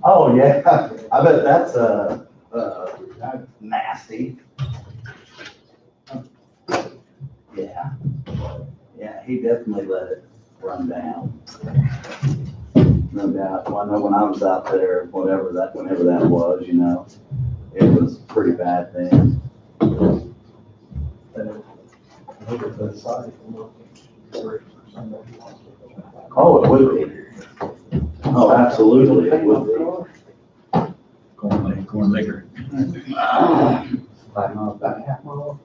Oh, yeah, I bet that's, nasty. Yeah, yeah, he definitely let it run down. No doubt. Well, I know when I was out there, whenever that was, you know, it was pretty bad then. Oh, it would be. Oh, absolutely, it would be. Corn liquor. 5 miles back. Half mile?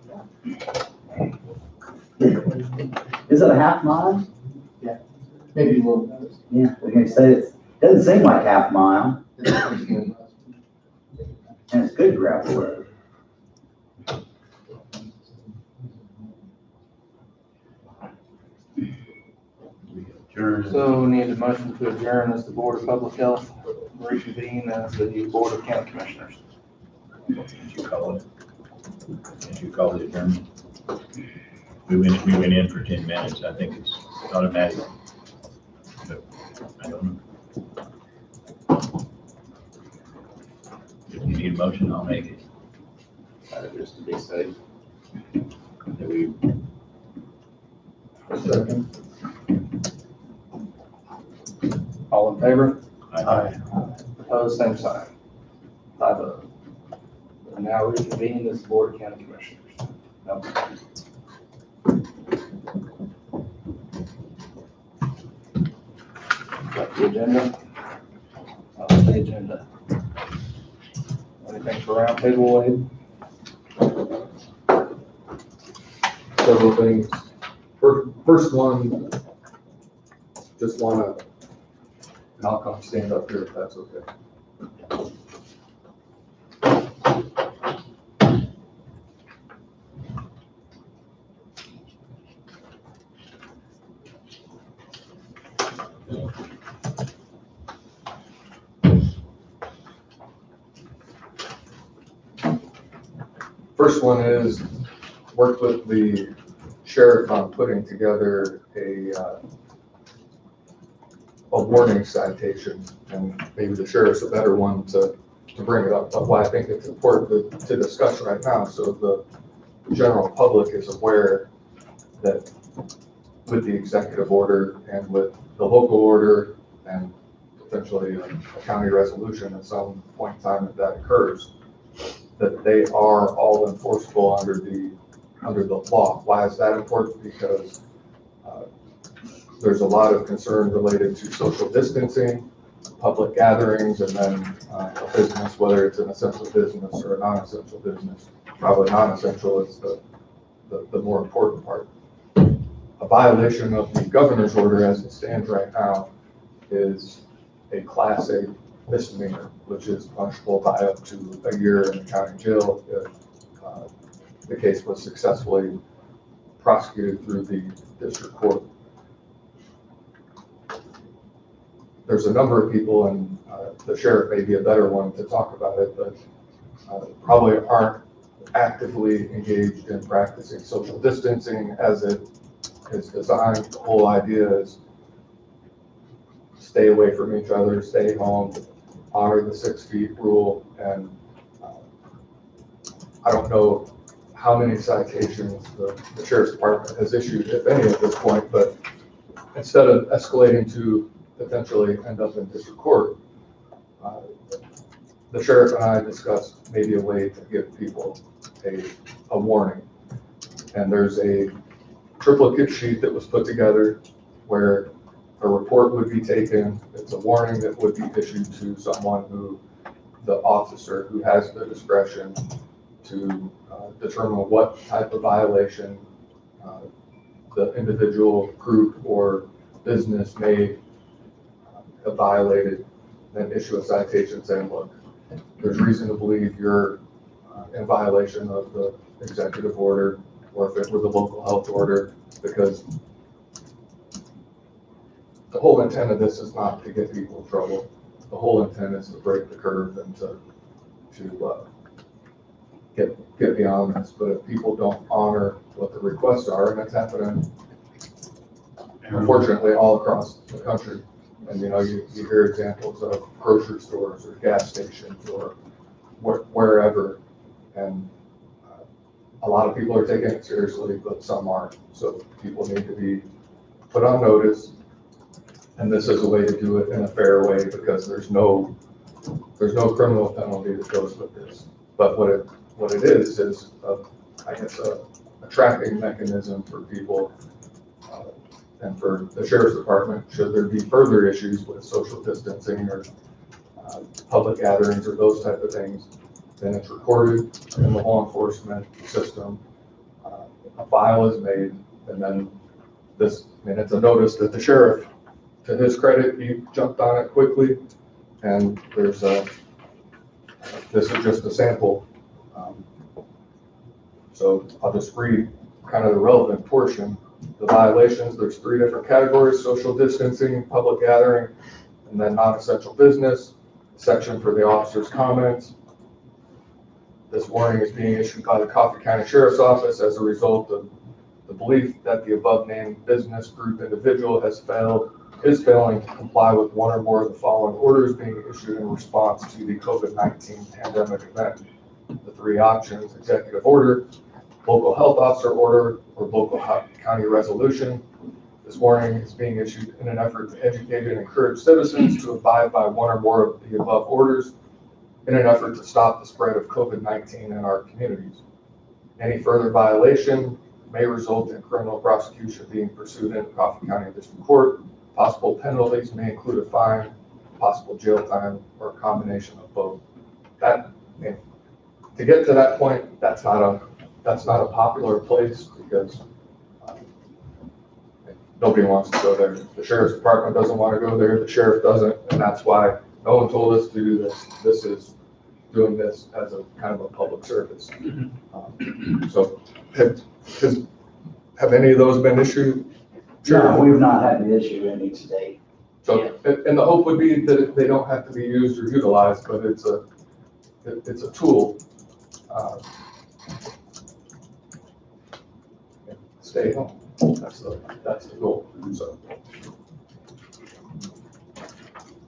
Is it a half mile? Yeah, maybe a little. Yeah, we're gonna say it doesn't seem like half mile. And it's good gravel road. So we need a motion to adjourn as the Board of Public Health, reconvene as the Board of County Commissioners. Did you call it? Did you call the adjournment? We went in for 10 minutes. I think it's automatic. But I don't know. If you need a motion, I'll make it. Just to be safe. That we Second. All in favor? Aye. Opposed, same sign. 5-0. We now reconvene as the Board of County Commissioners. Nope. Got the agenda? On the agenda. Anything for roundtable, Wade? Several things. First one, just wanna, and I'll come stand up here if that's okay. First one is, worked with the sheriff on putting together a warning citation, and maybe the sheriff's a better one to bring it up, but why I think it's important to discuss right now, so the general public is aware that with the executive order and with the local order and potentially a county resolution at some point in time if that occurs, that they are all enforceable under the law. Why is that important? Because there's a lot of concern related to social distancing, public gatherings, and then a business, whether it's an essential business or a non-essential business. Probably non-essential is the more important part. A violation of the governor's order as it stands right now is a Class A misdemeanor, which is punishable by up to a year in the county jail if the case was successfully prosecuted through the district court. There's a number of people, and the sheriff may be a better one to talk about it, but probably aren't actively engaged in practicing social distancing as it is designed. The whole idea is stay away from each other, stay home, honor the 6 feet rule, and I don't know how many citations the sheriff's department has issued, if any, at this point, but instead of escalating to potentially end up in district court, the sheriff and I discussed maybe a way to give people a warning. And there's a triplicate sheet that was put together where a report would be taken. It's a warning that would be issued to someone the officer who has the discretion to determine what type of violation the individual, group, or business may have violated, then issue a citation saying, look, there's reason to believe you're in violation of the executive order, or if it were the local health order, because the whole intent of this is not to get people in trouble. The whole intent is to break the curve and to get beyond this. But if people don't honor what the requests are, and it's happening, unfortunately, all across the country. And you hear examples of grocery stores or gas stations or wherever, and a lot of people are taking it seriously, but some aren't. So people need to be put on notice, and this is a way to do it in a fair way, because there's no criminal penalty that goes with this. But what it is I guess a tracking mechanism for people. And for the sheriff's department, should there be further issues with social distancing or public gatherings or those type of things, then it's recorded in the law enforcement system. A file is made, and then it's a notice that the sheriff, to his credit, he jumped on it quickly, and there's a This is just a sample. So I'll just read kind of the relevant portion. The violations, there's 3 different categories: social distancing, public gathering, and then non-essential business. Section for the officer's comments. This warning is being issued by the Coffee County Sheriff's Office as a result of the belief that the above named business, group, individual is failing to comply with one or more of the following orders being issued in response to the COVID-19 pandemic event. The 3 options: executive order, local health officer order, or local county resolution. This warning is being issued in an effort to educate and encourage citizens to abide by one or more of the above orders in an effort to stop the spread of COVID-19 in our communities. Any further violation may result in criminal prosecution being pursued in Coffee County District Court. Possible penalties may include a fine, possible jail time, or a combination of both. To get to that point, that's not a popular place because nobody wants to go there. The sheriff's department doesn't want to go there. The sheriff doesn't, and that's why no one told us to do this. This is doing this as a kind of a public service. So have any of those been issued? No, we've not had to issue any to date. So, and the hope would be that they don't have to be used or utilized, but it's a tool. Stay home. That's the goal. So,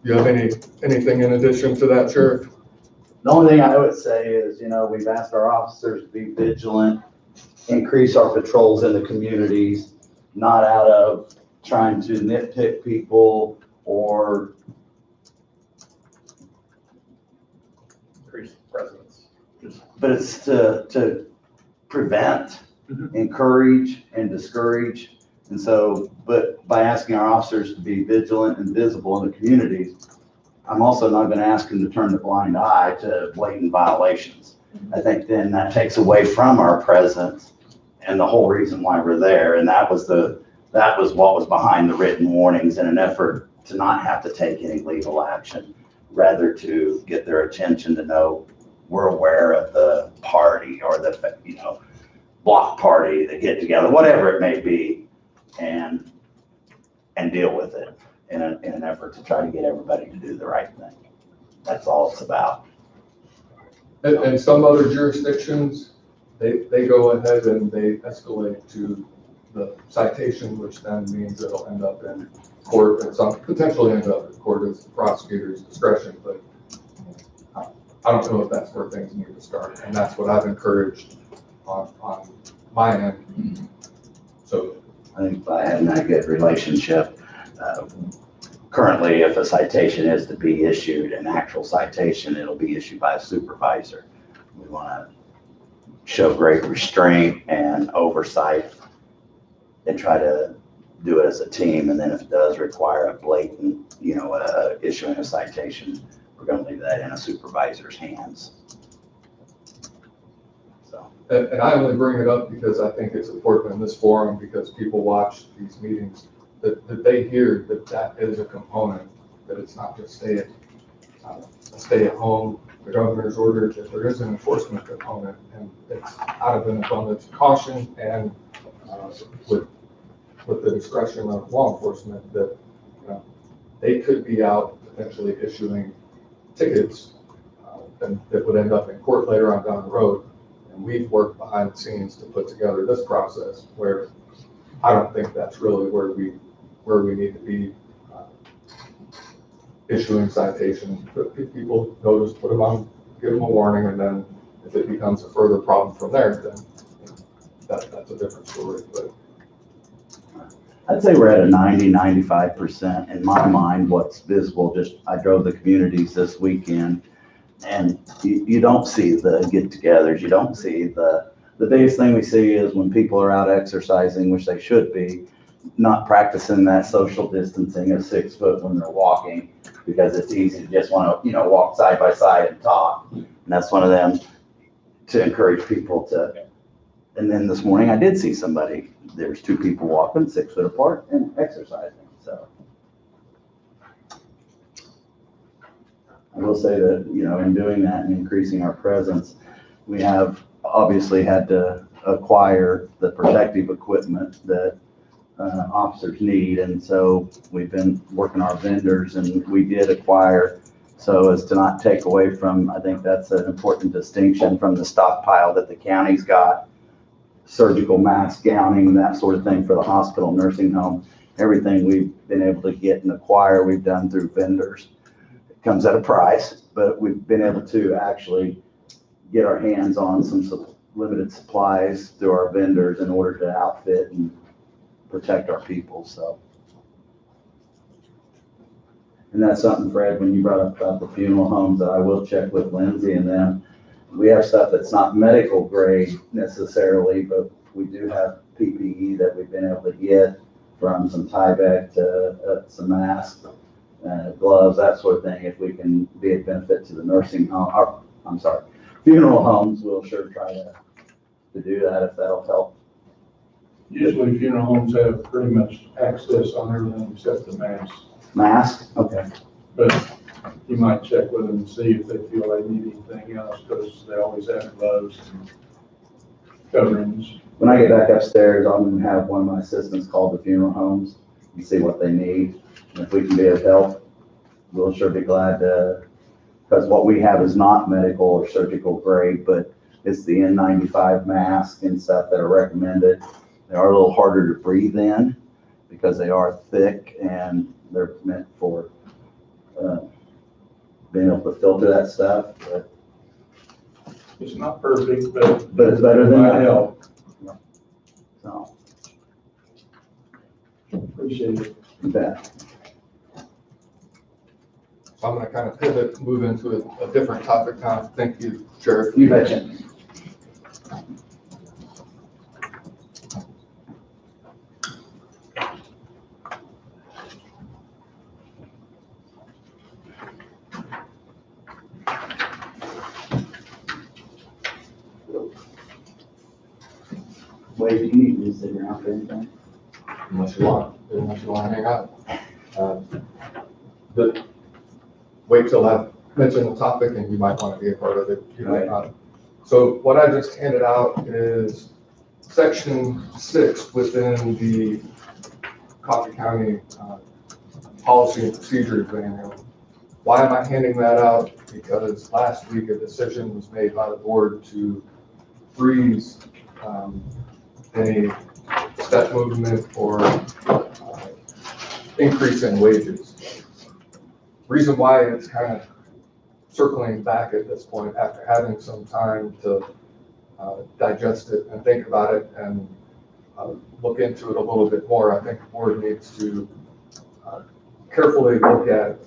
you have anything in addition to that, Sheriff? The only thing I would say is, we've asked our officers to be vigilant, increase our patrols in the communities, not out of trying to nitpick people or Increase presence. but it's to prevent, encourage, and discourage. And so, but by asking our officers to be vigilant and visible in the communities, I'm also not going to ask them to turn the blind eye to blatant violations. I think then that takes away from our presence and the whole reason why we're there. And that was what was behind the written warnings in an effort to not have to take any legal action, rather to get their attention to know we're aware of the party or the, block party, the get together, whatever it may be, and deal with it in an effort to try to get everybody to do the right thing. That's all it's about. And some other jurisdictions, they go ahead and they escalate to the citation, which then means it'll end up in court and potentially end up in court as the prosecutor's discretion. But I don't know if that's where things need to start. And that's what I've encouraged on my end. So I think by having that good relationship, currently if a citation is to be issued, an actual citation, it'll be issued by a supervisor. We want to show great restraint and oversight and try to do it as a team. And then if it does require a blatant, issuing a citation, we're going to leave that in a supervisor's hands. So. And I only bring it up because I think it's important in this forum, because people watch these meetings, that they hear that is a component, that it's not just stay at home, the governor's order, that there is an enforcement component, and it's out of an abundance of caution and with the discretion of law enforcement that they could be out potentially issuing tickets and that would end up in court later on down the road. And we've worked behind the scenes to put together this process where I don't think that's really where we need to be issuing citations. If people notice, put them on, give them a warning, and then if it becomes a further problem from there, then that's a different story. But I'd say we're at a 90-95% in my mind. What's visible, I drove the communities this weekend, and you don't see the get-togethers. You don't see the biggest thing we see is when people are out exercising, which they should be, not practicing that social distancing of 6 foot when they're walking, because it's easy to just want to, walk side by side and talk. And that's one of them to encourage people to. And then this morning I did see somebody, there's 2 people walking 6 foot apart and exercising. So I will say that, in doing that and increasing our presence, we have obviously had to acquire the protective equipment that officers need. And so we've been working our vendors, and we did acquire so as to not take away from, I think that's an important distinction from the stockpile that the county's got. Surgical masks, gowning, that sort of thing for the hospital, nursing home. Everything we've been able to get and acquire, we've done through vendors. It comes at a price, but we've been able to actually get our hands on some limited supplies through our vendors in order to outfit and protect our people, so. And that's something, Fred, when you brought up about the funeral homes, that I will check with Lindsay and them. We have stuff that's not medical grade necessarily, but we do have PPE that we've been able to get, from some Tyvek to some masks, gloves, that sort of thing. If we can be a benefit to the nursing home, or, I'm sorry, funeral homes, we'll sure try to do that if that'll help. Usually funeral homes have pretty much access on everything except the mask. Mask? Okay. But you might check with them and see if they feel they need anything else, because they always have gloves and coverings. When I get back upstairs, I'm gonna have one of my assistants call the funeral homes and see what they need. And if we can be of help, we'll sure be glad to, because what we have is not medical or surgical grade, but it's the N95 mask and stuff that are recommended. They are a little harder to breathe in because they are thick, and they're meant for being able to filter that stuff. But it's not perfect, but it's better than might that. help. So, Appreciate it. you bet. So I'm gonna kind of pivot, move into a different topic now. Thank you, Sheriff. You betcha. Wade, do you need me to sit around for anything? Unless you want to hang out. But wait till I mention the topic and you might want to be a part of it. You might not. So what I just handed out is section 6 within the Coffee County Policy and Procedures Manual. Why am I handing that out? Because last week a decision was made by the board to freeze any step movement or increase in wages. Reason why it's kind of circling back at this point after having some time to digest it and think about it and look into it a little bit more. I think the board needs to carefully look at,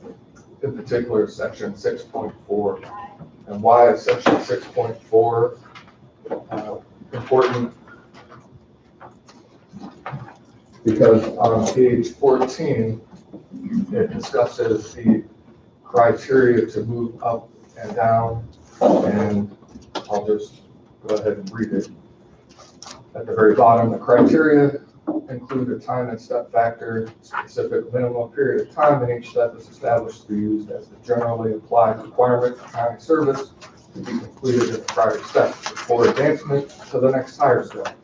in particular, section 6.4. And why is section 6.4 important? Because on page 14, it discusses the criteria to move up and down, and I'll just go ahead and read it. At the very bottom, the criteria include a time and step factor, specific minimum period of time in each step is established to be used as the generally applied requirement for county service to be completed in the prior step before advancement to the next higher step.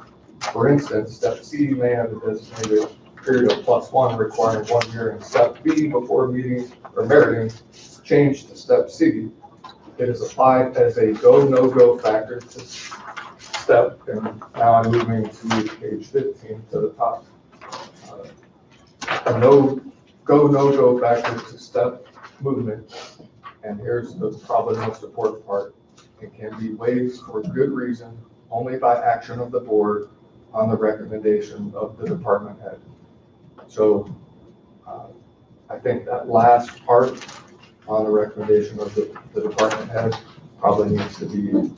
For instance, step C may have a designated period of +1 requiring 1 year, and step B before meeting or meriting change to step C. It is applied as a go, no-go factor to step, and now I'm moving to page 15 to the top. A go, no-go factor to step movement, and here's the probably most important part. It can be waived for good reason only by action of the board on the recommendation of the department head. So I think that last part on the recommendation of the department head probably needs to be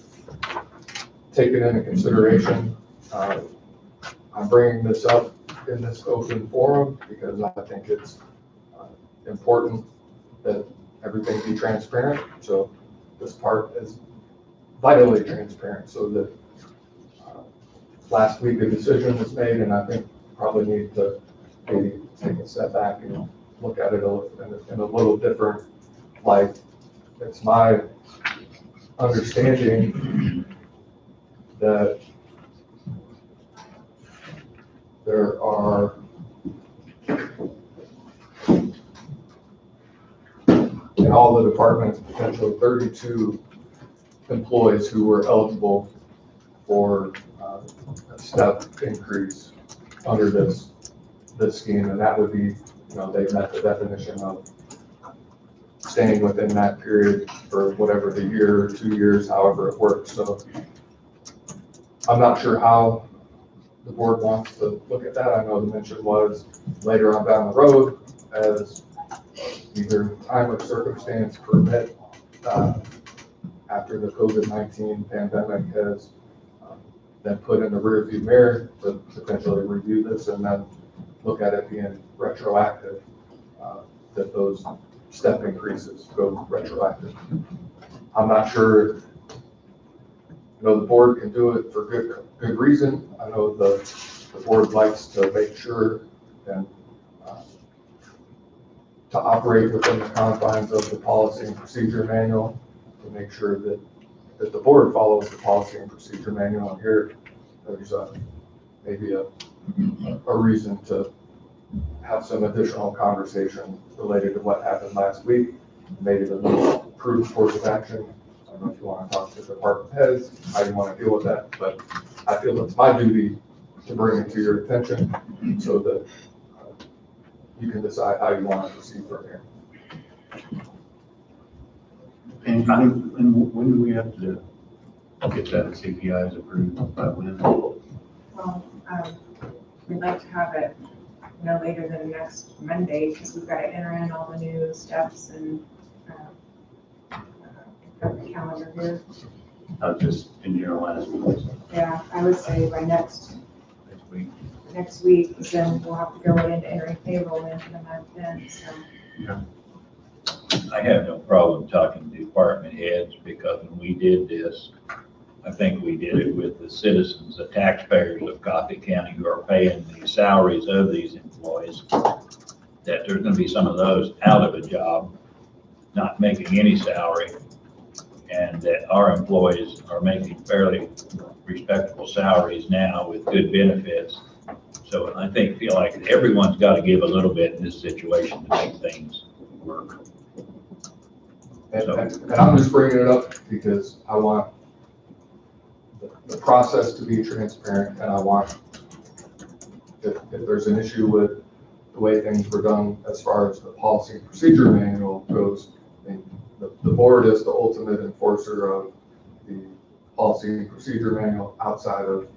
taken into consideration. I'm bringing this up in this open forum because I think it's important that everything be transparent. So this part is vitally transparent so that last week a decision was made, and I think probably need to maybe take a step back and look at it in a little different light it's my understanding that there are in all the departments, potentially 32 employees who were eligible for a step increase under this scheme, and that would be, they met the definition of staying within that period for whatever the year or 2 years, however it works. So I'm not sure how the board wants to look at that. I know the mention was later on down the road, as either time or circumstance permit, after the COVID-19 pandemic has been put in the rearview mirror, to potentially review this and then look at it being retroactive, that those step increases go retroactive. I'm not sure. The board can do it for good reason. I know the board likes to make sure and to operate within the confines of the policy and procedure manual, to make sure that the board follows the policy and procedure manual. And here, there's maybe a reason to have some additional conversation related to what happened last week, maybe the most prudent course of action. I don't know if you want to talk to the department heads, how you want to deal with that, but I feel it's my duty to bring it to your attention so that you can decide how you want to proceed from here. And when do we have to get that CPIs approved by when? Well, we'd like to have it no later than next Monday, because we've got to enter in all the new steps and got the calendar here. Just in general last week. Yeah, I would say by next Week. week, because then we'll have to go into entering payroll into the month then, so. I have no problem talking to department heads, because when we did this, I think we did it with the citizens, the taxpayers of Coffee County who are paying the salaries of these employees, that there's gonna be some of those out of a job, not making any salary, and that our employees are making fairly respectable salaries now with good benefits. So I feel like everyone's got to give a little bit in this situation to make things work. And I'm just bringing it up because I want the process to be transparent, and I want, if there's an issue with the way things were done as far as the policy and procedure manual goes, the board is the ultimate enforcer of the policy and procedure manual outside of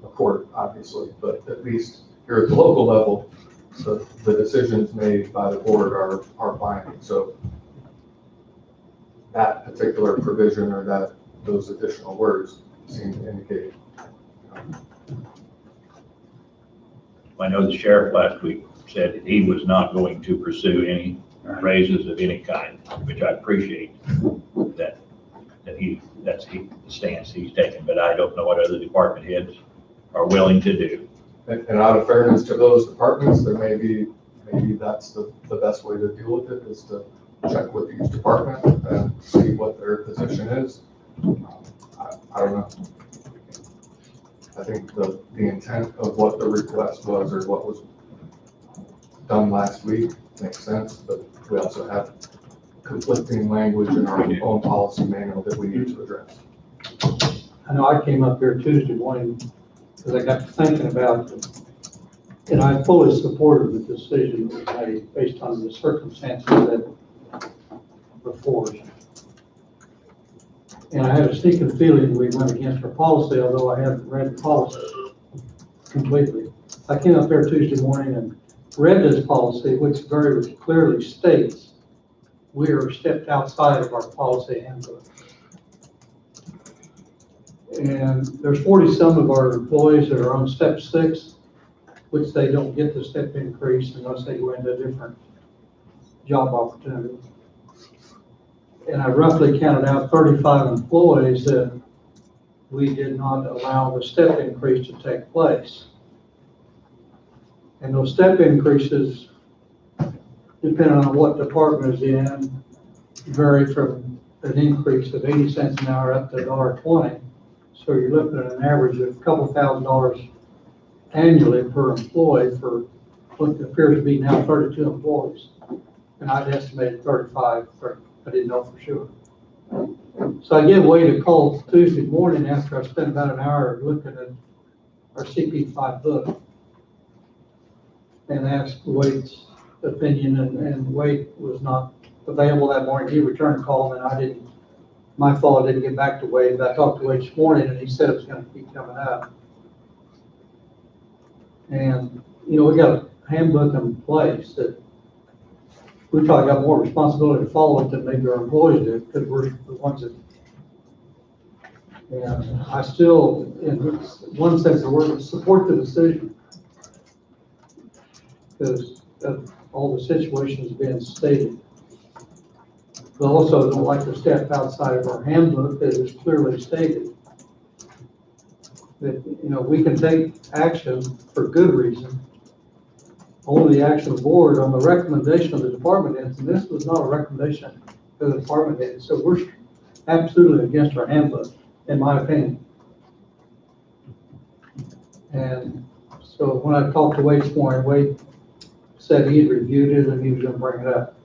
a court, obviously, but at least here at the local level, the decisions made by the board are binding. So that particular provision or those additional words seem to indicate. I know the sheriff last week said that he was not going to pursue any raises of any kind, which I appreciate that's the stance he's taken, but I don't know what other department heads are willing to do. And out of fairness to those departments, there maybe that's the best way to deal with it, is to check with each department and see what their position is. I don't know. I think the intent of what the request was, or what was done last week, makes sense, but we also have conflicting language in our own policy manual that we need to address. I know I came up here Tuesday morning because I got to thinking about it, and I fully supported the decision that was made based on the circumstances that before us. And I had a sneaking feeling we went against our policy, although I haven't read the policy completely. I came up here Tuesday morning and read this policy, which very clearly states we are stepped outside of our policy handbook. And there's 40-some of our employees that are on step 6, which they don't get the step increase unless they go into a different job opportunity. And I roughly counted out 35 employees that we did not allow the step increase to take place. And those step increases, depending on what department is in, vary from an increase of 80 cents an hour up to $1.20. So you're looking at an average of a couple $1,000 annually per employee for what appears to be now 32 employees. And I'd estimated 35, I didn't know for sure. So I gave Wade a call Tuesday morning after I spent about an hour looking at our CP5 book and asked Wade's opinion, and Wade was not available that morning. He returned a call, and I didn't, my fault, I didn't get back to Wade, but I talked to Wade this morning, and he said it was gonna keep coming up. And, you know, we got a handbook in place that we probably got more responsibility to follow it than maybe our employees do, because we're the ones that, and I still, in one sense of the word, support the decision, because of all the situations being stated. But also don't like to step outside of our handbook that is clearly stated. That, you know, we can take action for good reason, only the action of the board on the recommendation of the department heads, and this was not a recommendation of the department heads, so we're absolutely against our handbook, in my opinion. And so when I talked to Wade this morning, Wade said he had reviewed it and he was gonna bring it up.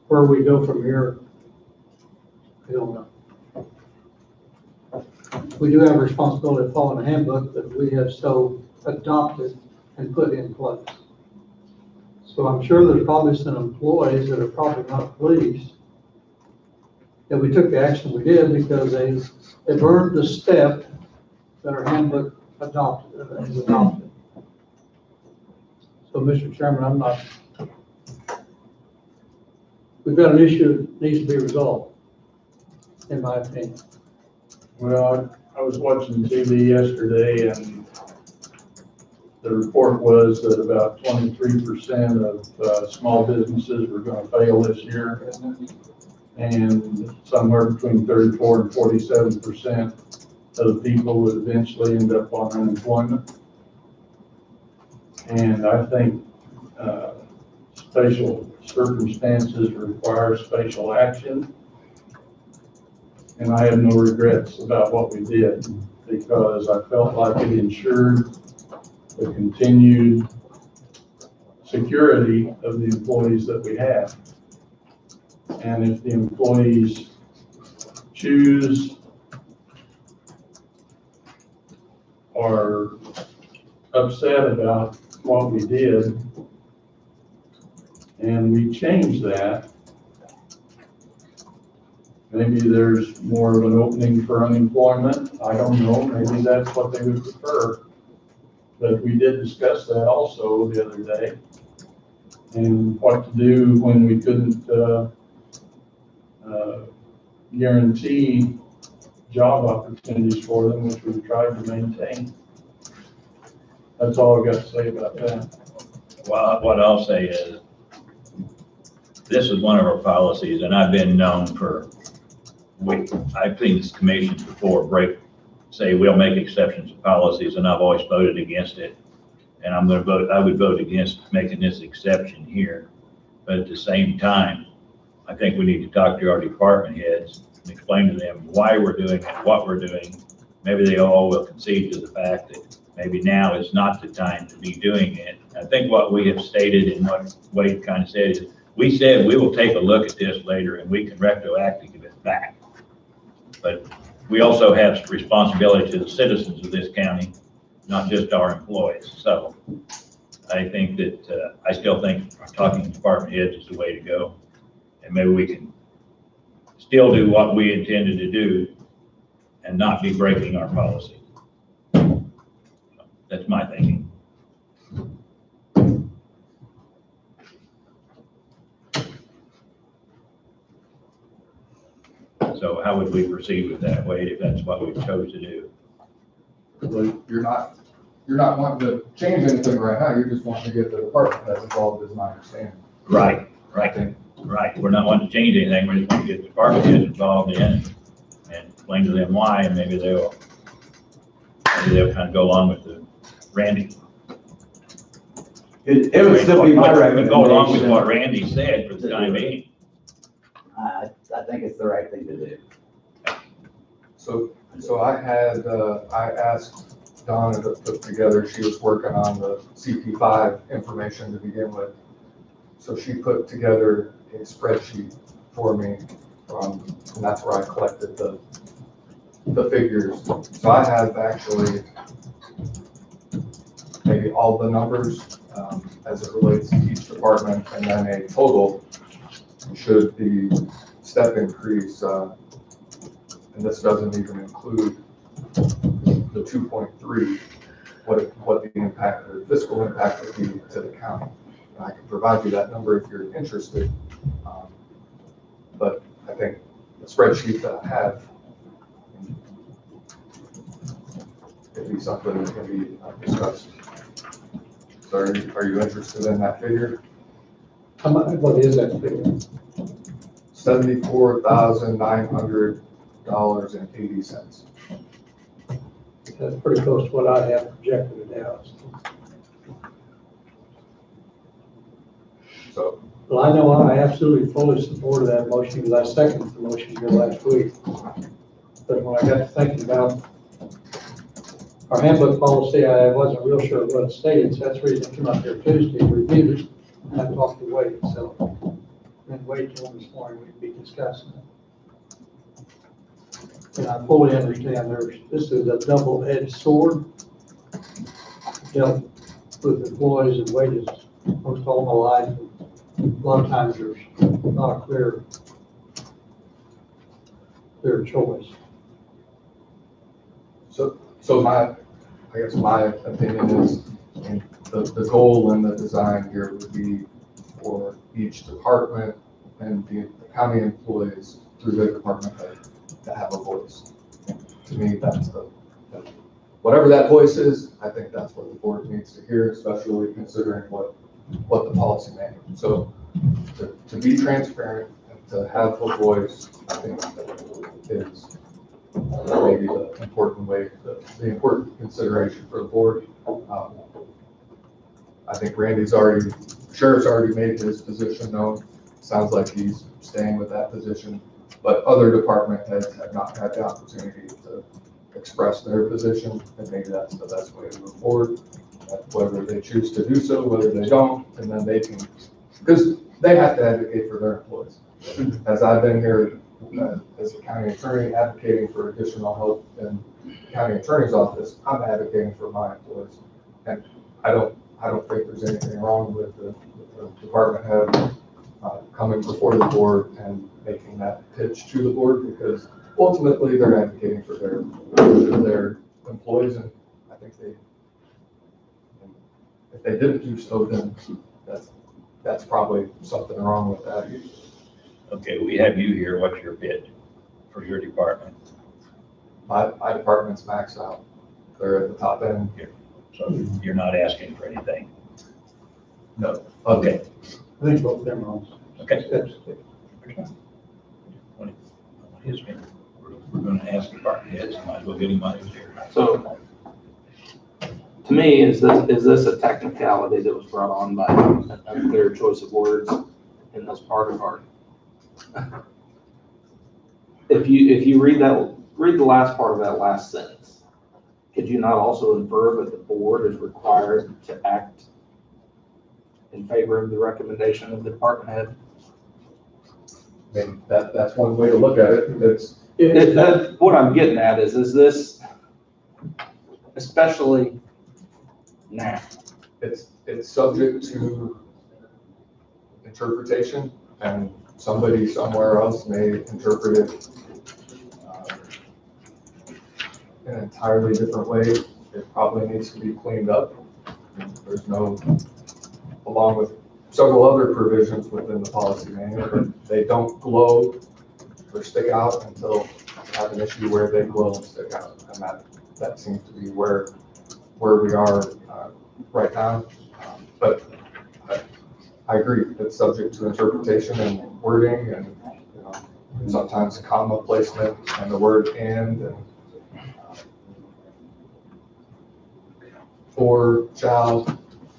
Where we go from here, I don't know. We do have a responsibility to follow the handbook that we have so adopted and put in place. So I'm sure there's probably some employees that are probably not pleased that we took the action we did, because they've earned the step that our handbook is adopted. So, Mr. Chairman, we've got an issue that needs to be resolved, in my opinion. Well, I was watching TV yesterday, and the report was that about 23% of small businesses were going to fail this year, and somewhere between 34 and 47% of the people would eventually end up on unemployment. And I think special circumstances require special action. And I have no regrets about what we did, because I felt like it ensured the continued security of the employees that we have. And if the employees choose or upset about what we did, and we change that, maybe there's more of an opening for unemployment. I don't know, maybe that's what they would prefer. But we did discuss that also the other day, and what to do when we couldn't guarantee job opportunities for them, which we tried to maintain. That's all I've got to say about that. Well, what I'll say is, this is one of our policies, and I've been known for, I've seen this commission before say we'll make exceptions to policies, and I've always voted against it. And I would vote against making this exception here. But at the same time, I think we need to talk to our department heads and explain to them why we're doing it, what we're doing. Maybe they all will concede to the fact that maybe now is not the time to be doing it. I think what we have stated and what Wade kind of said is, we said we will take a look at this later and we can retroactively give it back. But we also have responsibility to the citizens of this county, not just our employees. So I think that, I still think talking to department heads is the way to go. And maybe we can still do what we intended to do and not be breaking our policy. So that's my thinking. So how would we proceed with that, Wade, if that's what we chose to do? Well, you're not wanting to change anything right now, you're just wanting to get the department that's involved, is my understanding. Right. We're not wanting to change anything, we just want to get the department heads involved in it and explain to them why, and maybe they'll kind of go along with the Randy. It would still be my recommendation. Go along with what Randy said for the time being. I think it's the right thing to do. So I had, I asked Donna to put together, she was working on the CP5 information to begin with. So she put together a spreadsheet for me, and that's where I collected the figures. So I have actually maybe all the numbers as it relates to each department, and then a total should the step increase, and this doesn't even include the 2.3, what the impact, the fiscal impact would be to the county. And I can provide you that number if you're interested. But I think the spreadsheet that I have could be something that can be discussed. So are you interested in that figure? How much, what is that figure? $74,900.80. That's pretty close to what I have projected it out. So, well, I know I absolutely fully supported that motion because I seconded the motion here last week. But when I got to thinking about our handbook policy, I wasn't real sure what it stated, so that's the reason I came up here Tuesday, reviewed it, and I talked to Wade, so then Wade told me this morning we'd be discussing it. And I fully understand this is a double-edged sword. Dealt with employees and wages most all my life. A lot of times there's not a clear choice. So I guess my opinion is, the goal and the design here would be for each department and the county employees through their department head to have a voice. To me, that's whatever that voice is, I think that's what the board needs to hear, especially considering what the policy manual. So to be transparent and to have a voice, I think is maybe the important way, the important consideration for the board. I think Sheriff's already made his position known. Sounds like he's staying with that position, but other department heads have not had the opportunity to express their position, and maybe that's the best way to move forward. Whether they choose to do so, whether they don't, and then they can, because they have to advocate for their employees. As I've been here as a county attorney advocating for additional help in the county attorney's office, I'm advocating for my employees. And I don't think there's anything wrong with the department head coming before the board and making that pitch to the board, because ultimately they're advocating for their employees, and I think if they didn't do so, then that's probably something wrong with that. Okay, we have you here. What's your bid for your department? My department's maxed out. They're at the top end. So you're not asking for anything? No. Okay. I think both them are on. Okay. Steps. We're going to ask department heads. Might as well get him out of here. So, to me, is this a technicality that was brought on by an unclear choice of words in this part of our? If you read the last part of that last sentence, could you not also infer that the board is required to act in favor of the recommendation of the department head? I mean, that's one way to look at it. What I'm getting at is this, especially now? It's subject to interpretation, and somebody somewhere else may interpret it in an entirely different way. It probably needs to be cleaned up. There's along with several other provisions within the policy manual, but they don't glow or stick out until you have an issue where they glow and stick out, and that seems to be where we are right now. But I agree, it's subject to interpretation and wording, and sometimes comma placement and the word and for, shall,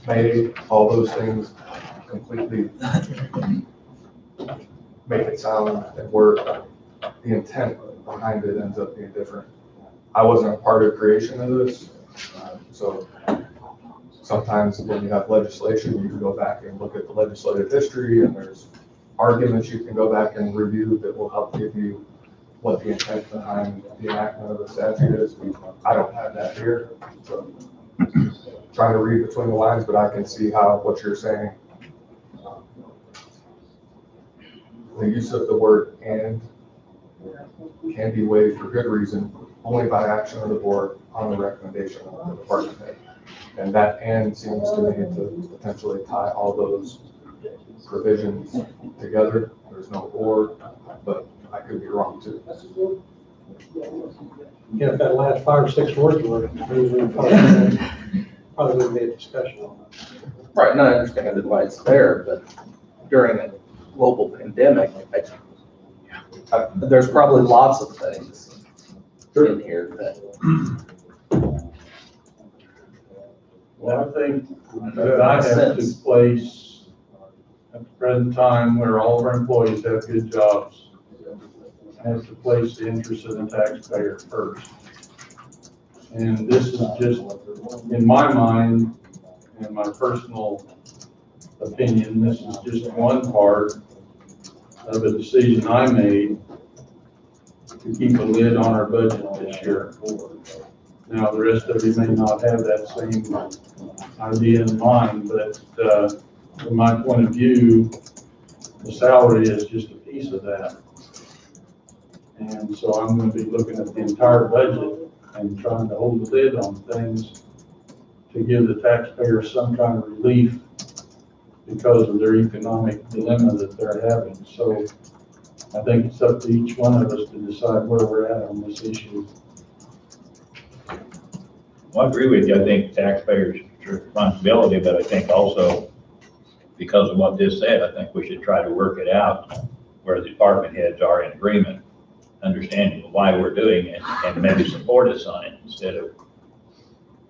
may, all those things completely make it sound and work, the intent behind it ends up being different. I wasn't a part of creation of this, so sometimes when you have legislation, you can go back and look at the legislative history, and there's arguments you can go back and review that will help give you what the intent behind the enactment of the statute is. I don't have that here, so trying to read between the lines, but I can see what you're saying. The use of the word "and" can be waived for good reason, only by action of the board on the recommendation of the department head. And that "and" seems to me to potentially tie all those provisions together. There's no "or," but I could be wrong too. Yeah, if that last 5 or 6 words were, we probably would be a discussion on that. Right, and I understand why it's there, but during a global pandemic, there's probably lots of things in here that. Well, I think that I have to place at the present time where all of our employees have good jobs. I have to place the interest of the taxpayer first. And this is just, in my mind, and my personal opinion, this is just one part of a decision I made to keep a lid on our budget this year. Now, the rest of you may not have that same idea in mind, but from my point of view, the salary is just a piece of that. And so I'm going to be looking at the entire budget and trying to hold the lid on things to give the taxpayers some kind of relief because of their economic dilemma that they're having. So I think it's up to each one of us to decide where we're at on this issue. Well, I agree with you. I think taxpayers' responsibility, but I think also because of what this said, I think we should try to work it out where the department heads are in agreement, understanding why we're doing it, and maybe support us on it instead of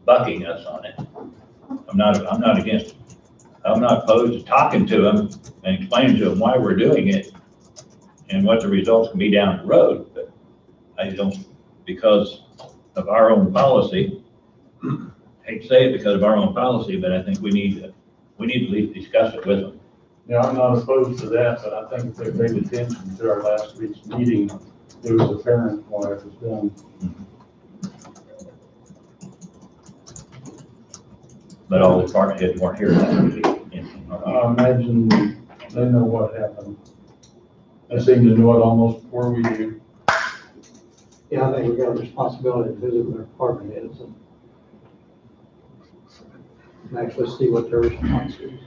bucking us on it. I'm not against it. I'm not opposed to talking to them and explaining to them why we're doing it and what the results can be down the road. But I don't, because of our own policy, I hate to say it because of our own policy, but I think we need to at least discuss it with them. Yeah, I'm not opposed to that, but I think if they paid attention to our last week's meeting, it was apparent why it was done. But all the department heads weren't here last week. I imagine they know what happened. They seem to know it almost before we do. Yeah, I think we've got a responsibility to visit with our department heads and actually see what their response is.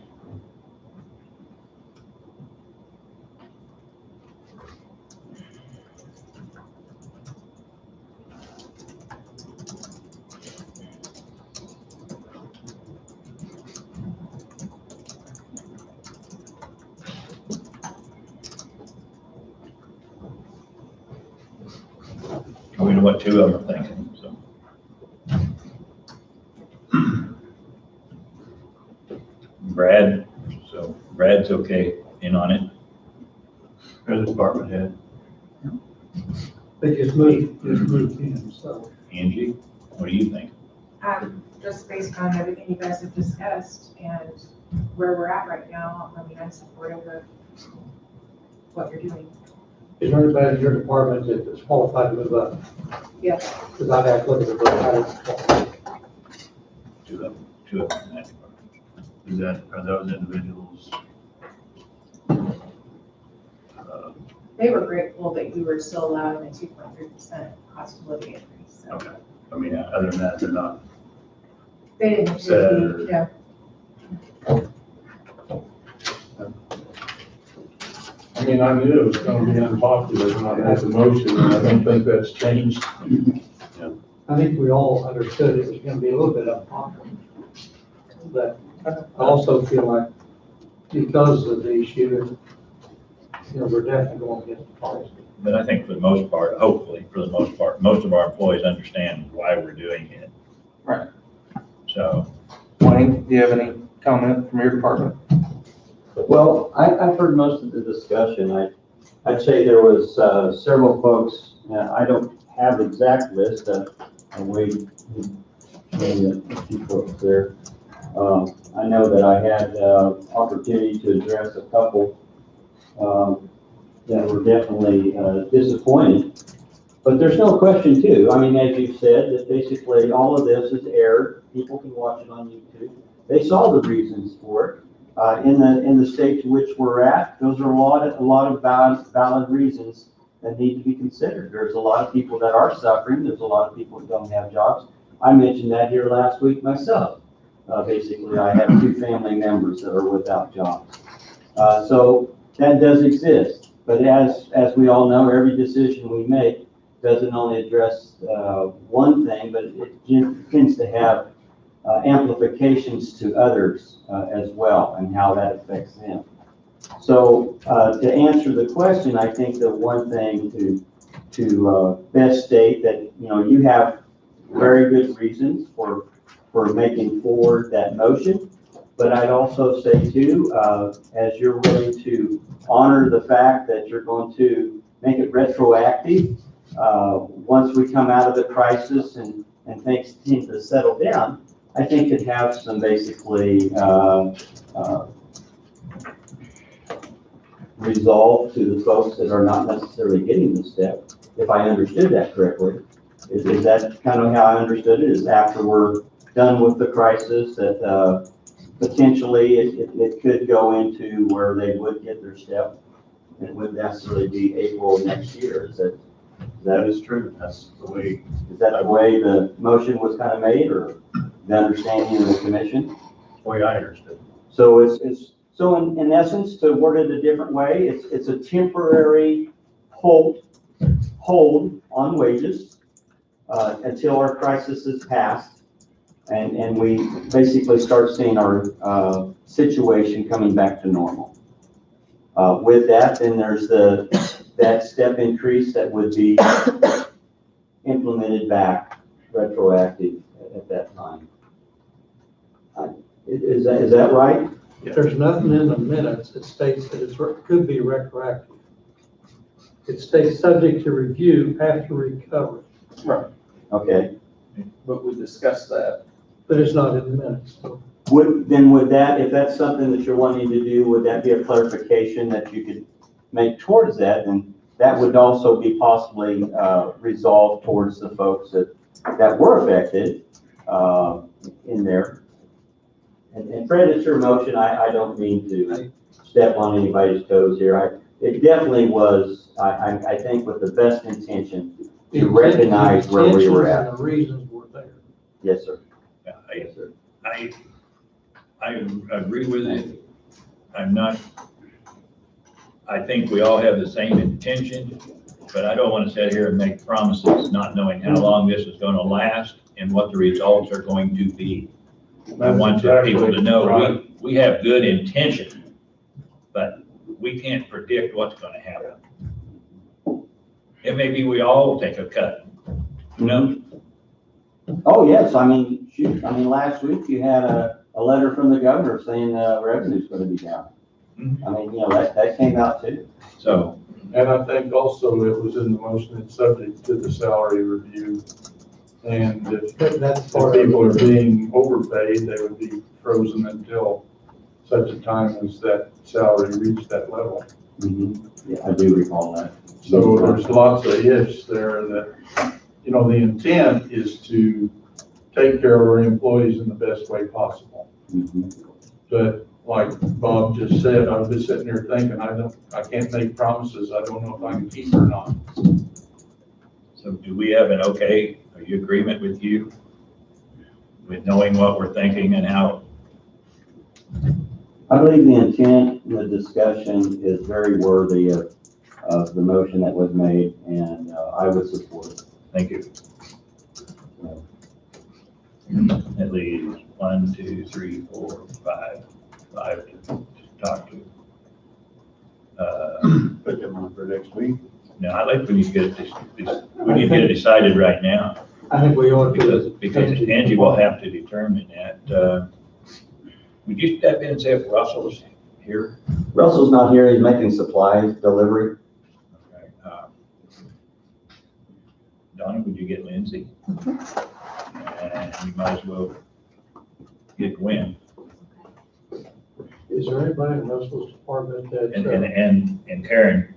We know what 2 of them are thinking, so. Brad's okay in on it. As a department head. They just moved in, so. Angie, what do you think? Just based on everything you guys have discussed and where we're at right now, I mean, I'm supportive of what you're doing. Is there anybody in your department that is qualified to move up? Yes. Because I'd have to look at the book. 2 of them in that department. Are those individuals? They were grateful that we were still allowing a 2.3% cost of living increase. So Okay. I mean, other than that, they're not. they didn't, So- yeah. I mean, I knew it was going to be unpopular when I had the motion, and I don't think that's changed. I think we all understood it was going to be a little bit unpopular. But I also feel like because of the issue, we're definitely going against the policy. But I think for the most part, hopefully, for the most part, most of our employees understand why we're doing it. Right. So. Wayne, do you have any comment from your department? Well, I've heard most of the discussion. I'd say there was several folks, I don't have the exact list, I'm waiting, a few folks there. I know that I had opportunity to address a couple that were definitely disappointed. But there's no question too, I mean, as you said, that basically all of this is aired, people can watch it on YouTube. They saw the reasons for it. In the state to which we're at, those are a lot of valid reasons that need to be considered. There's a lot of people that are suffering. There's a lot of people that don't have jobs. I mentioned that here last week myself. Basically, I have 2 family members that are without jobs. So that does exist. But as we all know, every decision we make doesn't only address one thing, but it tends to have amplifications to others as well, and how that affects them. So to answer the question, I think the one thing to best state that, you know, you have very good reasons for making forward that motion, but I'd also say too, as you're willing to honor the fact that you're going to make it retroactive, once we come out of the crisis and things seem to settle down, I think could have some basically resolve to the folks that are not necessarily getting the step, if I understood that correctly. Is that kind of how I understood it? Is after we're done with the crisis that potentially it could go into where they would get their step, and it wouldn't necessarily be April next year. That is true. That's the way. Is that the way the motion was kind of made, or the understanding of the commission? The way I understood. So so in essence, to word it a different way, it's a temporary hold on wages until our crisis is passed, and we basically start seeing our situation coming back to normal. With that, then there's that step increase that would be implemented back retroactive at that time. Is that right? There's nothing in the minutes that states that it could be retroactive. It states subject to review after recovery. Right. Okay. But we discussed that. But it's not in the minutes. So. Would that, if that's something that you're wanting to do, would that be a clarification that you could make towards that? And that would also be possibly resolved towards the folks that were affected in there. And Fred, it's your motion. I don't mean to step on anybody's toes here. It definitely was, I think, with the best intention to recognize where we were at. And the reasons were there. Yes, sir. Yeah, Yes, sir. I agree with it. I think we all have the same intention, but I don't want to sit here and make promises not knowing how long this is going to last and what the results are going to be. I want people to know we have good intention, but we can't predict what's going to happen. It may be we all take a cut, you know? Oh, yes. I mean, shoot. I mean, last week you had a letter from the governor saying revenue's going to be down. I mean, you know, that came out too. So. And I think also it was in the motion, it's subject to the salary review. And if people are being overpaid, they would be frozen until such a time as that salary reached that level. Mm-hmm. Yeah, I do recall that. So there's lots of ifs there that, you know, the intent is to take care of our employees in the best way possible. Mm-hmm. But like Bob just said, I was just sitting here thinking, I can't make promises. I don't know if I can keep or not. So do we have an okay, are you agreement with you? With knowing what we're thinking and how? I believe the intent, the discussion is very worthy of the motion that was made, and I would support it. Thank you. At least 1, 2, 3, 4, 5 to talk to. Put them on for next week. No, I like when you get this, we need to get it decided right now. I think we ought to. Because Angie will have to determine that. Would you step in and say if Russell's here? Russell's not here. He's making supplies delivery. Donna, would you get Lindsay? And you might as well get Gwen. Is there anybody in Russell's department And Karen,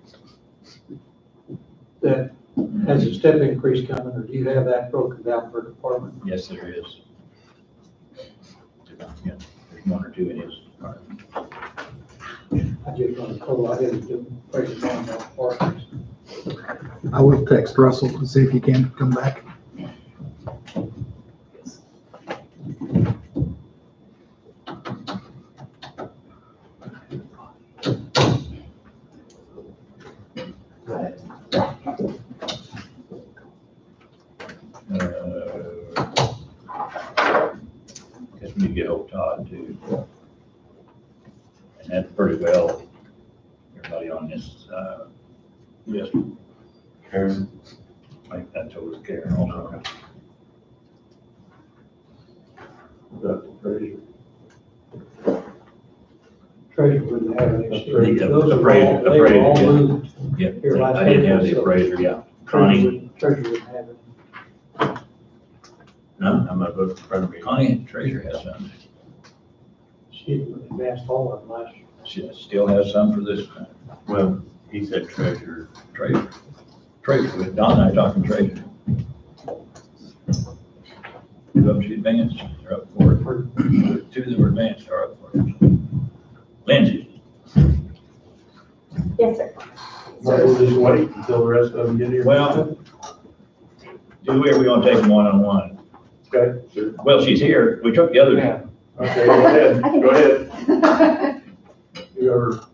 that has a step increase coming, or do you have that broken down per department? yes, there is. Yeah, there's one or two in his department. I just want to call, I didn't do prices on that department. I will text Russell to see if he can come back. Guess we need to get hold of Todd too. And that's pretty well, everybody on this, list. Karen, I think that's over Karen also. Got the treasurer. Treasurer wouldn't have any. The Those are all, appraiser, they were all yeah. moved. Yeah, Here, last I didn't have the April, so appraiser, yeah. Connie, Treasurer wouldn't have it. no, I'm not voting for Connie. Connie, treasurer has some. She advanced all of them last year. She still has some for this time. Well, he said treasurer. Treasurer. Treasurer, with Don and I talking treasurer. Two of them she advanced, they're up for it. Two that were advanced are up for it. Lindsay, Yes, sir. Might as well just wait until the rest of them get here. well, we want to take them one-on-one. Okay, sure. Well, she's here. We took the other. Yeah. Okay, go ahead, go ahead. Whoever,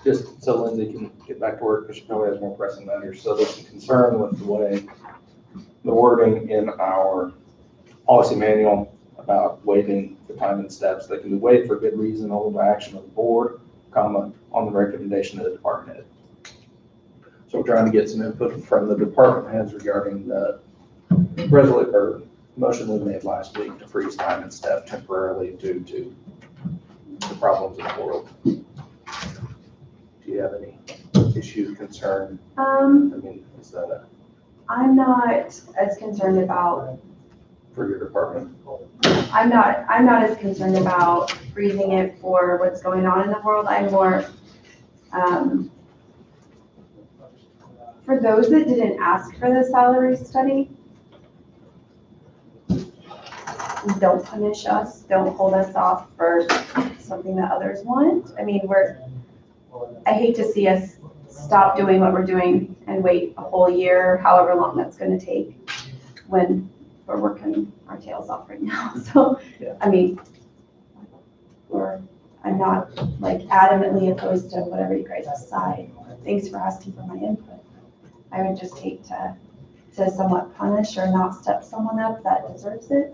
Just so Lindsay can get back to work, because she probably has more pressing matters. So there's some concern with the way, the wording in our policy manual about waiving the time and steps that can be waived for good reason only by action of the board, comma, on the recommendation of the department head. So we're trying to get some input from the department heads regarding the resolution or motion we made last week to freeze time and step temporarily due to the problems in the world. Do you have any issue, concern? I mean, is that I'm not as concerned about, for your department? I'm not as concerned about freezing it for what's going on in the world. I'm more, for those that didn't ask for the salary study, don't punish us, don't hold us off for something that others want. I mean, I hate to see us stop doing what we're doing and wait a whole year, however long that's gonna take, when we're working our tails off right now. So, I mean, I'm not like adamantly opposed to whatever you guys decide. Thanks for asking for my input. I would just hate to somewhat punish or not step someone up that deserves it.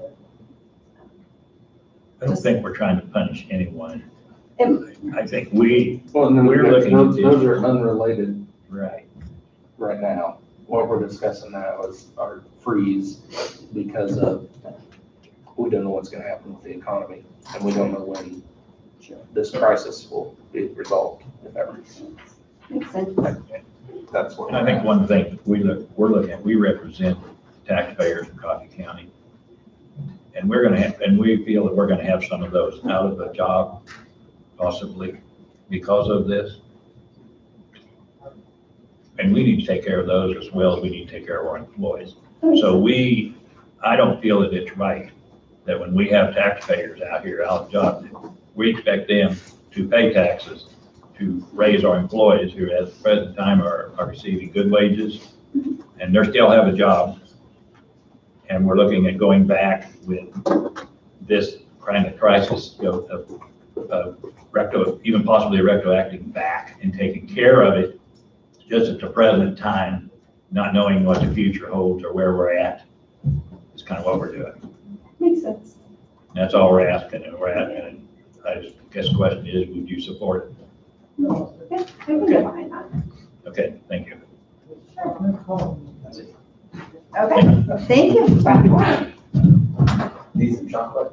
I don't think we're trying to punish anyone. It- I think we're Those looking at this. are unrelated Right. right now. What we're discussing now is our freeze because of, we don't know what's gonna happen with the economy, and we don't know when this crisis will be resolved, if ever. Makes sense. That's what. And I think one thing we're looking at, we represent taxpayers in Coffee County. And we feel that we're gonna have some of those out of a job, possibly because of this. And we need to take care of those as well as we need to take care of our employees. So I don't feel that it's right that when we have taxpayers out here out of job, we expect them to pay taxes to raise our employees who at the present time are receiving good wages and they still have a job. And we're looking at going back with this kind of crisis, even possibly retroacting back and taking care of it just at the present time, not knowing what the future holds or where we're at. Is kind of what we're doing. Makes sense. That's all we're asking, and I guess the question is, would you support it? Yeah, I can get behind that. Okay, thank you. Okay, thank you. Need some chocolate?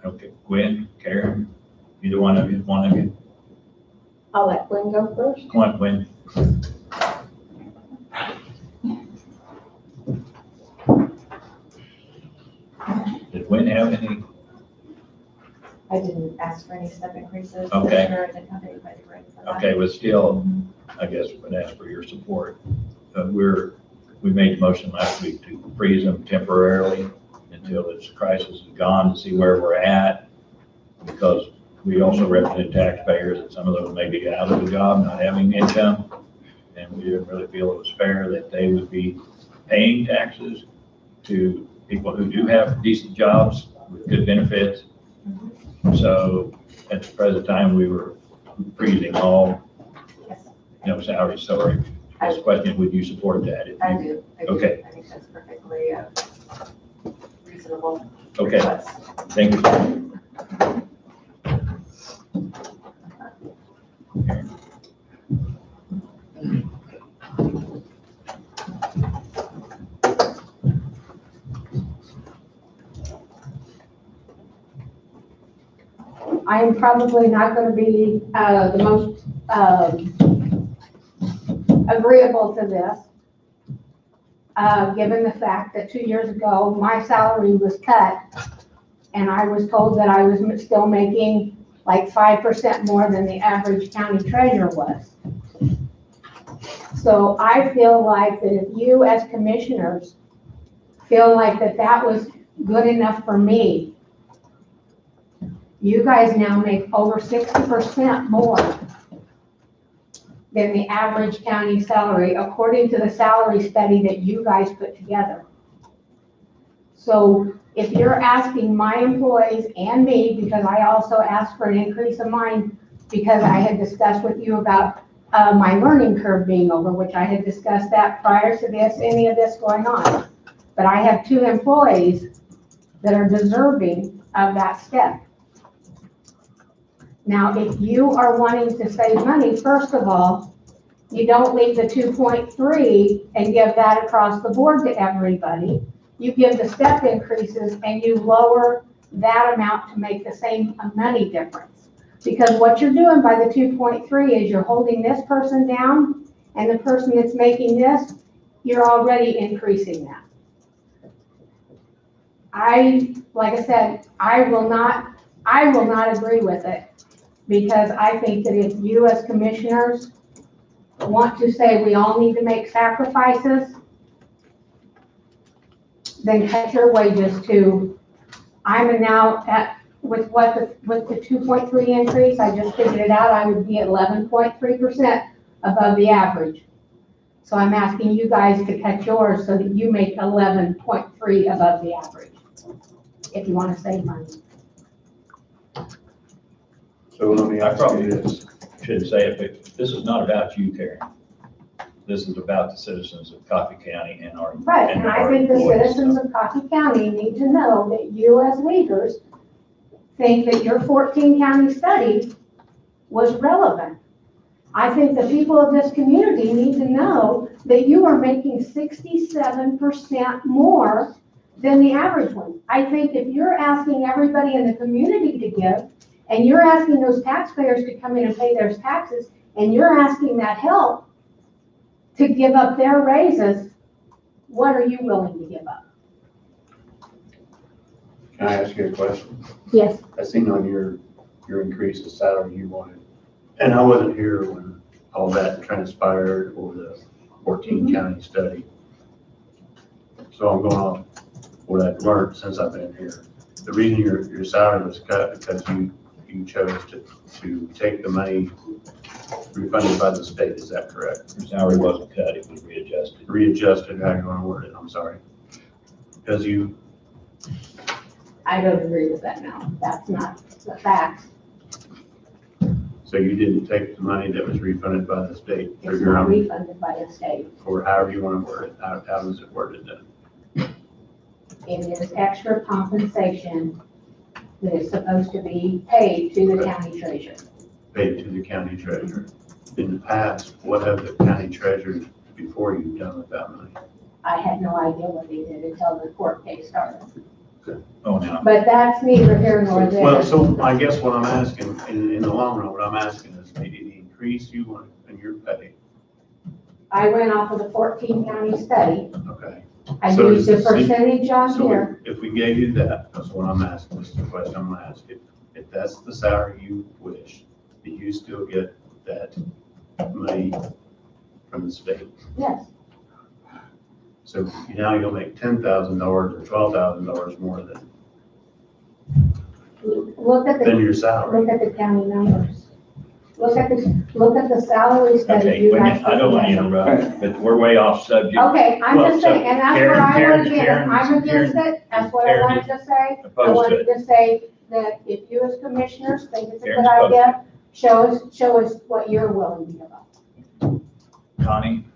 Okay, Gwen, Karen, either one of you, I'll let Gwen go first. Come on, Gwen. didn't have any? I didn't ask for any step increases. Okay. Commissioner, I didn't have anybody ready for that. Okay, but still, I guess would ask for your support. We made the motion last week to freeze them temporarily until this crisis is gone, to see where we're at. Because we also represent taxpayers, and some of them may be out of the job, not having income. And we didn't really feel it was fair that they would be paying taxes to people who do have decent jobs with good benefits. So at the present time, we were freezing all, salaries. So this question, would you support that? I do. Okay. I think that's perfectly reasonable. Okay, request. thank you. I'm probably not going to be the most agreeable to this, given the fact that 2 years ago, my salary was cut, and I was told that I was still making like 5% more than the average county treasurer was. So I feel like that if you as commissioners feel like that was good enough for me, you guys now make over 60% more than the average county salary, according to the salary study that you guys put together. So if you're asking my employees and me, because I also asked for an increase of mine, because I had discussed with you about my learning curve being over, which I had discussed that prior to any of this going on. But I have 2 employees that are deserving of that step. Now, if you are wanting to save money, first of all, you don't leave the 2.3 and give that across the board to everybody. You give the step increases and you lower that amount to make the same money difference. Because what you're doing by the 2.3 is you're holding this person down, and the person that's making this, you're already increasing that. Like I said, I will not agree with it. Because I think that if you as commissioners want to say we all need to make sacrifices, then cut your wages to, I'm now at, with the 2.3 increase, I just figured it out, I would be at 11.3% above the average. So I'm asking you guys to cut yours so that you make 11.3 above the average, if you want to save money. So let me I ask probably you this. should say it, but this is not about you, Karen. This is about the citizens of Coffee County and our. Right, and I think the citizens of Coffee County need to know that you as leaders think that your 14 county study was relevant. I think the people of this community need to know that you are making 67% more than the average one. I think if you're asking everybody in the community to give, and you're asking those taxpayers to come in and pay their taxes, and you're asking that help to give up their raises, what are you willing to give up? Can I ask you a question? Yes. I seen on your increase of salary you wanted, and I wasn't here when all that transpired or the 14 county study. So I'm going off what I've learned since I've been here. The reason your salary was cut because you chose to take the money refunded by the state, is that correct? Your salary wasn't cut, it was readjusted. Readjusted, how you want to word it, I'm sorry. Because you. I don't agree with that now. That's not the fact. So you didn't take the money that was refunded by the state? It's not refunded by the state. Or however you want to word it, how is it worded then? It is extra compensation that is supposed to be paid to the county treasurer. Paid to the county treasurer. In the past, what have the county treasurers before you done with that money? I had no idea what they did until the court case started. Oh, no. But that's neither here nor there. Well, so I guess what I'm asking, in the long run, what I'm asking is, did it increase you want in your pay? I went off of the 14 county study. Okay. I So used the does the city- percentage on So here. if we gave you that, that's what I'm asking, this is the question I'm gonna ask. If that's the salary you wish, do you still get that money from the state? Yes, So now you'll make $10,000 or $12,000 more look at than the, your salary. look at the county numbers. Look at the salary study Okay, you wait a guys. minute, I don't want to interrupt, but we're way off subject. Okay, I'm Well, just so saying, and that's what I Karen- want to get, Karen- I'm against Karen- it, that's what I Karen wanted to say. I opposed to wanted it. to say that if you as commissioners think it's a Karen's good opposed. idea, show us what you're willing to give up. Connie?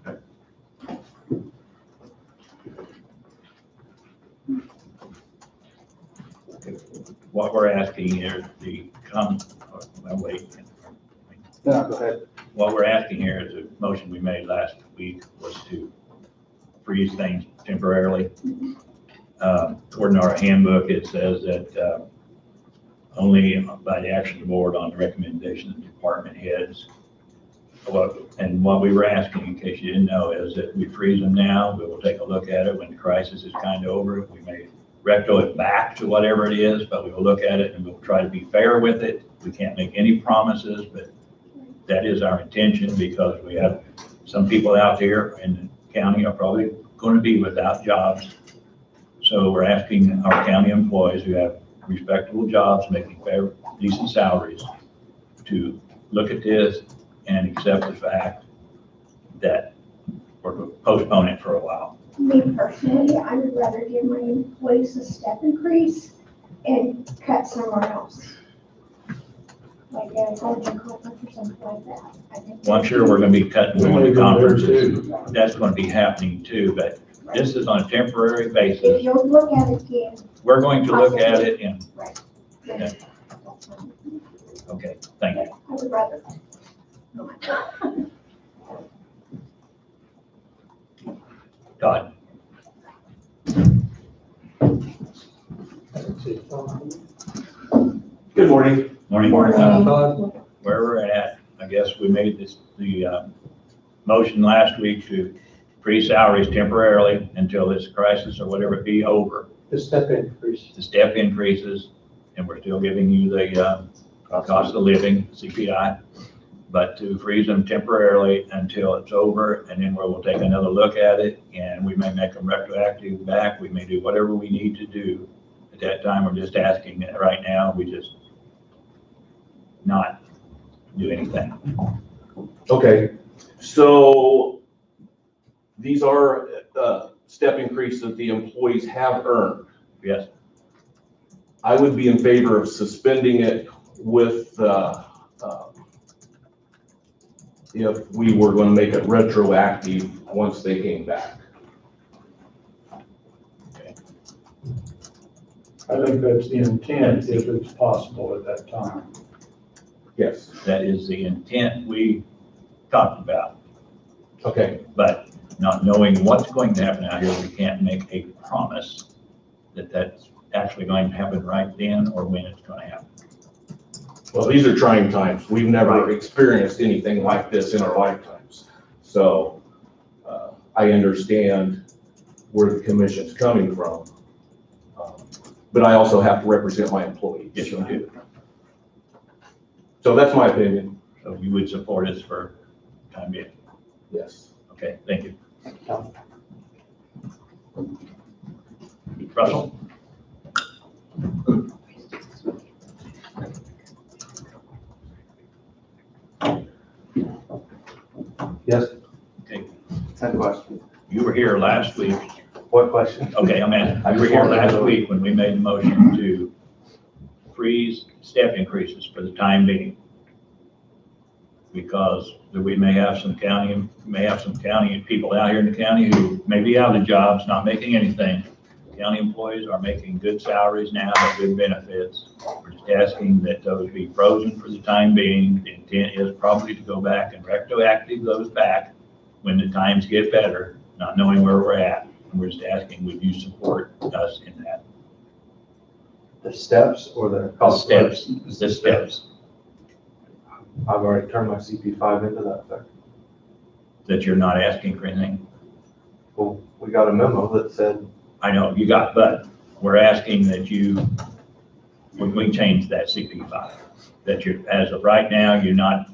What we're asking here, wait. No, go ahead. What we're asking here is a motion we made last week was to freeze things temporarily. According to our handbook, it says that only by the action of the board on the recommendation of department heads. And what we were asking, in case you didn't know, is that we freeze them now, we will take a look at it when the crisis is kind of over. We may retro it back to whatever it is, but we will look at it and we'll try to be fair with it. We can't make any promises, but that is our intention because we have some people out here in the county are probably going to be without jobs. So we're asking our county employees who have respectable jobs, making fair, decent salaries, to look at this and accept the fact that we're going to postpone it for a while. Me personally, I would rather give my employees a step increase and cut somewhere else. Like at a golden conference or something like that. I think. Well, I'm sure we're going to be cutting We more may of do the there conferences. too. That's going to be happening too, but this is on a temporary If basis. you'll look at it again. We're going to look at it and, Right. Yeah. That's fine. okay, thank you. I would rather. Todd? Good morning. Morning. Todd? Where we're at, I guess we made the motion last week to freeze salaries temporarily until this crisis or whatever it be over. The step increase. The step increases, and we're still giving you the cost of living, CPI, but to freeze them temporarily until it's over, and then we'll take another look at it, and we may make them retroactive back. We may do whatever we need to do. At that time, we're just asking that right now, we just not do anything. Okay, so these are step increases that the employees have earned. Yes. I would be in favor of suspending it with, if we were going to make it retroactive once they came back. I think that's the intent, if it's possible at that time. Yes. That is the intent we talked about. Okay. But not knowing what's going to happen out here, we can't make a promise that that's actually going to happen right then or when it's going to happen. Well, these are trying times. We've never experienced anything like this in our lifetimes. So I understand where the commission's coming from. But I also have to represent my employees. Yes, you do. So that's my opinion. So you would support us for time being? Yes. Okay, thank you. Russell? Yes. Okay. Same question. You were here last week. What question? Okay, I'm asking, you were here last week when we made a motion to freeze step increases for the time being. Because we may have some county people out here in the county who may be out of jobs, not making anything. County employees are making good salaries now, have good benefits. We're just asking that those be frozen for the time being. The intent is probably to go back and retroactive those back when the times get better, not knowing where we're at. And we're just asking, would you support us in that? The steps or the The cost? steps, the steps I've already turned my CP5 into that effect. that you're not asking for anything. Well, we got a memo that said, I know, you got, but we're asking that you, when we change that CP5, that you, as of right now, you not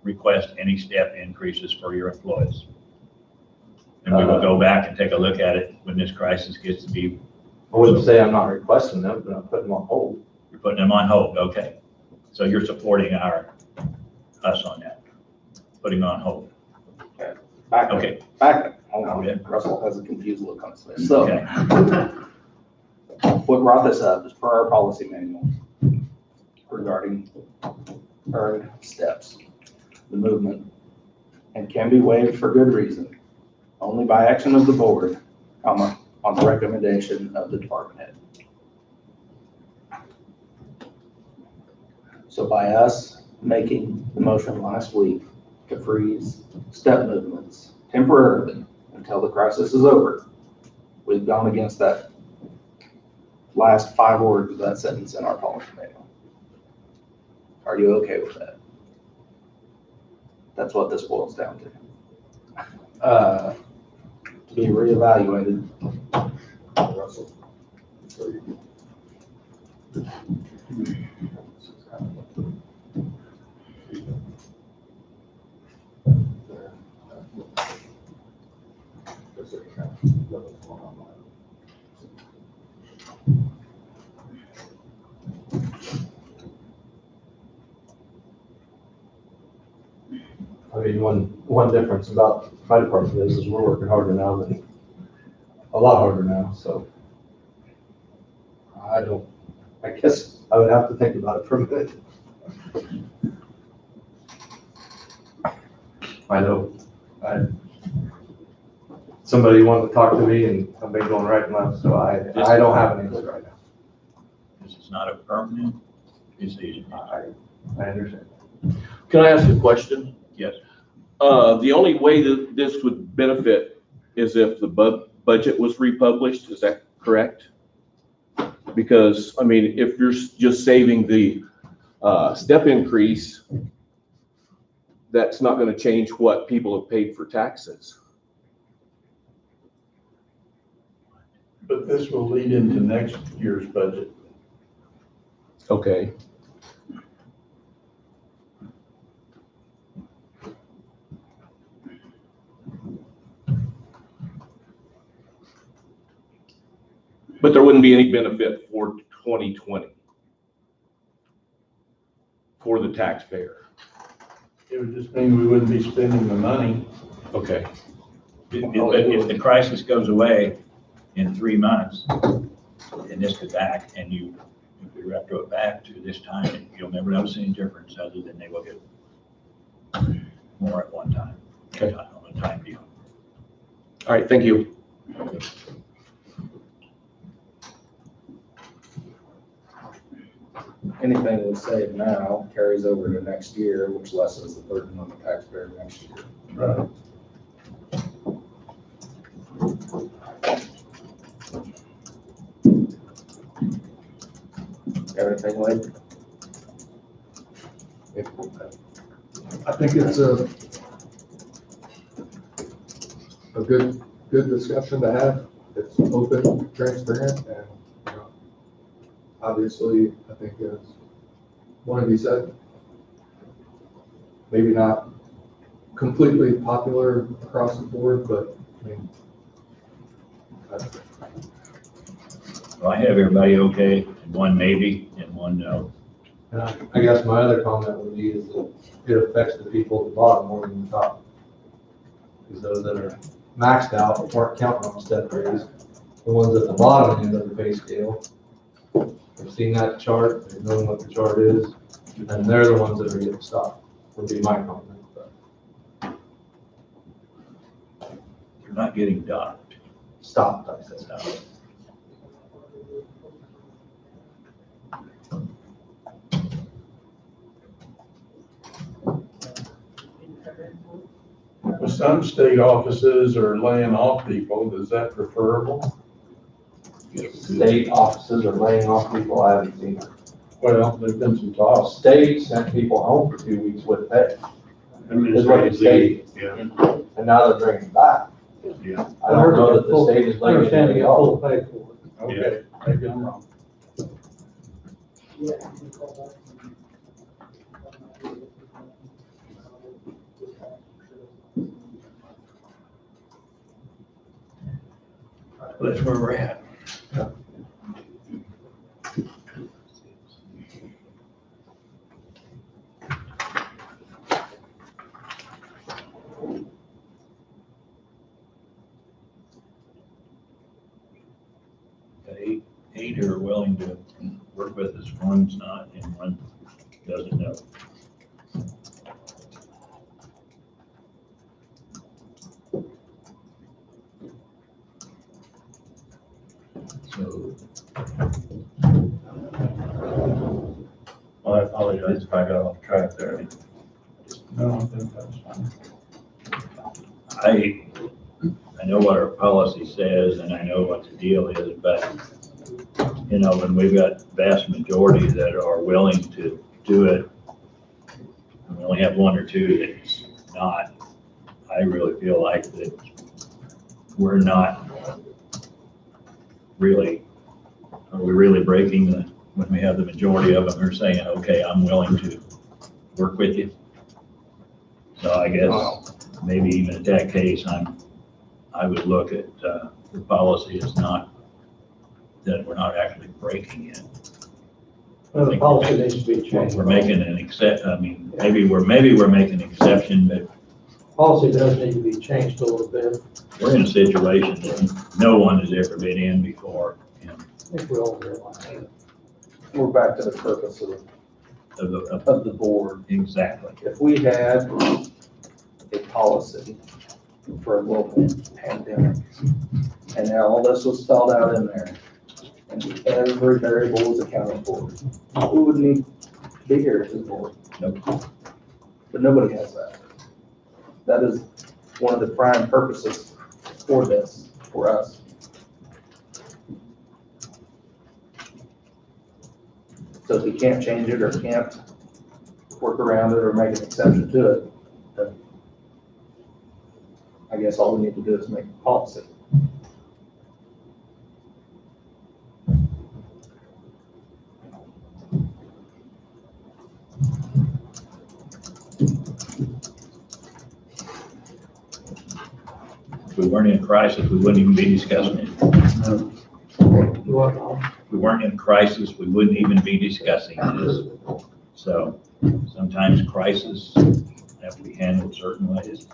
request any step increases for your employees. And we will go back and take a look at it when this crisis gets to be. I wouldn't say I'm not requesting them, but I'm putting them on hold. You're putting them on hold, okay. So you're supporting us on that, putting on hold. Back, Okay. back, hold on, Okay. Russell has a confused look on his face. So, Okay. what brought this up is per our policy manual regarding earned steps, the movement, and can be waived for good reason, only by action of the board, comma, on the recommendation of the department head. So by us making the motion last week to freeze step movements temporarily until the crisis is over, we've gone against that last 5 words of that sentence in our policy manual. Are you okay with that? That's what this boils down to. To be reevaluated. Russell. I mean, one difference about my department is we're working harder now than, a lot harder now, so. I guess I would have to think about it for a minute. I know, somebody wanted to talk to me and I've been going right and left, so I don't have an answer right now. This is not a permanent decision. I understand. Can I ask a question? Yes. The only way that this would benefit is if the budget was republished, is that correct? Because, I mean, if you're just saving the step increase, that's not gonna change what people have paid for taxes. But this will lead into next year's budget. Okay. But there wouldn't be any benefit for 2020 for the taxpayer. It would just mean we wouldn't be spending the money. Okay. If the crisis goes away in 3 months, and this goes back, and if we retro it back to this time, you'll never notice any difference other than they will get more at one time. Okay. On a time deal. All right, thank you. Anything we save now carries over to next year, which lessens the burden on the taxpayer next year. Right. Got anything later? I think it's a good discussion to have. It's open, transparent, and, you know, obviously, I think as one of you said, maybe not completely popular across the board, but I mean, Well, I have everybody okay, and one maybe, and one no. And I guess my other comment would be is that it affects the people at the bottom more than the top. Because those that are maxed out weren't counting on step raise. The ones at the bottom end of the pay scale have seen that chart, they know what the chart is, and they're the ones that are getting stopped, would be my comment. You're not getting docked. Stopped, I said. Stopped. With some state offices are laying off people, is that preferable? State offices are laying off people, I haven't seen it. Well, there's been some talk. State sent people home for 2 weeks with pay. Is what the Administrative state, leave, yeah. and now they're bringing them back. Yeah. I don't know that the state is I letting understand you it get go. full pay for it. Okay, maybe I'm wrong. That's where we're at. Eight are willing to work with us, one's not, and one doesn't know. So, Well, I apologize if I got off track there. No, I think that's fine. I know what our policy says and I know what the deal is, but, you know, when we've got vast majority that are willing to do it, and we only have one or two that's not, I really feel like that we're not really, are we really breaking the, when we have the majority of them are saying, okay, I'm willing to work with you? So I guess maybe even in that case, I would look at the policy as not, that we're not actually breaking it. Well, the policy needs to be changed. We're making an maybe we're making an exception, but Policy does need to be changed a little bit. we're in a situation that no one has ever been in before. I think we all realize that. We're back to the purpose of the board. Exactly. If we had a policy for a global pandemic, and now all this was spelled out in there, and every variable was accounted for, we wouldn't need to be here as a board. Nope. But nobody has that. That is one of the prime purposes for this, for us. So if you can't change it or can't work around it or make an exception to it, then I guess all we need to do is make a policy. If we weren't in a crisis, we wouldn't even be discussing it. If we weren't in a crisis, we wouldn't even be discussing this. So sometimes crises have to be handled certain ways.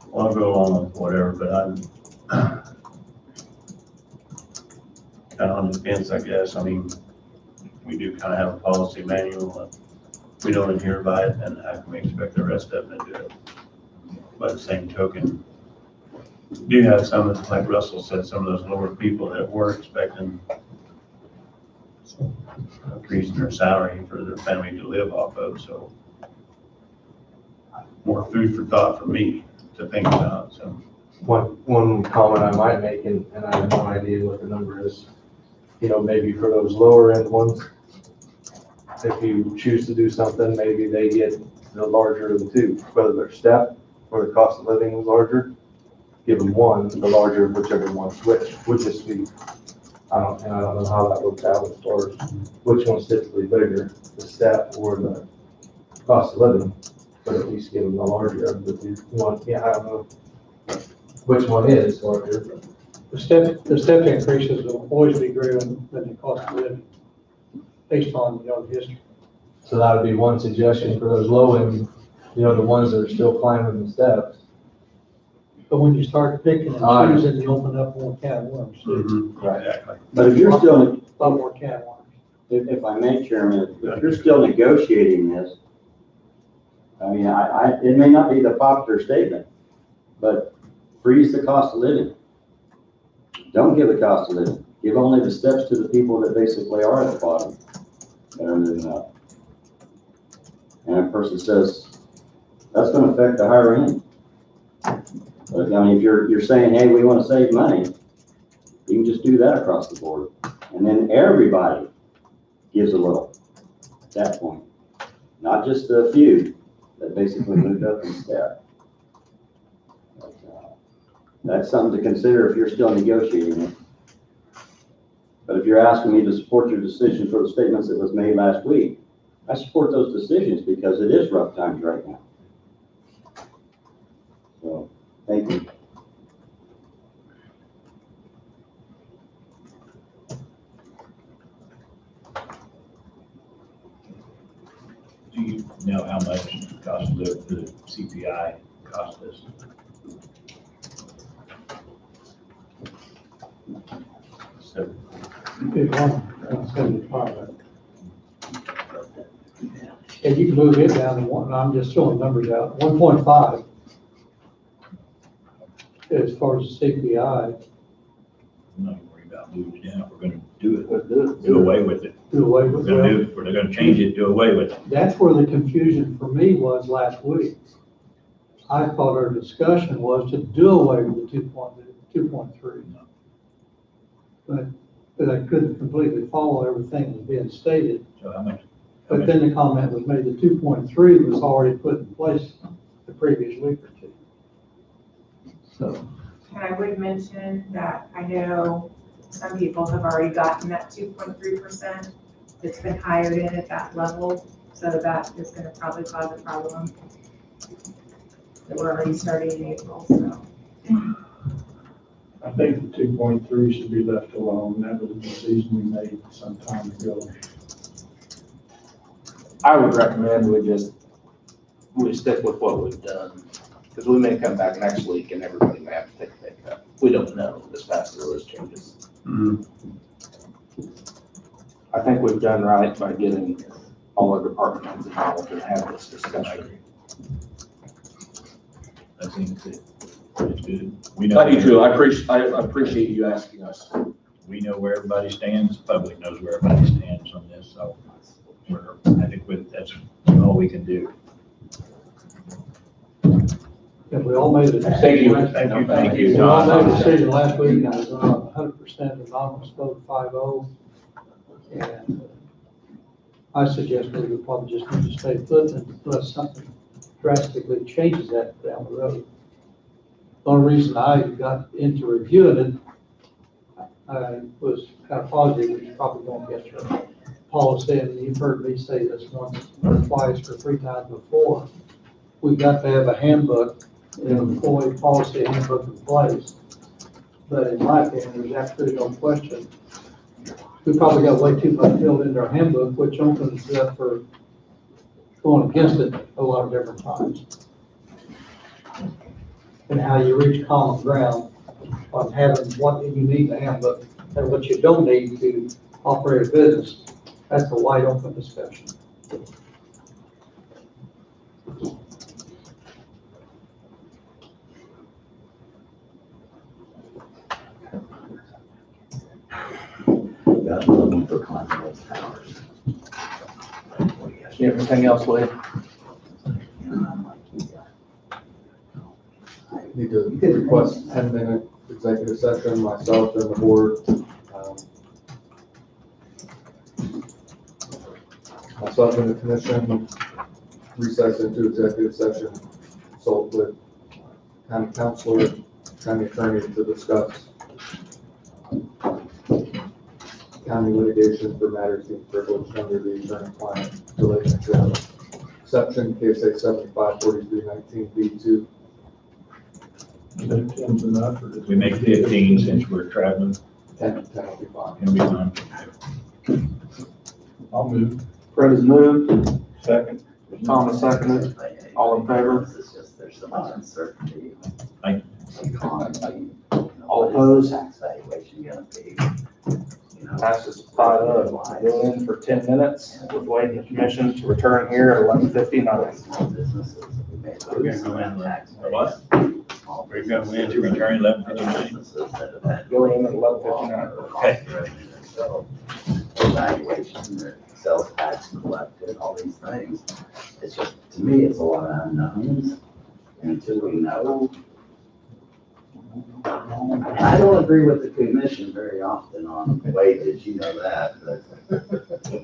Well, I'll go along with whatever, but I'm kind of on the fence, I guess. I mean, we do kind of have a policy manual. If we don't adhere by it, then how can we expect the rest of them to do it? By the same token, do have some, like Russell said, some of those lower people that were expecting a increase in their salary for their family to live off of, so more food for thought for me to think about, so. One comment I might make, and I have no idea what the number is, you know, maybe for those lower end ones, if you choose to do something, maybe they get the larger of the two, whether they're step or the cost of living is larger, give them one, the larger of whichever one switch would just be, I don't know how that works out as far as which one's typically bigger, the step or the cost of living, but at least give them the larger of the two. One, yeah, I don't know which one is larger. The step increases will always be greater than the cost of living, based on, you know, history. So that would be one suggestion for those low end, you know, the ones that are still climbing the steps. But when you start picking and choosing, you open up more can of worms. Right. Exactly. But if you're still, A lot more can of worms. if I may, Chairman, if you're still negotiating this, I mean, it may not be the popular statement, but freeze the cost of living. Don't give the cost of living. Give only the steps to the people that basically are at the bottom that are moving up. And a person says, that's gonna affect the higher end. But I mean, if you're saying, hey, we wanna save money, you can just do that across the board. And then everybody gives a little at that point. Not just the few that basically moved up in step. But, that's something to consider if you're still negotiating it. But if you're asking me to support your decision for the statements that was made last week, I support those decisions because it is rough times right now. So, thank you. Do you know how much the cost of the CPI cost us? So, It's 1.75. And you can move it down to one, I'm just throwing numbers out, 1.5. As far as the CPI, I'm not worried about moving it down. We're gonna do it, but do away with it. do away We're with gonna it. do, we're gonna change it, do away with it. That's where the confusion for me was last week. I thought our discussion was to do away with the 2.3. But I couldn't completely follow everything that was being stated. So how much? But then the comment was made, the 2.3 was already put in place the previous week or two. So, And I would mention that I know some people have already gotten that 2.3%. It's been hired in at that level, so that is gonna probably cause a problem. That we're already starting in April, so. I think the 2.3 should be left alone. That was a decision we made some time ago. I would recommend we stick with what we've done, because we may come back next week and everybody may have to take a pay cut. We don't know as fast as those changes. I think we've done right by getting all our department heads involved and have this discussion. I think it's good. We know. I do too. I appreciate you asking us. We know where everybody stands, the public knows where everybody stands on this, so I think that's all we can do. yeah, we all made a decision. Thank you. Thank you, We all John. made a decision last week, and I was 100% anonymous vote 5-0. And I suggest we would probably just need to stay put unless something drastically changes that down the road. The only reason I got into reviewing it, I was kind of positive we was probably going against our policy, and you've heard me say this once or twice or 3 times before. We've got to have a handbook, an employee policy handbook in place. But in my opinion, there's absolutely no question. We probably got way too much filled into our handbook, which opens it up for going against it a lot of different times. And how you reach common ground on having what you need in the handbook and what you don't need to operate a business. That's a wide open discussion. Got looking for conflict powers. Anything else, Lee? Need to request 10-minute executive session, myself and the board. Myself and the commission recess into executive session, consult with county counselor, county attorney to discuss county litigation for matters being privileged under the attorney-client relationship. Exception, KSA 754319B2. Enough, or We make 15 since we're traveling. 10 will be fine. Can be fine. I'll move. Fred has moved. Second. Thomas seconded. All in favor? It's just, there's so much uncertainty. Aye. All opposed? Tax valuation gonna be. Passes 5-0. Go in for 10 minutes. We're waiting the commission to return here at 11:59. Small businesses, we may We're lose gonna go in, tax. what? Small We're going businesses, to return 11:59. businesses that have had Go in at 11:59. Okay. So, evaluation, the sales tax collected, all these things. It's just, to me, it's a lot of unknowns. And until we know, I don't agree with the commission very often on wages, you know that, but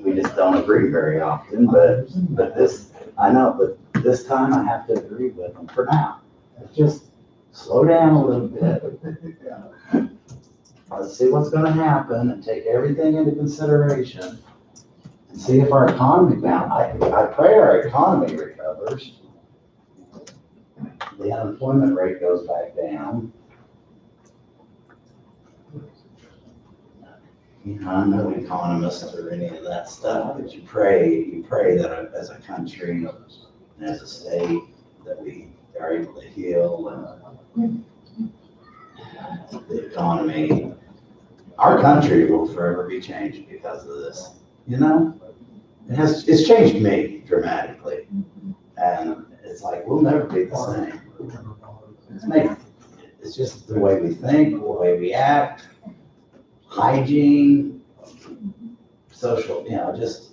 we just don't agree very often, but this, I know, but this time I have to agree with them for now. Just slow down a little bit. Let's see what's gonna happen and take everything into consideration and see if our economy, now, I pray our economy recovers. The unemployment rate goes back down. You know, I'm no economist or any of that stuff, but you pray that as a country and as a state, that we are able to heal and the economy. Our country will forever be changed because of this, you know? It's changed me dramatically. And it's like, we'll never be the same. It's just the way we think, the way we act, hygiene, social, you know, just,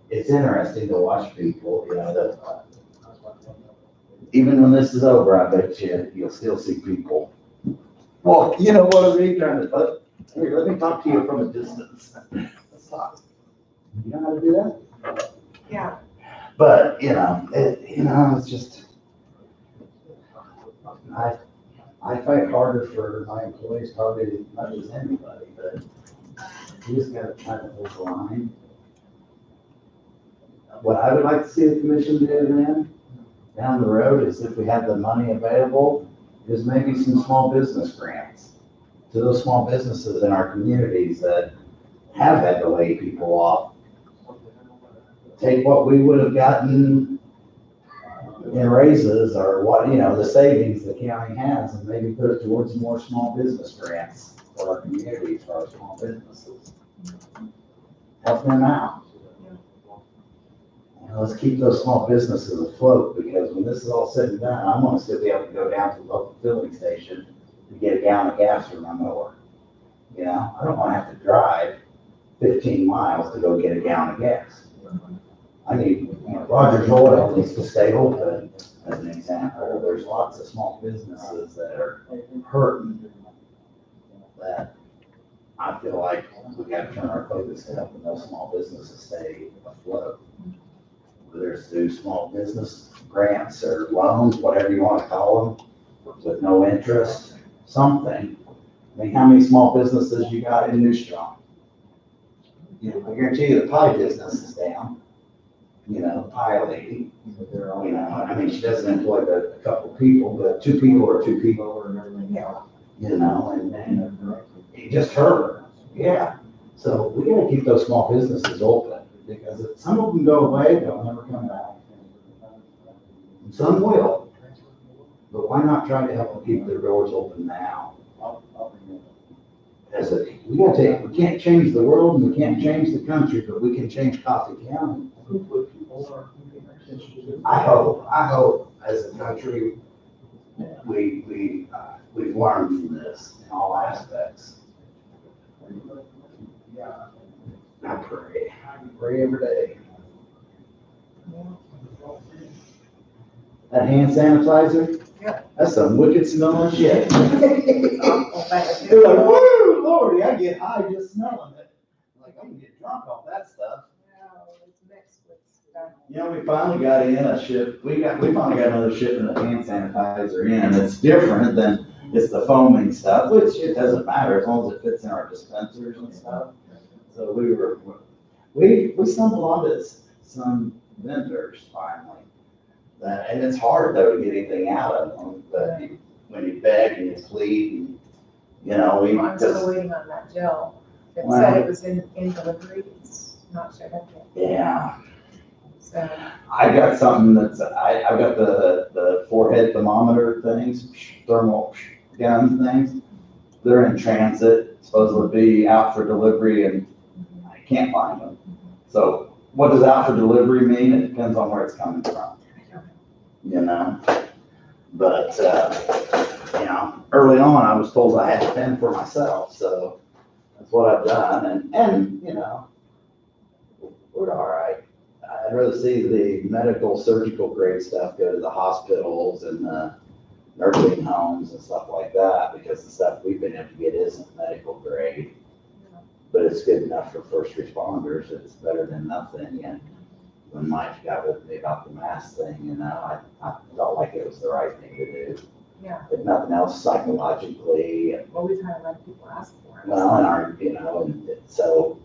it's interesting to watch people, you know, even when this is over, I bet you'll still see people. Well, you know what I mean, here, let me talk to you from a distance. Let's talk. You know how to do that? Yeah. But, you know, it's just, I fight harder for my employees probably as much as anybody, but you just gotta try to hold the line. What I would like to see the commission do then, down the road, is if we have the money available, is maybe some small business grants to those small businesses in our communities that have had to lay people off. Take what we would have gotten in raises or what, you know, the savings the county has and maybe put it towards more small business grants for our communities, for our small businesses. Help them out. And let's keep those small businesses afloat, because when this is all said and done, I want to still be able to go down to the local filling station to get a gallon of gas for my mower. You know, I don't want to have to drive 15 miles to go get a gallon of gas. I need, you know, Rogers Oil needs to stay open, as an example. There's lots of small businesses that are hurting that I feel like we got to turn our focus to helping those small businesses stay afloat. Whether it's through small business grants or loans, whatever you want to call them, with no interest, something. I mean, how many small businesses you got in New Strong? You know, I guarantee you the pie business is down. You know, pie lady. You know, I mean, she doesn't employ but a couple people, but two people are two people. You know, and it just hurt. Yeah. So we got to keep those small businesses open, because if some of them go away, they'll never come back. And some will. But why not try to help them keep their doors open now? We can't change the world and we can't change the country, but we can change Coffee County. I hope as a country, we've learned from this in all aspects. I pray every day. That hand sanitizer? Yeah. That's some wicked smelling shit. You're like, woo, Lordy, I get high just smelling it. Like, I'm gonna get drunk off that stuff. No, it's mixed with stuff. You know, we finally got in a ship, we finally got another shipment of hand sanitizer in. It's different than, it's the foaming stuff, which it doesn't matter as long as it fits in our dispensers and stuff. So we stumbled onto some vendors finally. And it's hard though to get anything out of them, but when you beg and you plead, and, you know, I'm still waiting on that gel. It said it was in delivery, it's not showed up yet. Yeah. So. I got something I've got the forehead thermometer things, thermal gun things. They're in transit, supposed to be out for delivery, and I can't find them. So what does out for delivery mean? It depends on where it's coming from. You know, but you know, early on I was told I had to fend for myself, so that's what I've done, and you know, we're all right. I'd rather see the medical surgical grade stuff go to the hospitals and nursing homes and stuff like that, because the stuff we've been able to get isn't medical grade. But it's good enough for first responders, it's better than nothing, and when Mike got with me about the mask thing, I felt like it was the right thing to do. Yeah. If nothing else, psychologically, Well, we've had a lot of people ask for it. well, and so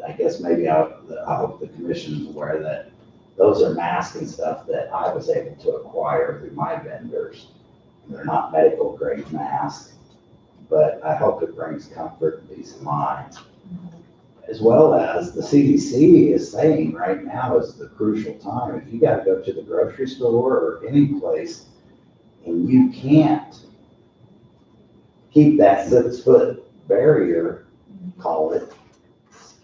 I guess maybe I hope the commission is aware that those are masks and stuff that I was able to acquire through my vendors. They're not medical grade masks, but I hope it brings comfort and peace of mind. As well as the CDC is saying right now is the crucial time. If you gotta go to the grocery store or any place and you can't keep that 6-foot barrier, call it,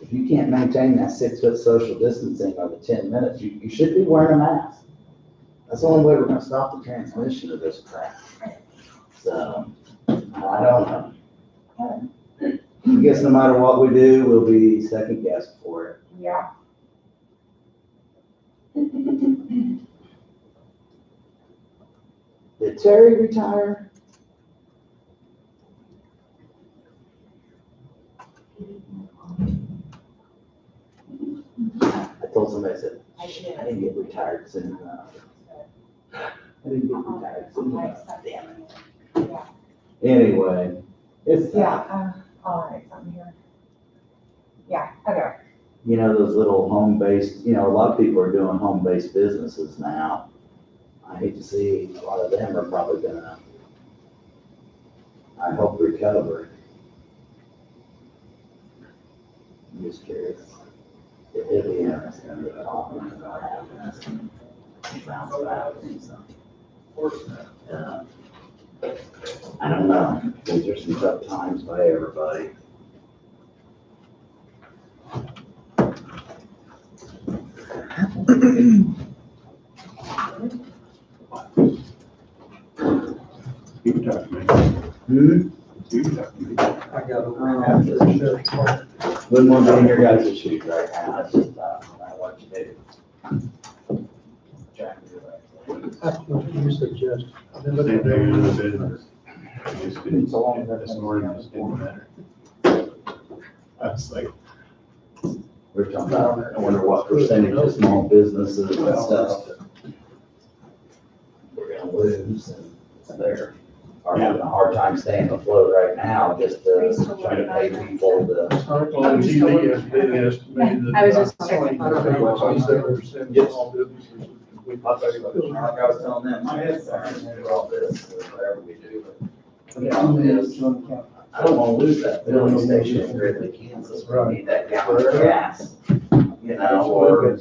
if you can't maintain that 6-foot social distancing over 10 minutes, you should be wearing a mask. That's the only way we're gonna stop the transmission of this crap. So, I don't know. I guess no matter what we do, we'll be second guessed for it. Yeah. Did Terry retire? I told somebody, I said, I didn't get retired soon enough. I didn't get retired soon enough, damn it. Anyway, it's, All right, I'm here. Yeah, okay. you know, those little home-based, a lot of people are doing home-based businesses now. I hate to see, a lot of them are probably gonna, I hope, recover. I'm just curious. It'll be interesting to talk about what happens and bounce back and stuff. I don't know. These are some tough times by everybody. You can talk to me. Hmm? You can talk to me. I got it. Wouldn't want to be in your guys' shoes right now. It's just, I want you to. Trying to do that. That's what you suggest. I've been Same looking thing in the at business. Just didn't- This morning just didn't matter. I was like, We're talking about, I wonder what percentage of small businesses and stuff we're gonna lose, and they're having a hard time staying afloat right now, just to try to pay people to. On TV yesterday, they estimated that. I was just about checking. 27% of small businesses would complete I'll tell the you what, like I was telling them, my concern is all this, whatever we do, but the problem is, I don't wanna lose that filling station in Gridley, Kansas, where we need that gallon of gas. Or,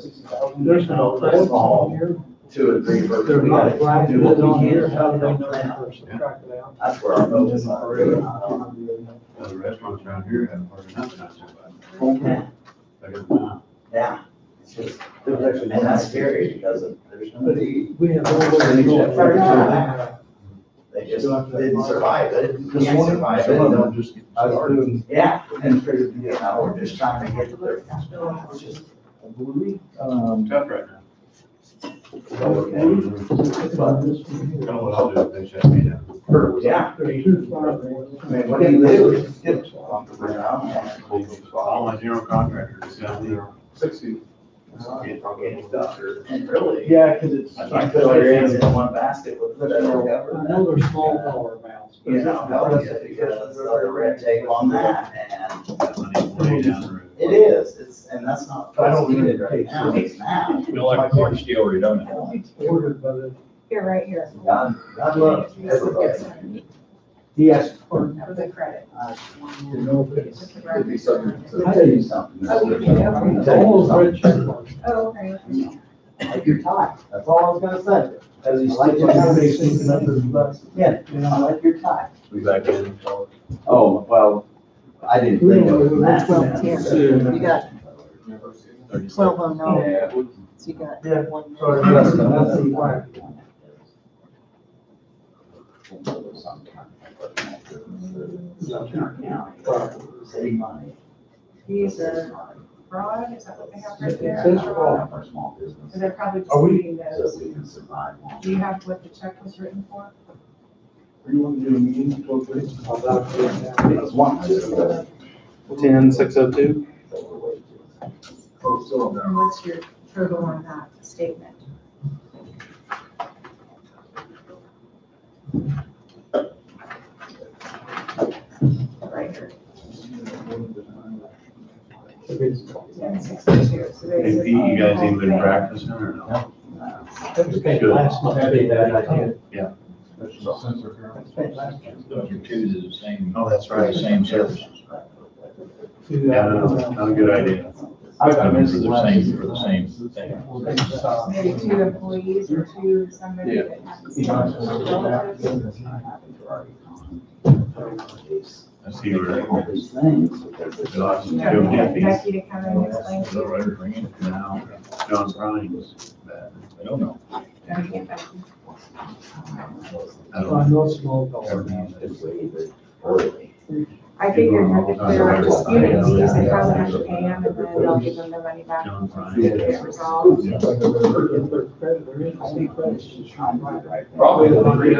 There's no that's small, 2 or 3 first, They're we not gotta do what we can. How do they to know help that them. person? Track it out. That's where our focus is. the restaurants around here have hard enough not to. Yeah. Yeah, it's just, and that's scary because there's nobody, We have. they just didn't survive it, Just can't one, survive some it. of them just get I was started. doing, yeah, and we're just trying to get to their. It's just, Tough right now. okay. You know what I'll do if they shut me down. Yeah. I mean, what do you do? All my general contractors down there, 60. And really. Yeah, cause it's. I can't put all your eggs in one basket with the federal I government. know they're small dollar amounts. but You know, because of the red tape on that, and That money's way down the road. it is, and that's not I don't what's needed think right now, it's now. We like corn steel, don't it? Ordered by the. Here, right here. God loves everybody. Yes. For For the credit. Could be something, I'll tell you something. Oh, you can. I'll It's tell you almost red something. check mark. Oh, okay. Like your tie, that's all I was gonna say. As he's I like sticking your out, tie. he's thinking up his butt. Yeah, I like your tie. We back in. Oh, well, I didn't think of it in that sense. You got 1209, Yeah. so you got Yeah. one. Sorry, That's the why. City money. These are fraud, is that what they have right It there? says fraud. For small business. And they're probably just Are we- reading So those. we can survive. Do you have what the check was written for? You want to do a meeting till three? I was wanting to, 10:06:02? And what's your total on that statement? Right here. 10:62. So Hey, there's Pete, you guys whole even been thing. practicing or no? That was paid last month. I did that, I did. Yeah. Those are two to the same. Oh, that's right. The same services. Yeah, no, not a good idea. For the same thing. Maybe two employees or two, somebody that has. I see where. all these things, because it's. Lots of You field know, get deputies. Becky to come and explain to you. Now, John Ryan's bad. I don't know. Gotta get Becky. I don't know small Early. I figured you could clear up disputes, he said, how much to pay them, and then they'll give them the money back. John Get Ryan. it resolved. Probably the three.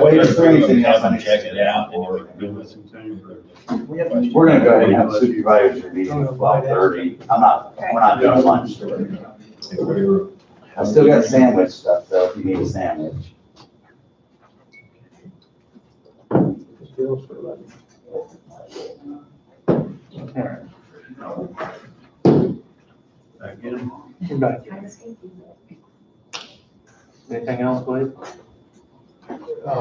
Wait, is there anything else I need to- Check it out. And We're gonna go ahead and have a supervisor meeting at 12:30. We're not doing lunch today. I still got sandwich stuff though, if you need a sandwich. Back in. You're back. Anything else, Blake? I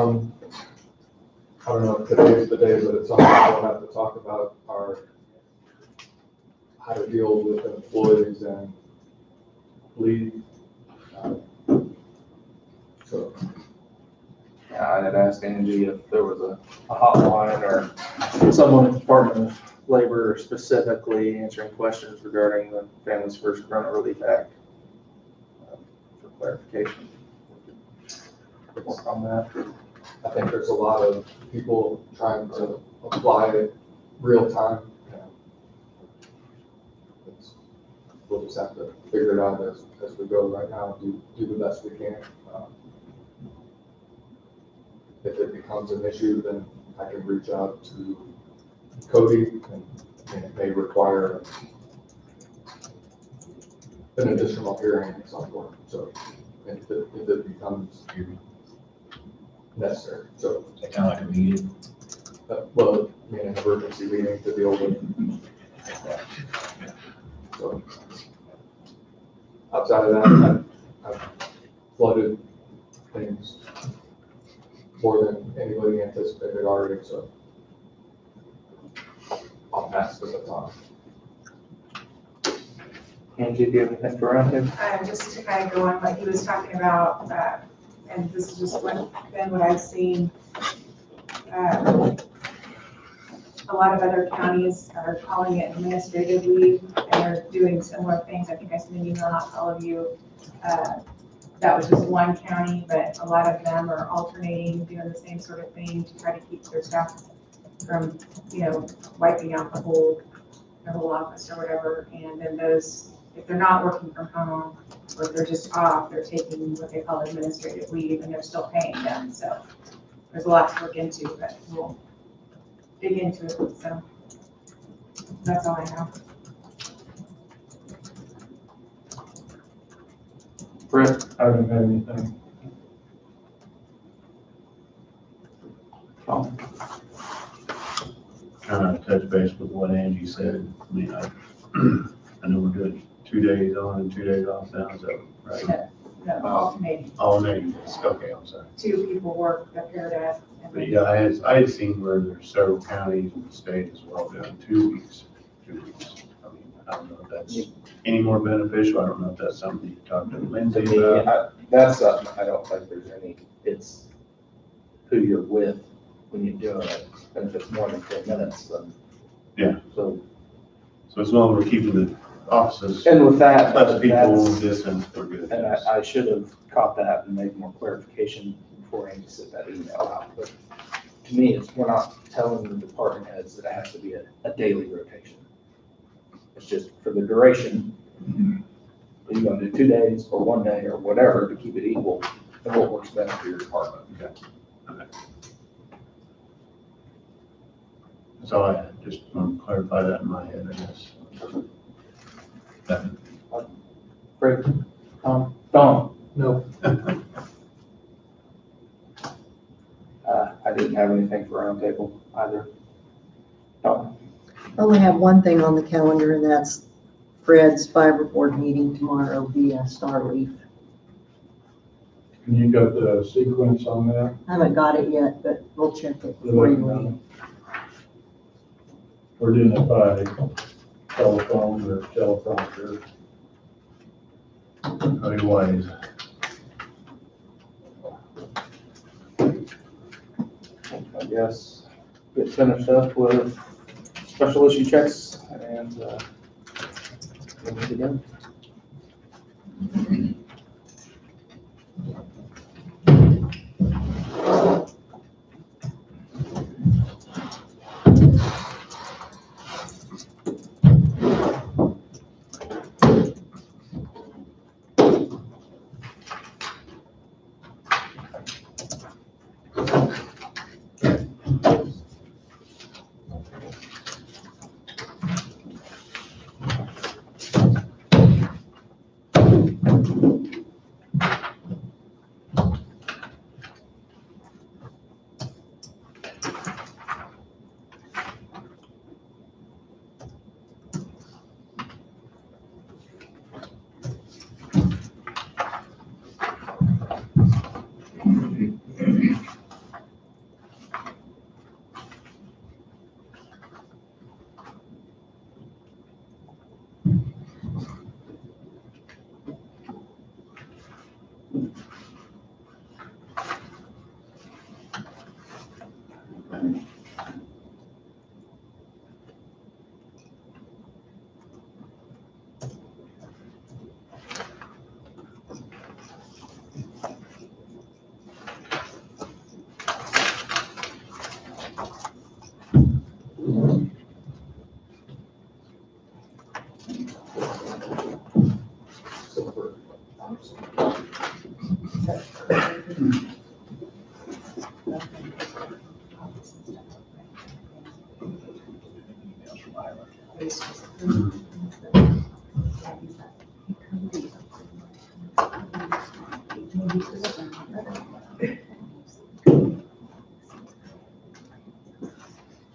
don't know if today's the day, but it's something we'll have to talk about how to deal with employees and leave. So, Yeah, I had asked Angie if there was a hotline or someone in the Department of Labor specifically answering questions regarding the Families First Rent Relief Act. For clarification. Work on that. I think there's a lot of people trying to apply it real time. We'll just have to figure it out as we go right now, do the best we can. If it becomes an issue, then I can reach out to Cody and it may require an additional hearing at some point. So if it becomes necessary, so. Kind of like a meeting. Well, I mean, an emergency meeting to deal with. So outside of that, I've flooded things more than anybody anticipated already, so I'll pass the baton. Angie, do you have anything to add here? Just to kind of go on what he was talking about, and this is just what I've seen. A lot of other counties are calling it administrative leave, and they're doing similar things. I think I sent an email out to all of you. That was just one county, but a lot of them are alternating, doing the same sort of thing to try to keep their staff from, wiping out the whole office or whatever. And then those, if they're not working from home, or if they're just off, they're taking what they call administrative leave, and they're still paying them. So there's a lot to look into, but we'll dig into it. So that's all I have. Brett? I don't have anything. Tom? Kind of touch base with what Angie said. I mean, I know we're doing 2 days on and 2 days off now, is that right? No, alternating. Alternating days, okay, I'm sorry. Two people work the Paradise. But yeah, I had seen where there's several counties in the state as well doing 2 weeks. I mean, I don't know if that's any more beneficial. I don't know if that's something you talked to Lindsay To me, about. that's something I don't think there's any, it's who you're with when you're doing it. And if it's more than 10 minutes, then. Yeah. So. So as long as we're keeping the offices. And with that, Plus people that's- distance, we're good. And I should have caught that and made more clarification before I sent that email out. But to me, we're not telling the department heads that it has to be a daily rotation. It's just for the duration. Are you gonna do 2 days or 1 day or whatever to keep it equal and what works best for your department? So I just want to clarify that in my head, I guess. Great. Don? No. I didn't have anything for roundtable either. Don? I only have one thing on the calendar, and that's Fred's fiber board meeting tomorrow via Starleaf. And you got the sequence on that? I haven't got it yet, but we'll check it before you leave. We're doing it by telephone or teleprompter. Otherwise, I guess get finished up with special issue checks and, we'll be done.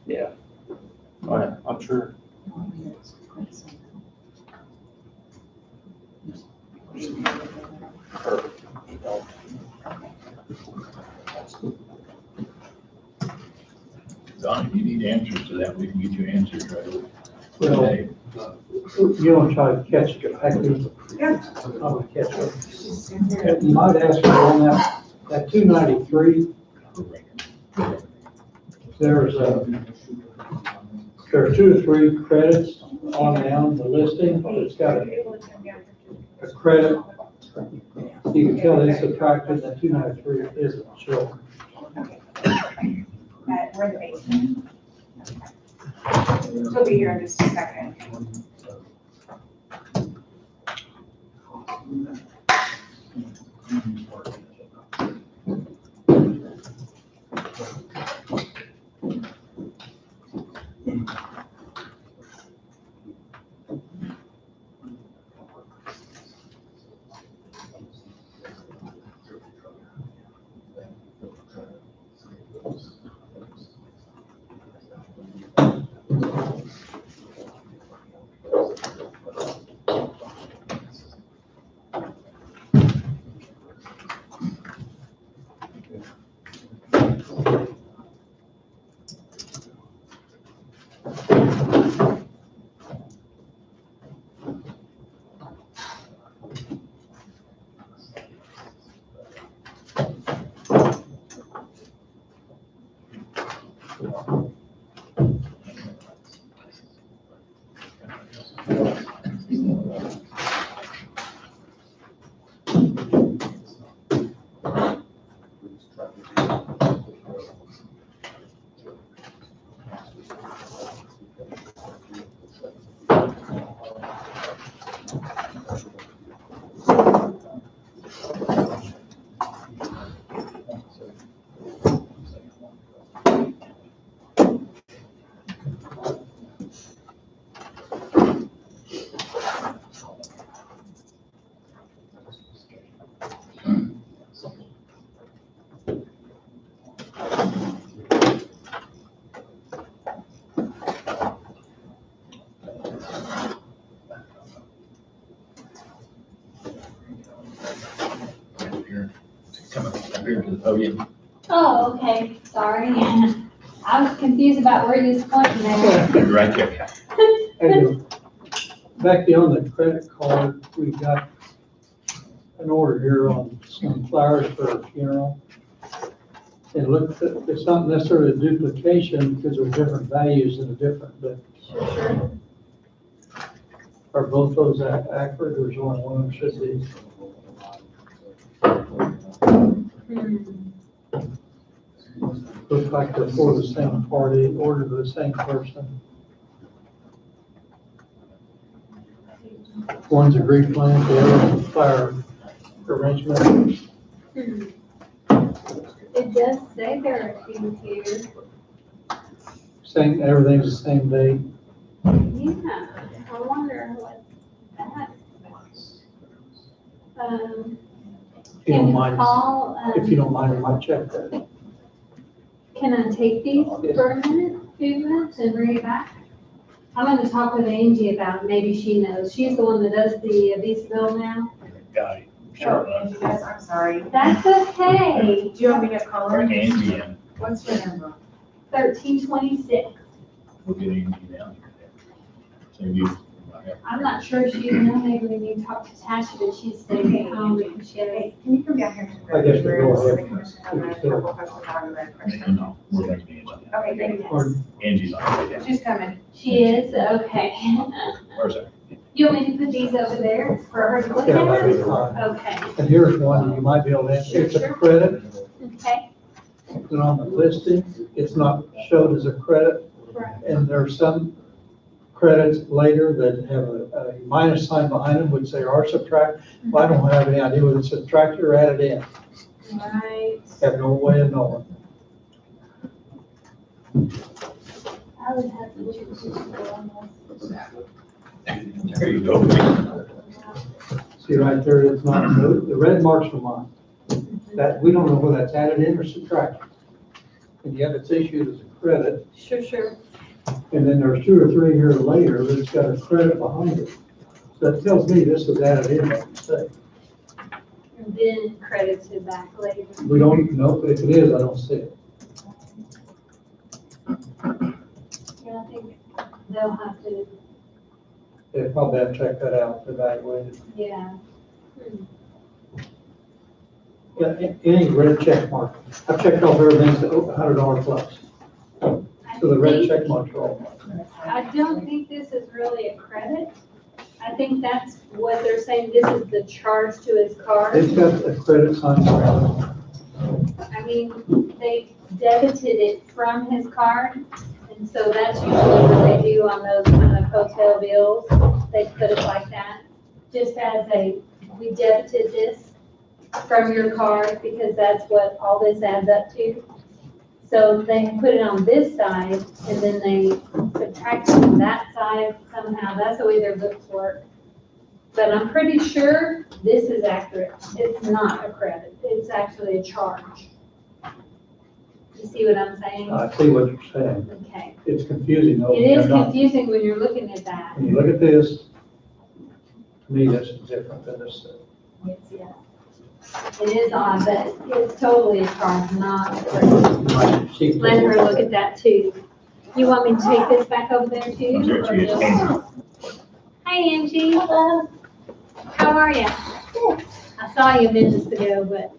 Yeah. Oh, yeah, I'm sure. Perfect. Don, if you need answers to that, we can get you answers right away. Well, Today. you want to try to catch it, I can, I'm gonna catch it. You might ask me on that 293, there are 2 or 3 credits on down the listing, but it's got a credit. You can tell they subtracted the 293 isn't showing. We're in the basement. She'll be here in just a second. Come up here to the podium. Oh, okay, sorry. I was confused about where you was pointing there. Right there. And back beyond the credit card, we've got an order here on some flowers for a funeral. And look, it's not necessarily a duplication because they're different values and a different, but Sure. are both those accurate or is only one of them should be? Looks like they're for the same party, ordered to the same person. One's a Greek plant, the other is a flower arrangement. It does say there are a few here. Same, everything's the same date. Yeah, I wonder what that. If you Can don't you mind, call, if you don't mind, I might check that. can I take these for a minute, few minutes, and bring it back? I'm gonna talk with Angie about it, maybe she knows. She's the one that does the Visa bill now. Got it. Oh, Sure. Angie, yes, I'm sorry. That's okay. Do you want me to call her? Bring Angie in. What's your number? 1326. We'll get Angie down here. So you. I'm not sure she even knows, maybe we need to talk to Tasha, but she's staying at home because she has. Hey, can you come down here to the? I guess we go room? ahead. Commission has a couple questions on the question. No, we're going to be Angie. Okay, thank you. Pardon? Angie's on it. She's coming. She is, okay. Where's that? You want me to put these over there for her to look Yeah, that'd be at? fine. Okay, And here's one that you might be able to answer. It's a credit, okay, and on the listing, it's not showed as a credit. right. And there are some credits later that have a minus sign behind them, which they are subtract. Well, I don't have any idea whether it's subtracted or added in. Right. Have no way of knowing. I would have to choose this one. There you go. See right there, it's not, the red marks are mine. That, we don't know whether that's added in or subtracted. And yet it's issued as a credit. Sure. And then there's 2 or 3 here later that's got a credit behind it. So that tells me this was added in, like you say. And then credited back later. We don't know, but if it is, I don't see it. Yeah, I think they'll have to, They probably have to check that out, evaluate it. yeah. Yeah, any red check mark. I've checked off everything's $100 plus. So the red check marks are all. I don't think this is really a credit. I think that's what they're saying, this is the charge to his card. It's got a credit sign around I mean, they debited it from his card, and so that's usually what they do on those kind of hotel bills. They put it like that, just as we debited this from your card, because that's what all this adds up to. So they put it on this side, and then they subtract it from that side somehow. That's the way their books work. But I'm pretty sure this is accurate. It's not a credit. It's actually a charge. You see what I'm saying? it. I see what you're saying. Okay. It's confusing though. It is They're not- confusing when you're looking at that. When you look at this, to me, this is different than this. It's, yeah. It is odd, but it's totally a charge, not a credit. Let her look at that too. You want me to take this back over there too? There she is. or just- Hi, Angie. Hello. How are you? I saw you minutes ago, but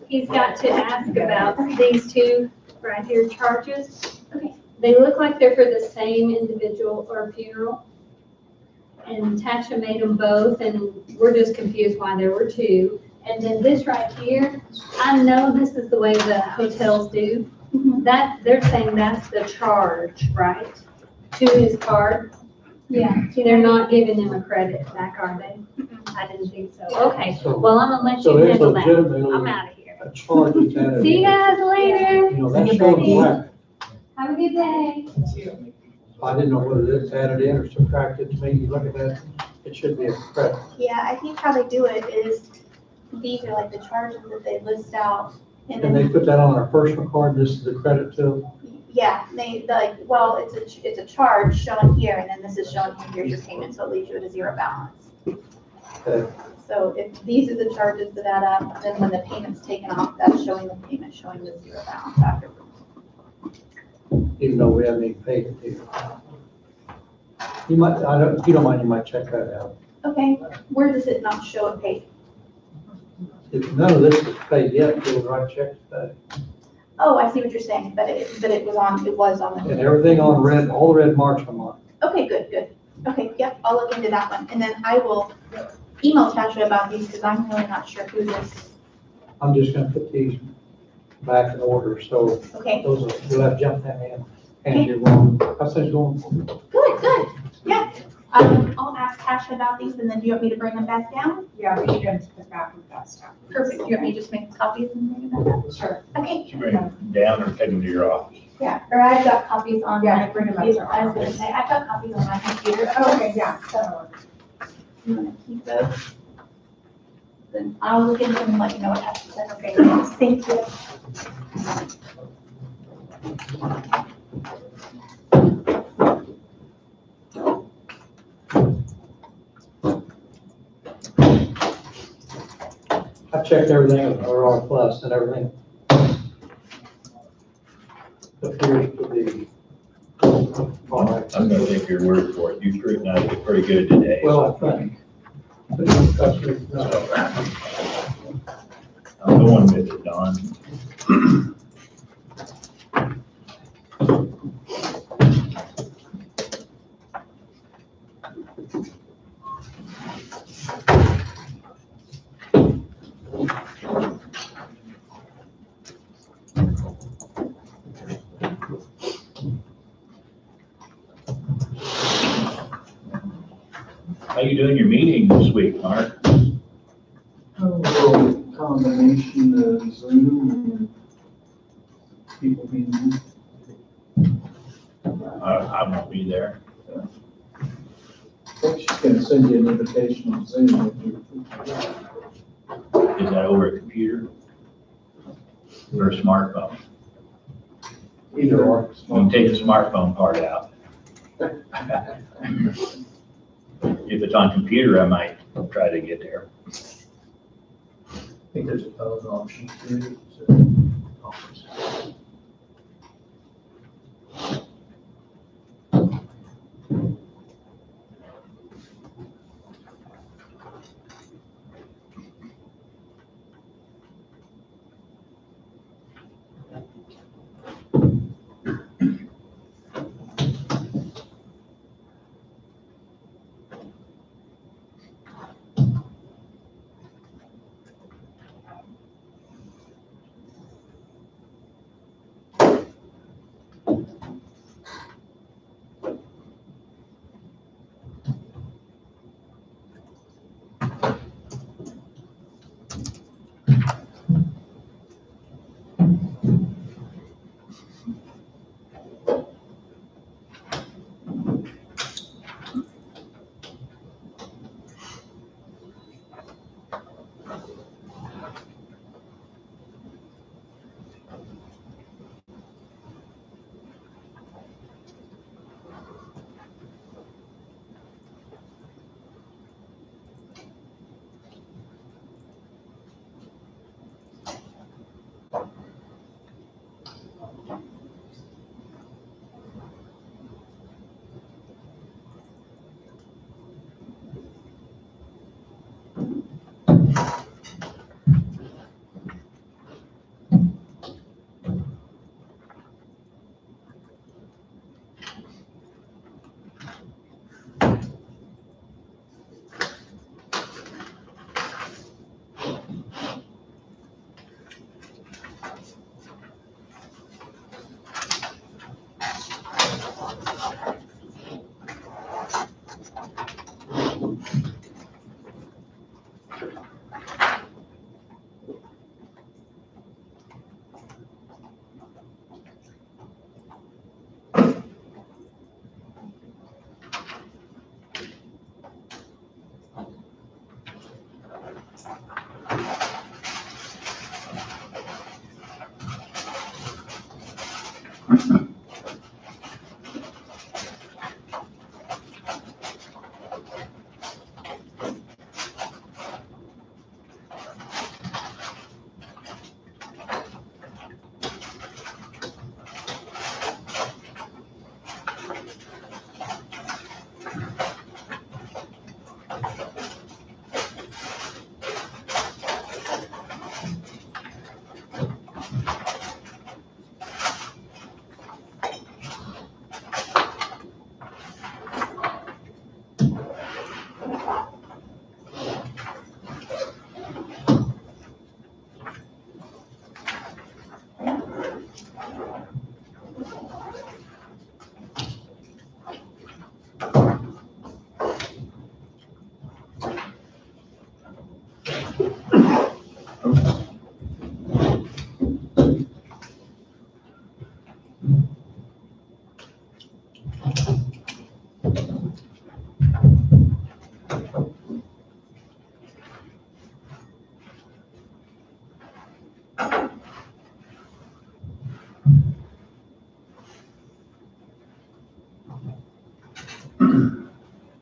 he's got to ask about these two right here charges. Okay. They look like they're for the same individual or funeral. And Tasha made them both, and we're just confused why there were two. And then this right here, I know this is the way the hotels do. That, they're saying that's the charge, right? To his card. Yeah, they're not giving him a credit back, are they? I didn't think so. Okay, well, I'm gonna let So you it's handle that. legitimately I'm out of here. a charge that's added. See you guys later. You know, that shows black. Have a good day. I didn't know whether it's added in or subtracted. To me, you look at that, it should be a credit. Yeah, I think how they do it is, these are like the charges that they list out. And And they then, put that on our personal card, this is the credit to, yeah, they, like, well, it's a charge shown here, and then this is showing here, here's your payment, so it leaves you at a zero balance. Okay. So if these are the charges that add up, then when the payment's taken off, that's showing the payment, showing the zero balance afterwards. even though we haven't even paid it either. You might, I don't, if you don't mind, you might check that out. Okay, where does it not show it paid? If none of this is paid yet, you'll write checks today. Oh, I see what you're saying, but it was on the. And everything on red, all the red marks are marked. Okay, good. Okay, yep, I'll look into that one, and then I will email Tasha about these, because I'm really not sure who this, I'm just gonna put these back in order, so okay, those are, you'll have to jump them in. And you're going, how's things going? good, yeah. I'll ask Tasha about these, and then do you want me to bring them back down? Yeah, we need them to put back with that stuff. Perfect, do you want me to just make copies and bring them back up? Sure. Okay, You bring them down or take them to your office. yeah, or I've got copies on Yeah, my bring them up. computer, I was gonna say, I've got copies on my computer. Okay, yeah, that'll work. You wanna keep those? Then I'll look into them and let you know what happens. Okay, thank you. I checked everything with RR Plus and everything appears to be all right. I'm gonna take your word for it. You scrutinized it pretty good today. Well, I think. But it's actually, no. I'm going with it, Don. How you doing your meeting this week, Mark? Oh, combination of Zoom and people being. I won't be there. I think she's gonna send you an invitation on Zoom if you. Is that over a computer? Or a smartphone? Either or. You can take the smartphone part out. If it's on computer, I might try to get there. I think there's a phone option too. So.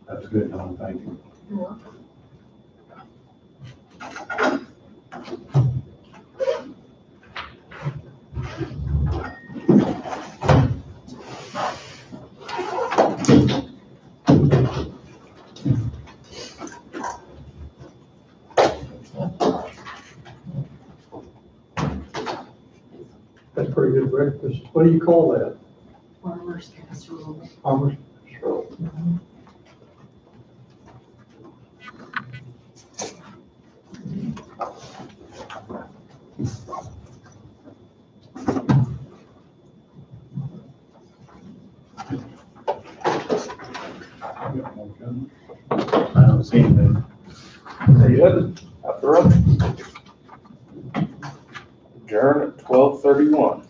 That's good, Don, thank you. That's pretty good breakfast. What do you call that? Farmer's casserole. Farmer's casserole. I don't see anything. There you have it. After up. Adjourn at 12:31.